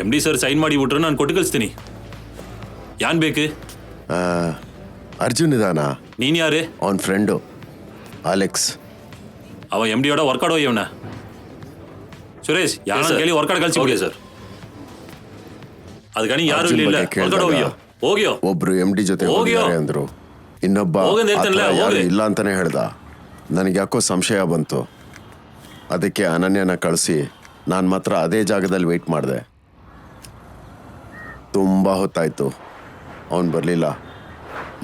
MD ಸರ್ ಸೈನ್ ಮಾಡಿ ಬಿಟ್ರೆ ನಾನು ಕೊಟ್ಟು ಕಳಿಸ್ತೀನಿ. ಯಾನ್ ಬೇಕು? ಅರ್ಜುನ್ ಇದಾನ? ನೀನ್ ಯಾರೇ? ಅವನ ಫ್ರೆಂಡು ಅಲೆಕ್ಸ್. ಅವ MD ಓಡ ವರ್ಕೌಟ್ ಹೋಗ್ಯವನ. ಸುರೇಶ್ ಯಾರ ಕೇಳಿ ವರ್ಕೌಟ್ ಕಳಿಸಿ ಸರ್. ಅದಕ್ಕೆ ಯಾರು ಇಲ್ಲ, ವರ್ಕೌಟ್ ಹೋಗ್ಯೋ ಹೋಗ್ಯೋ. ಒಬ್ರು MD ಜೊತೆ ಹೋಗಿದ್ದಾರೆ ಅಂದ್ರು, ಇನ್ನೊಬ್ಬ ಯಾರು ಇಲ್ಲ ಅಂತಾನೆ ಹೇಳ್ದ. ನನಗೆ ಯಾಕೋ ಸಂಶಯ ಬಂತು. ಅದಕ್ಕೆ ಅನನ್ಯನ ಕಳಿಸಿ ನಾನು ಮಾತ್ರ ಅದೇ ಜಾಗದಲ್ಲಿ ವೆಯ್ಟ್ ಮಾಡಿದೆ. ತುಂಬ ಹೊತ್ತಾಯ್ತು, ಅವನು ಬರಲಿಲ್ಲ.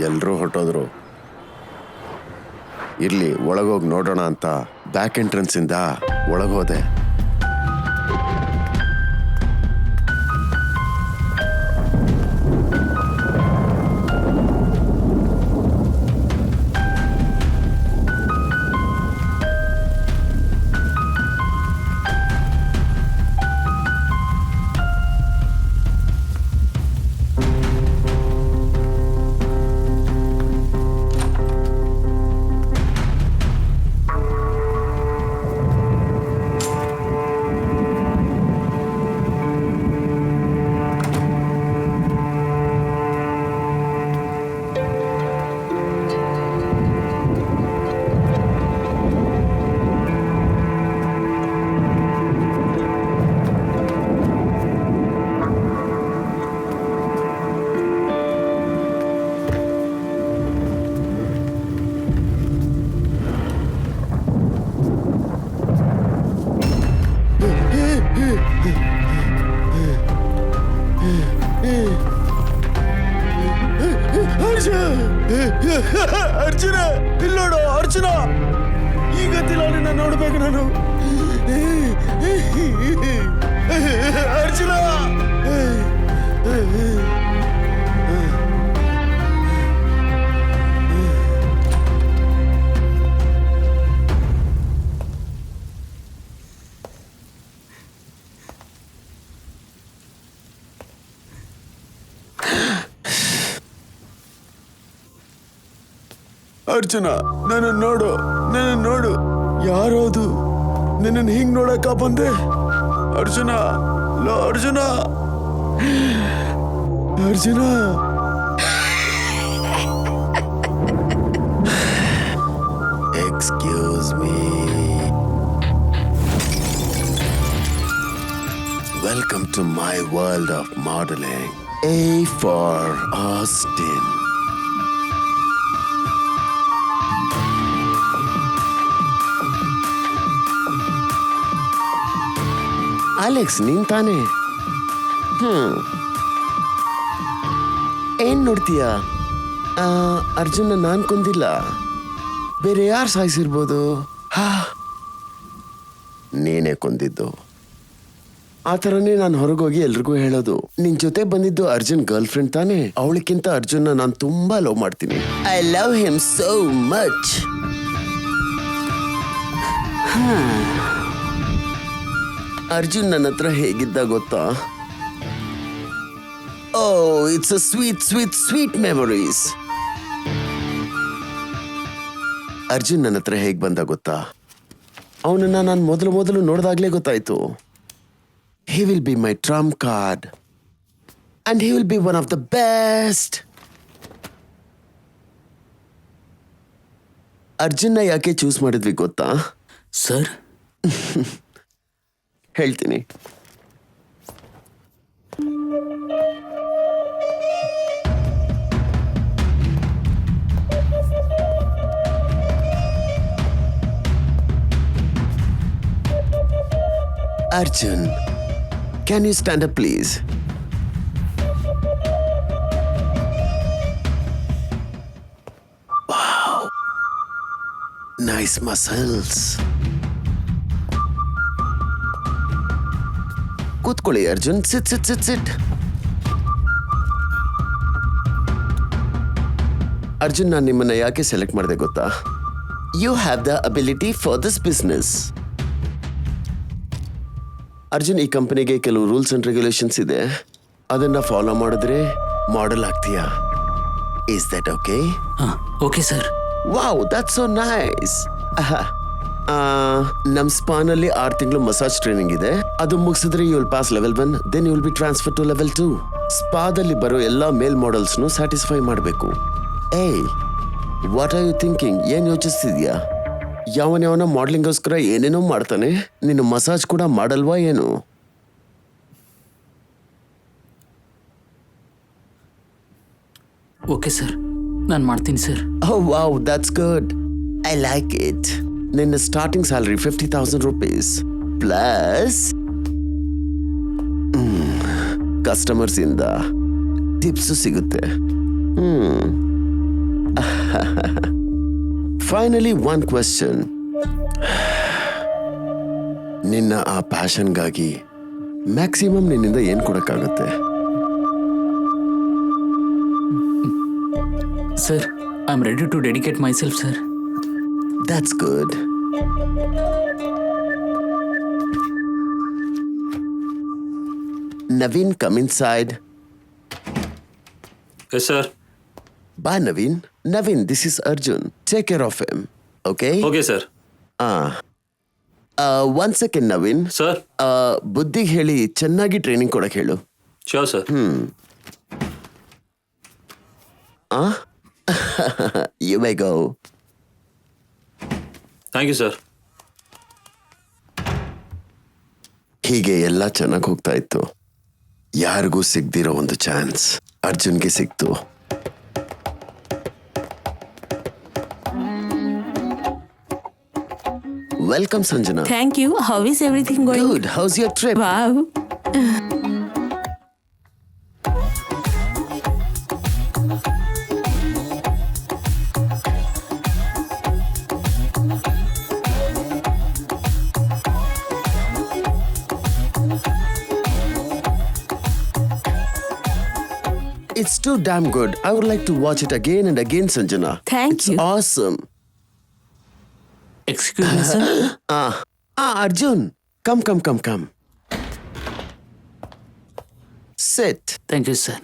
ಎಲ್ಲರೂ ಹೊರಟೋದ್ರು. ಇರಲಿ, ಒಳಗೋಗಿ ನೋಡೋಣ ಅಂತ ಬ್ಯಾಕ್ ಎಂಟ್ರೆನ್ಸ್ ಇಂದ ಒಳಗೋದೆ. ಅರ್ಜುನ ಇಲ್ಲಿ ನೋಡು, ಅರ್ಜುನ ಈ ಗತಿಲ ನಿನ್ನ ನೋಡ್ಬೇಕು ನಾನು. ಅರ್ಜುನ ಅರ್ಜುನ ನನ್ನ ನೋಡು, ಯಾರೋದು ನಿನ್ನ ಹಿಂಗ್ ನೋಡಕ ಬಂದೆ? ಅರ್ಜುನ, ಲೋ Arjuna, Arjuna. Excuse me. Welcome to my world of modeling. A for Austin. Alex, ನೀನ್ ತಾನೆ? ಏನ್ ನೋಡ್ತೀಯ? ಅರ್ಜುನ ನಾನ್ ಕೊಂದಿಲ್ಲ, ಬೇರೆ ಯಾರು ಸಾಯಿಸಿರ್ಬೋದು? ನೀನೇ ಕೊಂದಿದ್ದು. ಆ ಥರನೇ ನಾನು ಹೊರಗೋಗಿ ಎಲ್ರಿಗೂ ಹೇಳೋದು, ನಿನ್ ಜೊತೆ ಬಂದಿದ್ದು ಅರ್ಜುನ್ ಗರ್ಲ್ ಫ್ರೆಂಡ್ ತಾನೆ? ಅವಳಕ್ಕಿಂತ ಅರ್ಜುನ್ನ ನಾನು ತುಂಬಾ ಲವ್ ಮಾಡ್ತೀನಿ. I love him so much. Arjun ನನ್ನ ಹತ್ರ ಹೇಗಿದ್ದ ಗೊತ್ತಾ? Oh, it's a sweet sweet sweet memories. Arjun ನನ್ನ ಹತ್ರ ಹೇಗ್ ಬಂದ ಗೊತ್ತಾ? ಅವನನ್ನ ನಾನು ಮೊದಲು ನೋಡಿದಾಗ್ಲೇ ಗೊತ್ತಾಯ್ತು. He will be my trump card. And he will be one of the best. ಅರ್ಜುನ್ನ ಯಾಕೆ ಚೂಸ್ ಮಾಡಿದ್ವಿ ಗೊತ್ತಾ ಸರ್? ಹೇಳ್ತೀನಿ. Arjun, can you stand up please? Wow. Nice muscles. ಕೂತ್ಕೊಳ್ಳಿ ಅರ್ಜುನ್. ಸಿಟ್. ಅರ್ಜುನ್, ನಾನು ನಿಮ್ಮನ್ನ ಯಾಕೆ ಸೆಲೆಕ್ಟ್ ಮಾಡಿದೆ ಗೊತ್ತಾ? You have the ability for this business. Arjun, ಈ ಕಂಪನಿಗೆ ಕೆಲವು ರೂಲ್ಸ್ ಅಂಡ್ ರೆಗ್ಯುಲೇಷನ್ಸ್ ಇದೆ, ಅದನ್ನ ಫಾಲೋ ಮಾಡಿದ್ರೆ ಮಾಡೆಲ್ ಆಗ್ತೀಯಾ? Is that okay? Okay sir. Wow, that's so nice. ನಮ್ ಸ್ಪಾನಲ್ಲಿ 6 ತಿಂಗಳು ಮಸಾಜ್ ಟ್ರೈನಿಂಗ್ ಇದೆ. ಅದು ಮುಗಿಸಿದ್ರೆ you will pass level 1, then you will be transfer to level 2. ಸ್ಪಾದಲ್ಲಿ ಬರೋ ಎಲ್ಲಾ ಮೇಲ್ ಮಾಡೆಲ್ಸ್ನು ಸ್ಯಾಟಿಸ್ಫೈ ಮಾಡಬೇಕು. ಏಯ್, ವಾಟ್ ಆರ್ ಯು ಥಿಂಕಿಂಗ್? ಏನ್ ಯೋಚಿಸ್ತಿದ್ಯಾ? ಯಾವನ ಮಾಡ್ಲಿಂಗೋಸ್ಕರ ಏನೇನೋ ಮಾಡ್ತಾನೆ, ನಿನ್ನ ಮಸಾಜ್ ಕೂಡ ಮಾಡಲ್ವಾ ಏನು? ಓಕೆ ಸರ್, ನಾನು ಮಾಡ್ತೀನಿ ಸರ್. Oh wow, that's good. I like it. ನಿನ್ನ starting salary 50,000 rupees plus customers ಇಂದ ಟಿಪ್ಸ್ ಸಿಗುತ್ತೆ. Finally, one question. ನಿನ್ನ ಆ ಪ್ಯಾಷನ್ಗಾಗಿ ಮ್ಯಾಕ್ಸಿಮಮ್ ನಿನ್ನಿಂದ ಏನ್ ಕೊಡಕ್ಕಾಗುತ್ತೆ? Sir, I am ready to dedicate myself sir. That's good. Naveen, come inside. Yes sir. ಬಾ Naveen. Naveen, this is Arjun. Take care of him. Okay? Okay sir. One second Naveen. Sir. ಬುದ್ಧಿಗೆ ಹೇಳಿ ಚೆನ್ನಾಗಿ ಟ್ರೈನಿಂಗ್ ಕೊಡಕ್ ಹೇಳು. Sure sir. You may go. Thank you sir. ಹೀಗೆ ಎಲ್ಲ ಚೆನ್ನಾಗಿ ಹೋಗ್ತಾ ಇತ್ತು. ಯಾರಿಗೂ ಸಿಗ್ದಿರೋ ಒಂದು ಚಾನ್ಸ್ ಅರ್ಜುನ್ಗೆ ಸಿಕ್ತು. Welcome Sanjana. Thank you. How is everything going? Good. How's your trip? Wow. It's too damn good. I would like to watch it again and again, Sanjana. Thank it's you. Awesome. Excuse me sir. Arjun. Come. Sit. Thank you sir.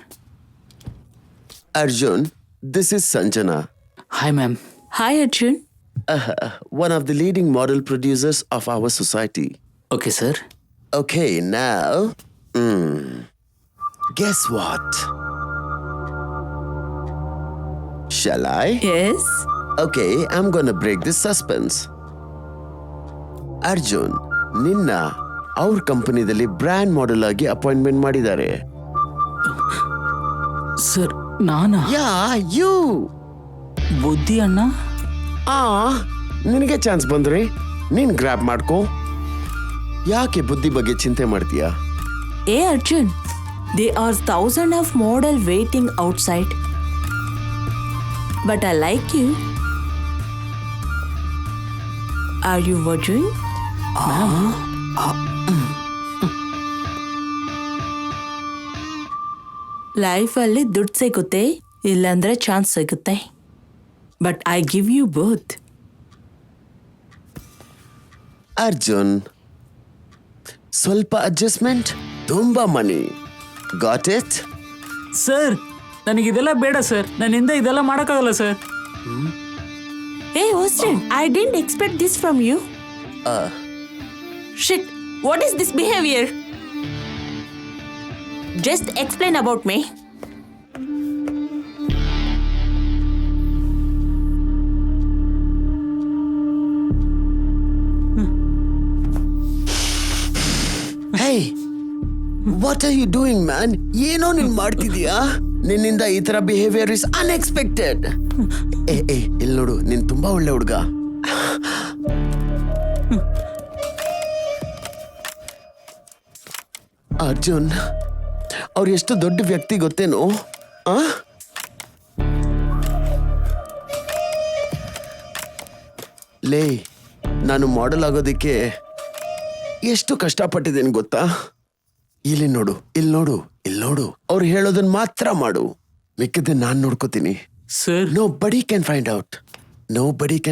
Arjun, this is Sanjana. Hi ma'am. Hi Arjun. One of the leading model producers of our society. Okay sir. Okay, now, guess what? Shall I? Yes. Okay, I'm gonna break this suspense. Arjun, ನಿನ್ನ ಅವ್ರ ಕಂಪನಿದಲ್ಲಿ brand model ಆಗಿ appointment ಮಾಡಿದ್ದಾರೆ. Sir, ನಾನಾ? Yeah, you. ಬುದ್ಧಿ ಅಣ್ಣ. ನಿನಗೆ chance ಬಂದ್ರೆ ನೀನ್ ಗ್ರ್ಯಾಬ್ ಮಾಡ್ಕೋ. ಯಾಕೆ ಬುದ್ಧಿ ಬಗ್ಗೆ ಚಿಂತೆ ಮಾಡ್ತೀಯಾ? ಏ Arjun, they are thousand of model waiting outside. But I like you. Are you virgin? ಲೈಫಲ್ಲಿ ದುಡ್ಡು ಸಿಗುತ್ತೆ, ಇಲ್ಲಾಂದ್ರೆ ಚಾನ್ಸ್ ಸಿಗುತ್ತೆ. But I give you both. Arjun, ಸ್ವಲ್ಪ ಅಡ್ಜಸ್ಟ್ಮೆಂಟ್, ತುಂಬಾ ಮನಿ. Got it? ಸರ್, ನನಗಿದೆಲ್ಲ ಬೇಡ ಸರ್. ನನ್ನಿಂದ ಇದೆಲ್ಲ ಮಾಡೋಕ್ಕಾಗಲ್ಲ sir. Hey, Austin, I didn't expect this from you. Shit, what is this behavior? Just explain about me. Hey, what are you doing, man? ಏನೋ ನೀನ್ ಮಾಡ್ತಿದ್ಯಾ? ನಿನ್ನಿಂದ ಈ ತರ ಬಿಹೇವಿಯರ್ ಇಸ್ ಅನ್ಎಕ್ಸ್ಪೆಕ್ಟೆಡ್. ಇಲ್ಲಿ ನೋಡು, ನೀನ್ ತುಂಬಾ ಒಳ್ಳೆ ಹುಡುಗ. ಅರ್ಜುನ್, ಅವ್ರು ಎಷ್ಟು ದೊಡ್ಡ ವ್ಯಕ್ತಿ ಗೊತ್ತೇನೋ? ಲೇ, ನಾನು ಮಾಡೆಲ್ ಆಗೋದಕ್ಕೆ ಎಷ್ಟು ಕಷ್ಟಪಟ್ಟಿದ್ದೇನೆ ಗೊತ್ತಾ? ಇಲ್ಲಿ ನೋಡು. ಅವ್ರು ಹೇಳೋದನ್ನ ಮಾತ್ರ ಮಾಡು, ಮಿಕ್ಕಿದ್ದೆ ನಾನ್ ನೋಡ್ಕೋತೀನಿ. Sir, Nobody can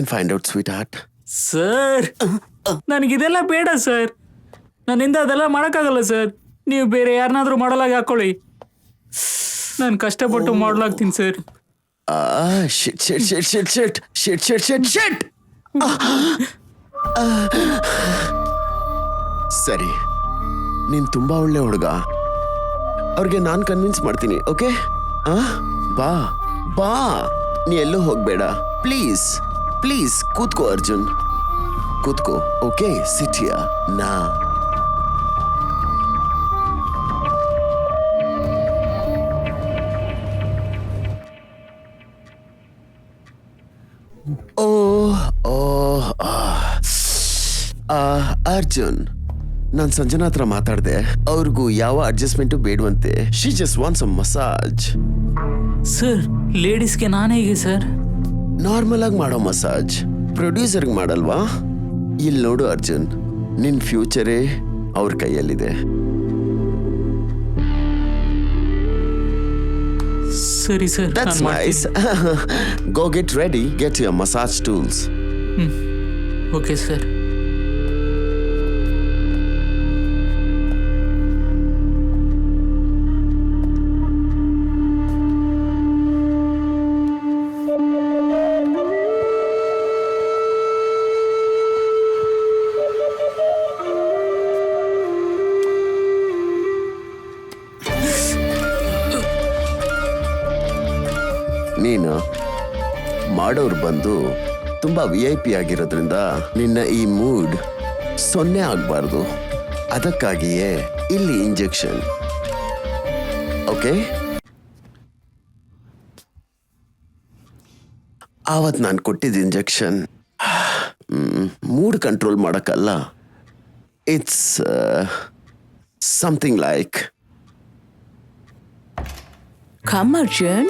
find out, sweetheart. Sir, ನನಗಿದೆಲ್ಲ ಬೇಡ ಸರ್. ನನ್ನಿಂದ ಅದೆಲ್ಲ ಮಾಡೋಕ್ಕಾಗಲ್ಲ ಸರ್. ನೀವು ಬೇರೆ ಯಾರನ್ನಾದ್ರೂ ಮಾಡಲಾಗಿ ಹಾಕೊಳ್ಳಿ. ನಾನು ಕಷ್ಟಪಟ್ಟು ಮಾಡಲಾಗ್ತೀನಿ ಸರ್. Shit. ಸರಿ, ನೀನ್ ತುಂಬಾ ಒಳ್ಳೆ ಹುಡುಗ. ಅವ್ರಿಗೆ ನಾನ್ ಕನ್ವಿನ್ಸ್ ಮಾಡ್ತೀನಿ. ಓಕೆ? ಬಾ, ನೀ ಎಲ್ಲೂ ಹೋಗ್ಬೇಡ. ಪ್ಲೀಸ್ ಕೂತ್ಕೋ ಅರ್ಜುನ್, ಕೂತ್ಕೋ. ಓಕೆ, ಸಿಟ್ ಹಿಯರ್ ನಾ. ಅರ್ಜುನ್, ನಾನ್ ಸಂಜನಾ ಹತ್ರ ಮಾತಾಡ್ದೆ. ಅವ್ರಿಗೂ ಯಾವ ಅಡ್ಜಸ್ಟ್ಮೆಂಟು ಬೇಡವಂತೆ. She just wants a massage. Sir, ಲೇಡೀಸ್ಗೆ ನಾನೇ ಹೇಗೆ ಸರ್? ನಾರ್ಮಲ್ ಆಗಿ ಮಾಡೋ ಮಸಾಜ್ ಪ್ರೊಡ್ಯೂಸರ್ಗೆ ಮಾಡಲ್ವಾ? ಇಲ್ಲಿ ನೋಡು ಅರ್ಜುನ್, ನಿನ್ ಫ್ಯೂಚರೇ ಅವ್ರ ಕೈಯಲ್ಲಿದೆ. ಸರಿ sir. That's nice. Go get ready. Get your massage tools. Okay sir. ನೀನು ಮಾಡೋರು ಬಂದು ತುಂಬಾ VIP ಆಗಿರೋದ್ರಿಂದ ನಿನ್ನ ಈ ಮೂಡ್ 0 ಆಗಬಾರ್ದು. ಅದಕ್ಕಾಗಿಯೇ ಇಲ್ಲಿ ಇಂಜೆಕ್ಷನ್. ಓಕೆ, ಆವತ್ ನಾನು ಕೊಟ್ಟಿದ್ದ ಇಂಜೆಕ್ಷನ್ ಮೂಡ್ ಕಂಟ್ರೋಲ್ ಮಾಡಕ್ಕಲ್ಲ. It's something like Come, Arjun.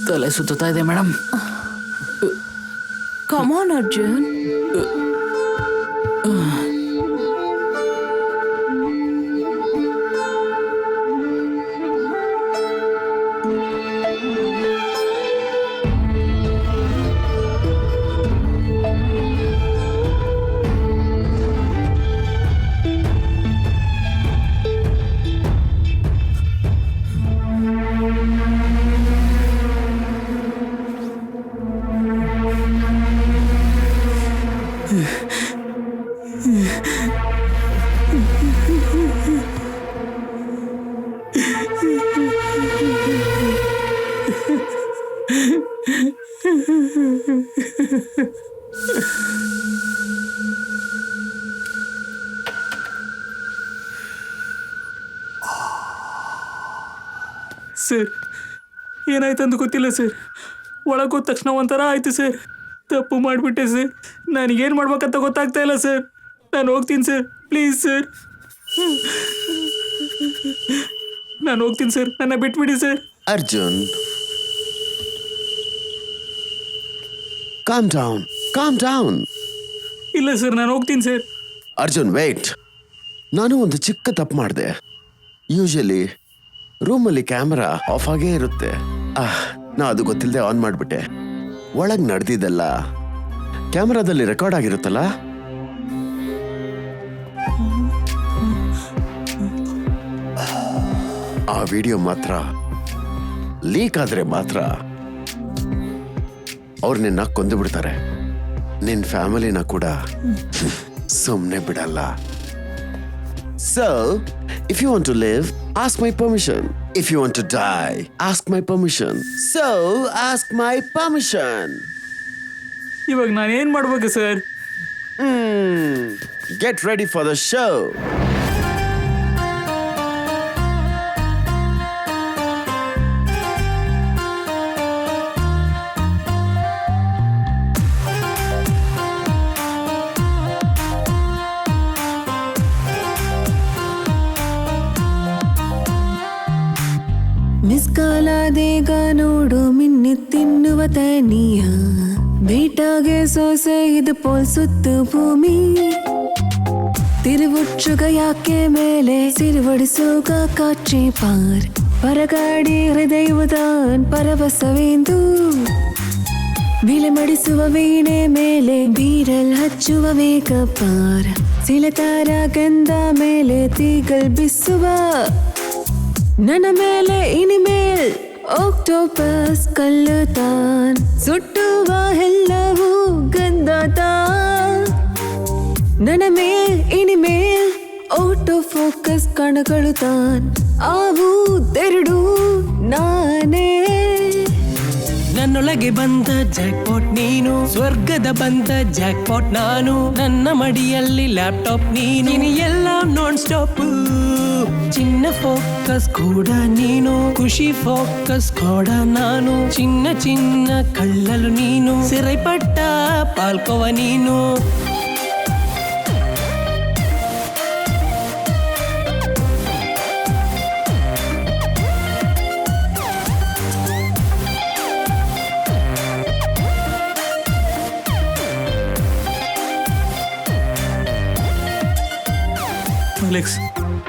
ತಲೆ ಸುತ್ತಾ ಇದೆ madam. Come on, Arjun. Sir, ಏನಾಯ್ತು ಅಂತ ಗೊತ್ತಿಲ್ಲ ಸರ್. ಒಳಗೋದ ತಕ್ಷಣ ಒಂಥರ ಆಯ್ತು ಸರ್. ತಪ್ಪು ಮಾಡಿಬಿಟ್ಟೆ ಸರ್. ನನಗೇನು ಮಾಡ್ಬೇಕಂತ ಗೊತ್ತಾಗ್ತಾ ಇಲ್ಲ ಸರ್. ನಾನು ಹೋಗ್ತೀನಿ ಸರ್, ಪ್ಲೀಸ್ ಸರ್. ನಾನು ಹೋಗ್ತೀನಿ ಸರ್, ನನ್ನ ಬಿಟ್ಬಿಡಿ sir. Arjun, calm down, calm down. ಇಲ್ಲ ಸರ್, ನಾನು ಹೋಗ್ತೀನಿ ಸರ್. ಅರ್ಜುನ್, ವೇಟ್. ನಾನು ಒಂದು ಚಿಕ್ಕ ತಪ್ಪು ಮಾಡಿದೆ. ಯೂಶಲಿ ರೂಮಲ್ಲಿ ಕ್ಯಾಮರಾ ಆಫ್ ಆಗೇ ಇರುತ್ತೆ. ನಾ ಅದು ಗೊತ್ತಿಲ್ಲದೆ ಆನ್ ಮಾಡಿಬಿಟ್ಟೆ. ಒಳಗೆ ನಡೆದಿದ್ದಲ್ಲ ಕ್ಯಾಮರಾದಲ್ಲಿ ರೆಕಾರ್ಡ್ ಆಗಿರುತ್ತಲ್ಲ. ಆ ವಿಡಿಯೋ ಮಾತ್ರ ಲೀಕ್ ಆದ್ರೆ ಮಾತ್ರ ಅವ್ರು ನಿನ್ನ ಕೊಂದು ಬಿಡ್ತಾರೆ. ನಿನ್ ಫ್ಯಾಮಿಲಿನ ಕೂಡ ಸುಮ್ಮನೆ ಬಿಡಲ್ಲ. So, if you want to live, ask my permission. If you want to die, ask my permission. So, ask my permission. ಇವಾಗ ನಾನು ಏನು ಮಾಡ್ಬೇಕು sir? Get ready for the show. ಮಿಸ್ಕಾಲಾದೇಗ ನೋಡು ಮಿನ್ನಿ ತಿನ್ನುವ ತನಿಯ ಬೇಟಾಗೆ ಸೊಸೆ ಇದು ಪೋಲ್ಸುತ್ತು ಭೂಮಿ. ತಿರುವುಚ್ಚುಗ ಯಾಕೆ ಮೇಲೆ ಸಿರುವಡಿಸುಗ ಕಾಚಿ ಪಾರ್ ಪರಗಾಡಿ ಹೃದಯವುದಾನ್ ಪರವಸವೆಂದು ವಿಲೆ ಮಡಿಸುವ ವೀಣೆ ಮೇಲೆ ಬೀರಲ್ ಹಚ್ಚುವ ವೇಗ ಪಾರ್ ಸಿಲತಾರ ಗಂಧ ಮೇಲೆ ತೀಗಲ್ ಬಿಸುವ ನನ್ನ ಮೇಲೆ ಇನಿಮೇಲ್ ಆಕ್ಟೋಪಸ್ ಕಲ್ಲುತ್ತಾನ್ ಸುಟ್ಟುವ ಎಲ್ಲವೂ ಗಂಧತಾನ್. ನನ್ನ ಮೇಲ್ ಇನಿಮೇಲ್ ಆಟೋ ಫೋಕಸ್ ಕಣಗಳು ತಾನ್. ಆವು ತೆರಡು ನಾ ನನ್ನೊಳಗೆ ಬಂದ ಜಾಕ್ಪಾಟ್ ನೀನು, ಸ್ವರ್ಗದ ಬಂದ ಜಾಕ್ಪಾಟ್ ನಾನು, ನನ್ನ ಮಡಿಯಲ್ಲಿ ಲ್ಯಾಪ್ಟಾಪ್ ನೀನು, ಎಲ್ಲ ನಾನ್ ಸ್ಟಾಪ್. ಚಿನ್ನ ಫೋಕಸ್ ಕೂಡ ನೀನು, ಖುಷಿ ಫೋಕಸ್ ಕೂಡ ನಾನು, ಚಿನ್ನ ಚಿನ್ನ ಕಳ್ಳಲು ನೀನು, ಸಿರೈಪಟ್ಟ ಪಾಲ್ಕೋವ ನೀನು. ಅಲೆಕ್ಸ್,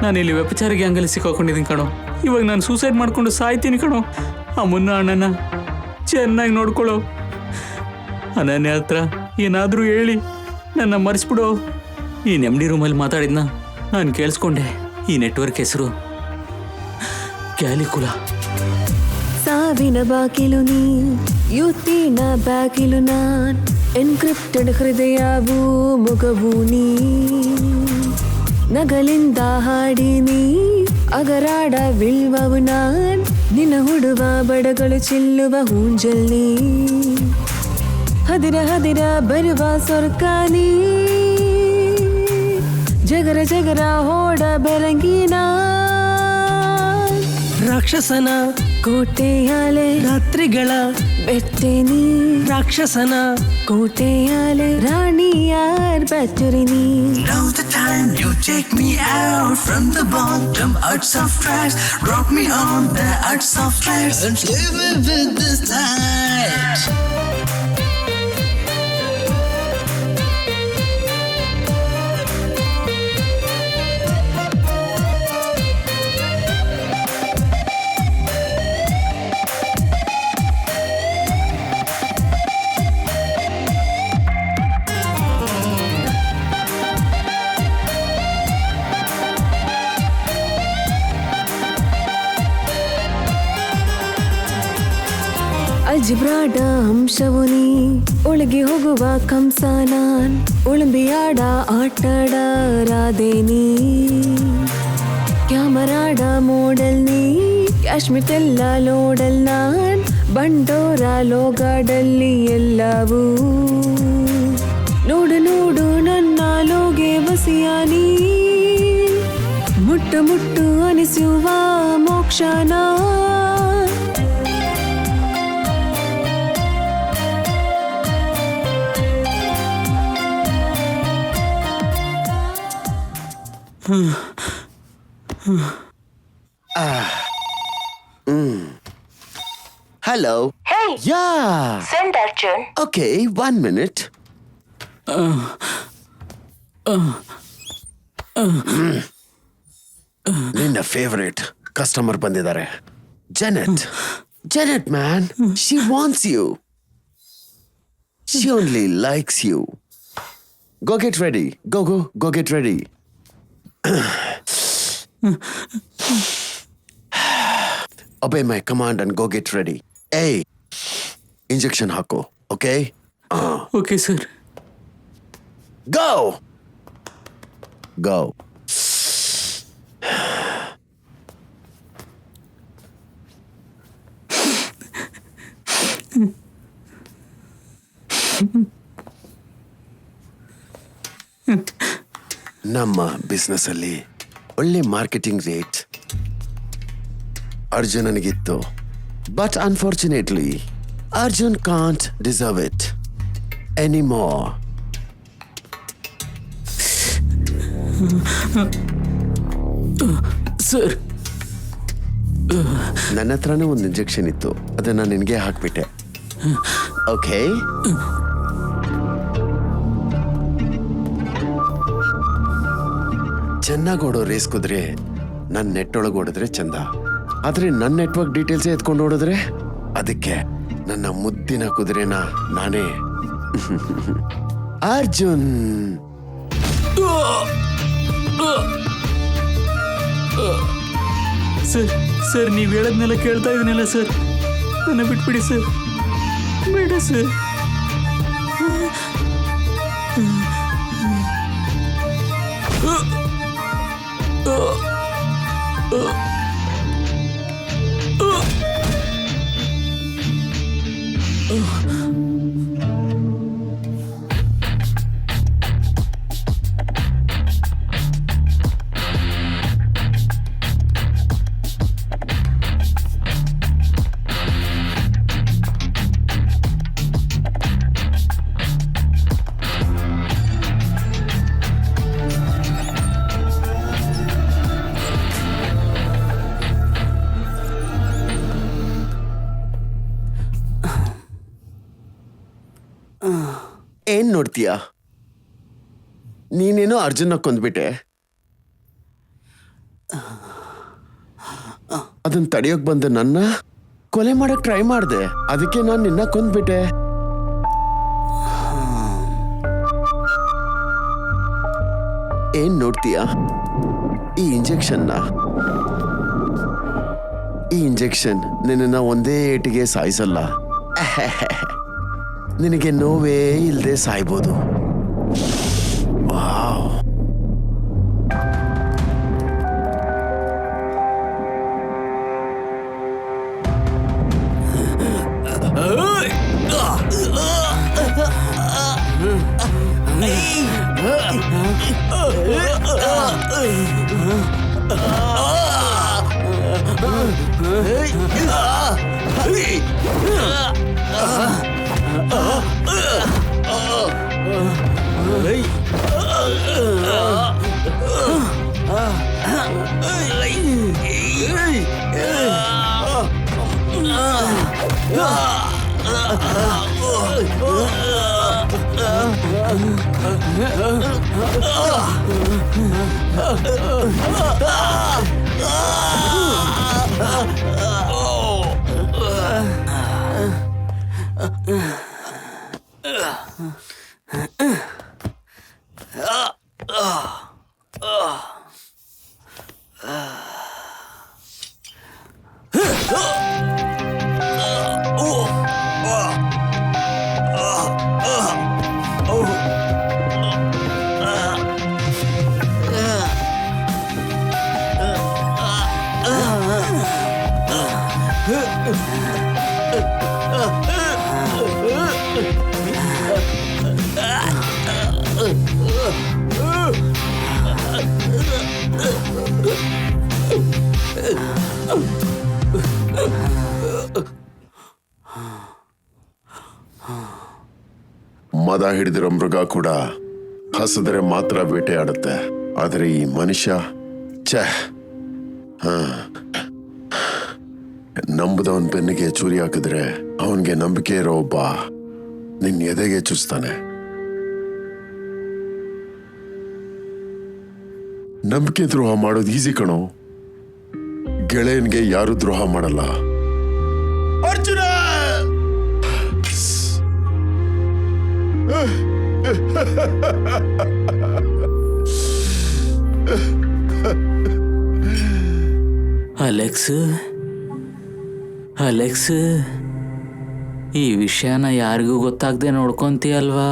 ನಾನು ಇಲ್ಲಿ ವ್ಯಭಿಚಾರ ಗ್ಯಾಂಗಲ್ಲಿ ಸಿಕ್ಕಾಕೊಂಡಿದ್ದೀನಿ ಕಣೋ. ಇವಾಗ ನಾನು ಸೂಸೈಡ್ ಮಾಡ್ಕೊಂಡು ಸಾಯ್ತೀನಿ ಕಣೋ. ಅಮ್ಮನ್ನ ಅಣ್ಣನ ಚೆನ್ನಾಗಿ ನೋಡ್ಕೊಳ್ಳೋ. ಅನನ್ಯ ಹತ್ರ ಏನಾದರೂ ಹೇಳಿ ನನ್ನ ಮರೆಸ್ಬಿಡೋ. ಈ ನೆಮ್ಮದಿ ರೂಮಲ್ಲಿ ಮಾತಾಡಿದ್ನ ನಾನು ಕೇಳಿಸ್ಕೊಂಡೆ. ಈ ನೆಟ್ವರ್ಕ್ ಹೆಸರು ಕ್ಯಾಲಿಕುಲಾ. ಸಾವಿನ ಬಾಗಿಲು ನೀ, ಯುತ್ತಿನ ಬಾಗಿಲು ನಾನ್, ಎನ್ಕ್ರಿಪ್ಟೆಡ್ ಹೃದಯವೂ ಮುಗವು ನೀ, ನಗಲಿಂದ ಹಾಡಿನಿ ಅಗರಾಡ ವಿಳ್ವವು ನಾನ್, ನಿನ್ನ ಹುಡುವ ಬಡಗಳು ಚೆಲ್ಲುವ ಹೂಂಜಲ್ಲಿ, ಹದಿರ ಹದಿರ ಬರುವ ಸ್ವರ್ಗಾನಿ, ಜಗರ ಜಗರ ಹೋಡ ಬೆರಂಗಿನ, ರಾಕ್ಷಸನ ಕೋಟೆಯಾಲೆ ರಾತ್ರಿಗಳ ಬೆಟ್ಟೆನಿ, ರಾಕ್ಷಸನ ಕೋಟೆಯಾಲೆ ರಾಣಿಯಾರ್ ಬಚ್ಚುರಿನಿ. Now's the time you take me out from the bottom arts of tracks, rock me on the arts of tracks, and live with this night. ಅಜ್ಬ್ರಾಡ ಅಂಶವು ನೀ, ಒಳಗೆ ಹೋಗುವ ಕಂಸ ನಾನ್, ಒಳಂಬಿಯಾಡ ಆಟಾಡ ರಾಧೇನಿ, ಕ್ಯಾಮರಾಡ ಮೋಡಲ್ ನೀ, ಕಾಶ್ಮೀರ್ ಎಲ್ಲ ಲೋಡಲ್ ನಾನ್, ಬಂಡೋರ ಲೋಗಾಡಲ್ಲಿ ಎಲ್ಲವೂ, ನೋಡು ನೋಡು ನನ್ನ ಲೋಗೆ ಬಸಿಯಾನಿ, ಮುಟ್ಟು ಮುಟ್ಟು ಅನಿಸುವ ಮೋಕ್ಷನ. Hello. Hey, Yeah. send Arjun. Okay, 1 minute. ನಿನ್ನ ಫೇವರೇಟ್ ಕಸ್ಟಮರ್ ಬಂದಿದ್ದಾರೆ. Janet man, she wants you. She only likes you. Go get ready. Go get ready. Obey my command and go get ready. Hey, injection hako, okay? Okay sir. Go. ನಮ್ಮ business ಅಲ್ಲಿ ಒಳ್ಳೆ marketing rate ಅರ್ಜುನನಿಗಿತ್ತು. But unfortunately Arjun can't deserve it anymore. Sir, ನನ್ನ ಹತ್ರನೇ ಒಂದು injection ಇತ್ತು, ಅದನ್ನ ನಿನಗೆ ಹಾಕ್ಬಿಟ್ಟೆ. ಓಕೆ, ಚೆನ್ನಾಗಿ ಓಡೋ ರೇಸ್ ಕುದ್ರೆ ನನ್ನ ನೆಟ್ ಒಳಗೆ ಓಡಿದ್ರೆ ಚಂದ, ಆದ್ರೆ ನನ್ನ ನೆಟ್ವರ್ಕ್ ಡೀಟೇಲ್ಸ್ ಎತ್ಕೊಂಡು ಓಡಿದ್ರೆ ಅದಕ್ಕೆ ನನ್ನ ಮುದ್ದಿನ ಕುದುರೆನ ನಾನೇ ಅರ್ಜುನ್. ಸರ್ ನೀವು ಹೇಳದ್ನೆಲ್ಲ ಕೇಳ್ತಾ ಇದೀನಲ್ಲ ಸರ್, ನನ್ನ ಬಿಟ್ಬಿಡಿ ಸರ್, ಬೇಡ ಸರ್. ಏನ್ ನೋಡ್ತೀಯ? ನೀನೇನೋ ಅರ್ಜುನ ಕೊಂದ್ಬಿಟ್ಟೆ, ಅದನ್ನ ತಡೆಯೋಕ್ ಬಂದ ನನ್ನ ಕೊಲೆ ಮಾಡಕ್ ಟ್ರೈ ಮಾಡ್ದೆ, ಅದಕ್ಕೆ ನಾನು ನಿನ್ನ ಕೊಂದ್ಬಿಟ್ಟೆ. ಏನ್ ನೋಡ್ತೀಯ? ಈ ಇಂಜೆಕ್ಷನ್ ನಿನ್ನ ಒಂದೇ ಏಟಿಗೆ ಸಾಯಿಸಲ್ಲ, ನಿನಗೆ ನೋವೇ ಇಲ್ಲದೆ ಸಾಯ್ಬೋದು. ವಾವ್. ಮದ ಹಿಡಿದಿರೋ ಮೃಗ ಕೂಡ ಹಸಿದ್ರೆ ಮಾತ್ರ ಬೇಟೆ ಆಡುತ್ತೆ, ಆದರೆ ಈ ಮನುಷ್ಯ ನಂಬುದವನ್ ಬೆನ್ನಿಗೆ ಚೂರಿ ಹಾಕಿದ್ರೆ ಅವನ್ಗೆ ನಂಬಿಕೆ ಇರೋ ಒಬ್ಬ ನಿನ್ ಎದೆಗೆ ಚುಚ್ತಾನೆ. ನಂಬಿಕೆ ದ್ರೋಹ ಮಾಡೋದು ಈಸಿ ಕಣೋ, ಗೆಳೆಯನ್ಗೆ ಯಾರು ದ್ರೋಹ ಮಾಡಲ್ಲ. ಅರ್ಜುನ! ಅಲೆಕ್ಸ್, ಈ ವಿಷಯನ ಯಾರಿಗೂ ಗೊತ್ತಾಗದೆ ನೋಡ್ಕೊಂತೀಯಲ್ವಾ?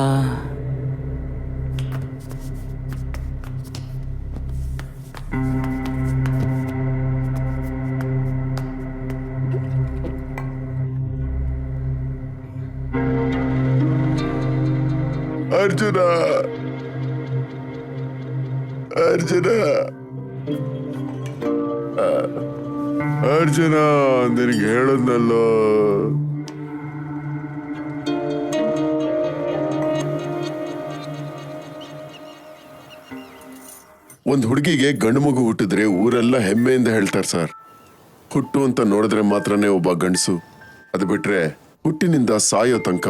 ಅರ್ಜುನ, ಅರ್ಜುನ, ಅರ್ಜುನ, ನಿನಗೆ ಹೇಳದ್ನಲ್ಲೋ, ಒಂದ್ ಹುಡುಗಿಗೆ ಗಂಡು ಮಗು ಹುಟ್ಟಿದ್ರೆ ಊರೆಲ್ಲ ಹೆಮ್ಮೆಯಿಂದ ಹೇಳ್ತಾರೆ ಸರ್. ಹುಟ್ಟು ಅಂತ ನೋಡಿದ್ರೆ ಮಾತ್ರನೇ ಒಬ್ಬ ಗಂಡಸು. ಅದು ಬಿಟ್ರೆ ಹುಟ್ಟಿನಿಂದ ಸಾಯೋ ತನಕ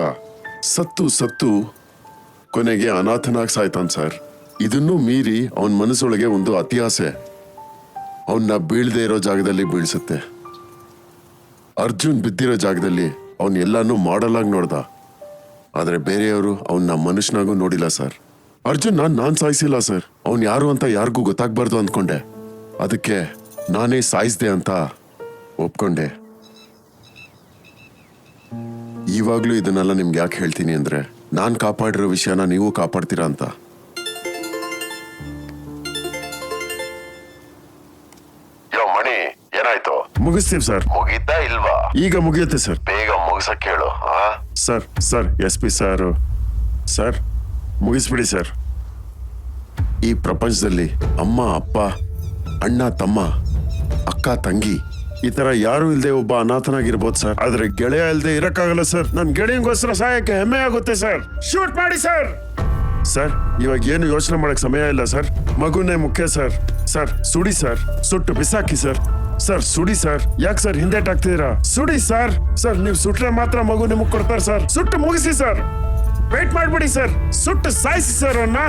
ಸತ್ತು ಸತ್ತು ಕೊನೆಗೆ ಅನಾಥನಾಗಿ ಸಾಯ್ತಾನ್ ಸರ್. ಇದನ್ನೂ ಮೀರಿ ಅವನ ಮನಸ್ಸೊಳಗೆ ಒಂದು ಅತಿಯಾಸೆ ಅವನ್ನ ಬೀಳ್ದೇ ಇರೋ ಜಾಗದಲ್ಲಿ ಬೀಳ್ಸುತ್ತೆ. ಅರ್ಜುನ್ ಬಿದ್ದಿರೋ ಜಾಗದಲ್ಲಿ ಅವನ್ ಎಲ್ಲಾನು ಮಾಡಲ್ ಆಗಿ ನೋಡ್ದ, ಆದ್ರೆ ಬೇರೆಯವರು ಅವನ್ನ ಮನುಷ್ಯನಾಗೂ ನೋಡಿಲ್ಲ ಸರ್. ಅರ್ಜುನ್ ನಾನ್ ಸಾಯಿಸಿಲ್ಲ ಸರ್, ಅವನ್ ಯಾರು ಅಂತ ಯಾರಿಗೂ ಗೊತ್ತಾಗ್ಬಾರ್ದು ಅಂದ್ಕೊಂಡೆ, ಅದಕ್ಕೆ ನಾನೇ ಸಾಯಿಸ್ದೆ ಅಂತ ಒಪ್ಕೊಂಡೆ. ಇವಾಗ್ಲೂ ಇದನ್ನೆಲ್ಲ ನಿಮ್ಗೆ ಯಾಕೆ ಹೇಳ್ತೀನಿ ಅಂದ್ರೆ, ನಾನ್ ಕಾಪಾಡಿರೋ ವಿಷಯನ ನೀವು ಕಾಪಾಡ್ತೀರಾ ಅಂತ. ಮಣಿ, ಏನಾಯ್ತು? ಮುಗಿಸ್ತೀವಿ ಸರ್. ಮುಗೀತಾ ಇಲ್ವಾ? ಈಗ ಮುಗಿಯುತ್ತೆ ಸರ್. ಬೇಗ ಮುಗಿಸಕ್ ಹೇಳು. ಸರ್ SP ಸರ್ ಮುಗಿಸ್ಬಿಡಿ ಸರ್. ಈ ಪ್ರಪಂಚದಲ್ಲಿ ಅಮ್ಮ ಅಪ್ಪ, ಅಣ್ಣ ತಮ್ಮ, ಅಕ್ಕ ತಂಗಿ, ಈ ತರ ಯಾರು ಇಲ್ದೆ ಒಬ್ಬ ಅನಾಥನಾಗಿರ್ಬೋದು ಸರ್, ಆದ್ರೆ ಗೆಳೆಯ ಇಲ್ದೆ ಇರಕ್ಕಾಗಲ್ಲ ಸರ್. ನನ್ ಗೆಳೆಯಂಗೋಸ್ಕರ ಸಹಾಯಕ್ಕೆ ಹೆಮ್ಮೆ ಆಗುತ್ತೆ ಸರ್. ಶೂಟ್ ಮಾಡಿ ಸರ್. ಸರ್, ಇವಾಗ ಏನು ಯೋಚನೆ ಮಾಡಕ್ ಸಮಯ ಇಲ್ಲ ಸರ್. ಮಗುನೇ ಮುಖ್ಯ ಸರ್. ಸುಡಿ ಸರ್, ಸುಟ್ಟು ಬಿಸಾಕಿ ಸರ್. ಸುಡಿ ಸರ್. ಯಾಕೆ ಸರ್ ಹಿಂದೇಟಾಗ್ತಿದ್ದೀರಾ? ಸುಡಿ ಸರ್. ನೀವು ಸುಟ್ರೆ ಮಾತ್ರ ಮಗು ನಿಮಗ್ ಕೊಡ್ತಾರೆ ಸರ್. ಸುಟ್ಟು ಮುಗಿಸಿ ಸರ್. ವೇಟ್ ಮಾಡ್ಬಿಡಿ ಸರ್, ಸುಟ್ಟು ಸಾಯಿಸಿ ಸರ್ ಅವನ್ನ.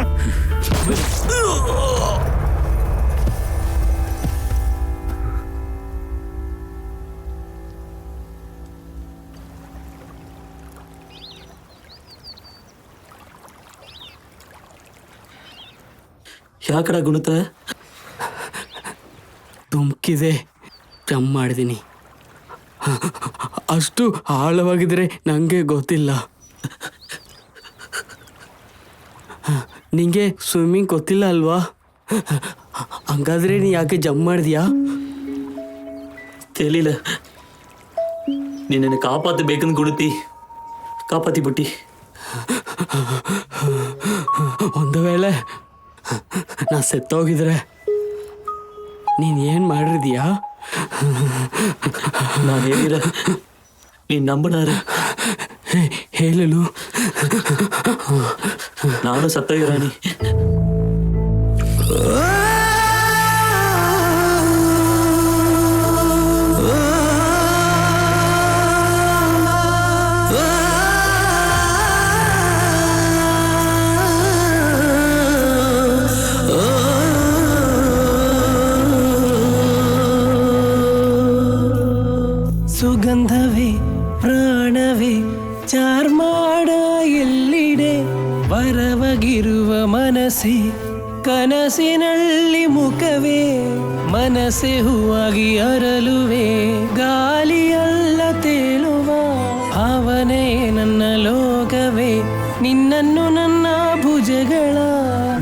ಯಾಕಡ ಗುಣತ ತುಮ್ಕಿದೆ ಜಮ್ ಮಾಡಿದ್ದೀನಿ. ಅಷ್ಟು ಆಳವಾಗಿದ್ರೆ ನನಗೆ ಗೊತ್ತಿಲ್ಲ. ನಿಂಗೆ ಸ್ವಿಮ್ಮಿಂಗ್ ಗೊತ್ತಿಲ್ಲ ಅಲ್ವಾ? ಹಂಗಾದ್ರೆ ನೀ ಯಾಕೆ ಜಂಪ್ ಮಾಡಿದ್ಯಾ? ತಿಳಿಲ್ಲ, ನಿನ್ನನ್ನು ಕಾಪಾற்றಬೇಕಂದು ಗುಣತಿ ಕಾಪಾತಿ ಬಿಟ್ಟಿ. ಒಂದು ವೇಳೆ ನಾ ಸತ್ತೋಗಿದ್ರೆ ನೀನು ಏನು ಮಾಡಿದ್ಯಾ? ನಾನು ಹೇಳಿರ ನೀನು ನಂಬನಾರ ಹೇಳಲು ನಾನು ಸತ್ತೋಗಿರಾಣಿ. ಸುಗಂಧವೇ ಪ್ರಾಣವೇ ಚಾರ್ಮಾಡ ಎಲ್ಲಿಡೆ ವರವಗಿರುವ ಮನಸ್ಸೇ ಕನಸಿನಲ್ಲಿ ಮುಖವೇ ಮನಸ್ಸೆ ಹೂವಾಗಿ ಅರಲುವೆ ಗಾಳಿಯಲ್ಲ ತೇಲುವ ಅವನೇ ನನ್ನ ಲೋಕವೇ ನಿನ್ನನ್ನು ನನ್ನ ಭುಜಗಳ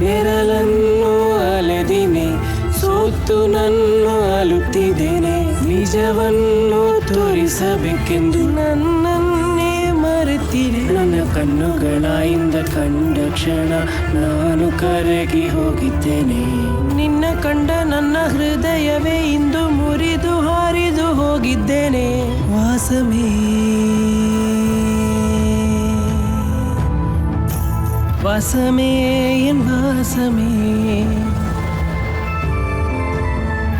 ಬೆರಳನ್ನು ಅಲೆದಿನೆ ಸೋತು ನನ್ನ ಅಲುತ್ತಿದ್ದೇನೆ ನಿಜವನ್ನು ತೋರಿಸಬೇಕೆಂದು ನನ್ನನ್ನೇ ಮರೆತಿದೆ ನನ್ನ ಕಣ್ಣುಗಳಿಂದ ಕಂಡ ಕ್ಷಣ ನಾನು ಕರಗಿ ಹೋಗಿದ್ದೇನೆ ನಿನ್ನ ಕಂಡ ನನ್ನ ಹೃದಯವೇ ಇಂದು ಮುರಿದು ಹಾರಿದು ಹೋಗಿದ್ದೇನೆ ವಾಸಮೇ ವಾಸಮೇ ಎನ್ ವಾಸಮೇ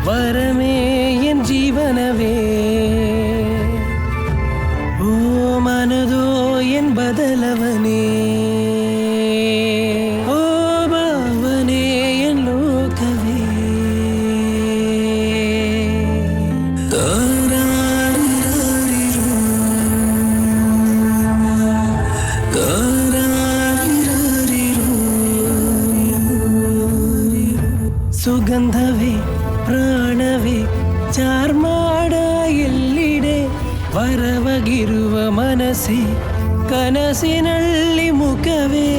ವರಮೇ ಎನ್ ಜೀವನವೇ ಓ ಮನದೋ ಎನ್ ಬದಲವನೇ ಓ ಭಾವನೆ ಎನ್ ಲೋಕವೇ ಸುಗಂಧವೇ ಪ್ರಾಣವೇ ಚಾರ್ಮಾಡ ಎಲ್ಲಿಡೆ ವರವಗಿರುವ ಮನಸ್ಸೇ ಕನಸಿನಲ್ಲಿ ಮುಖವೇ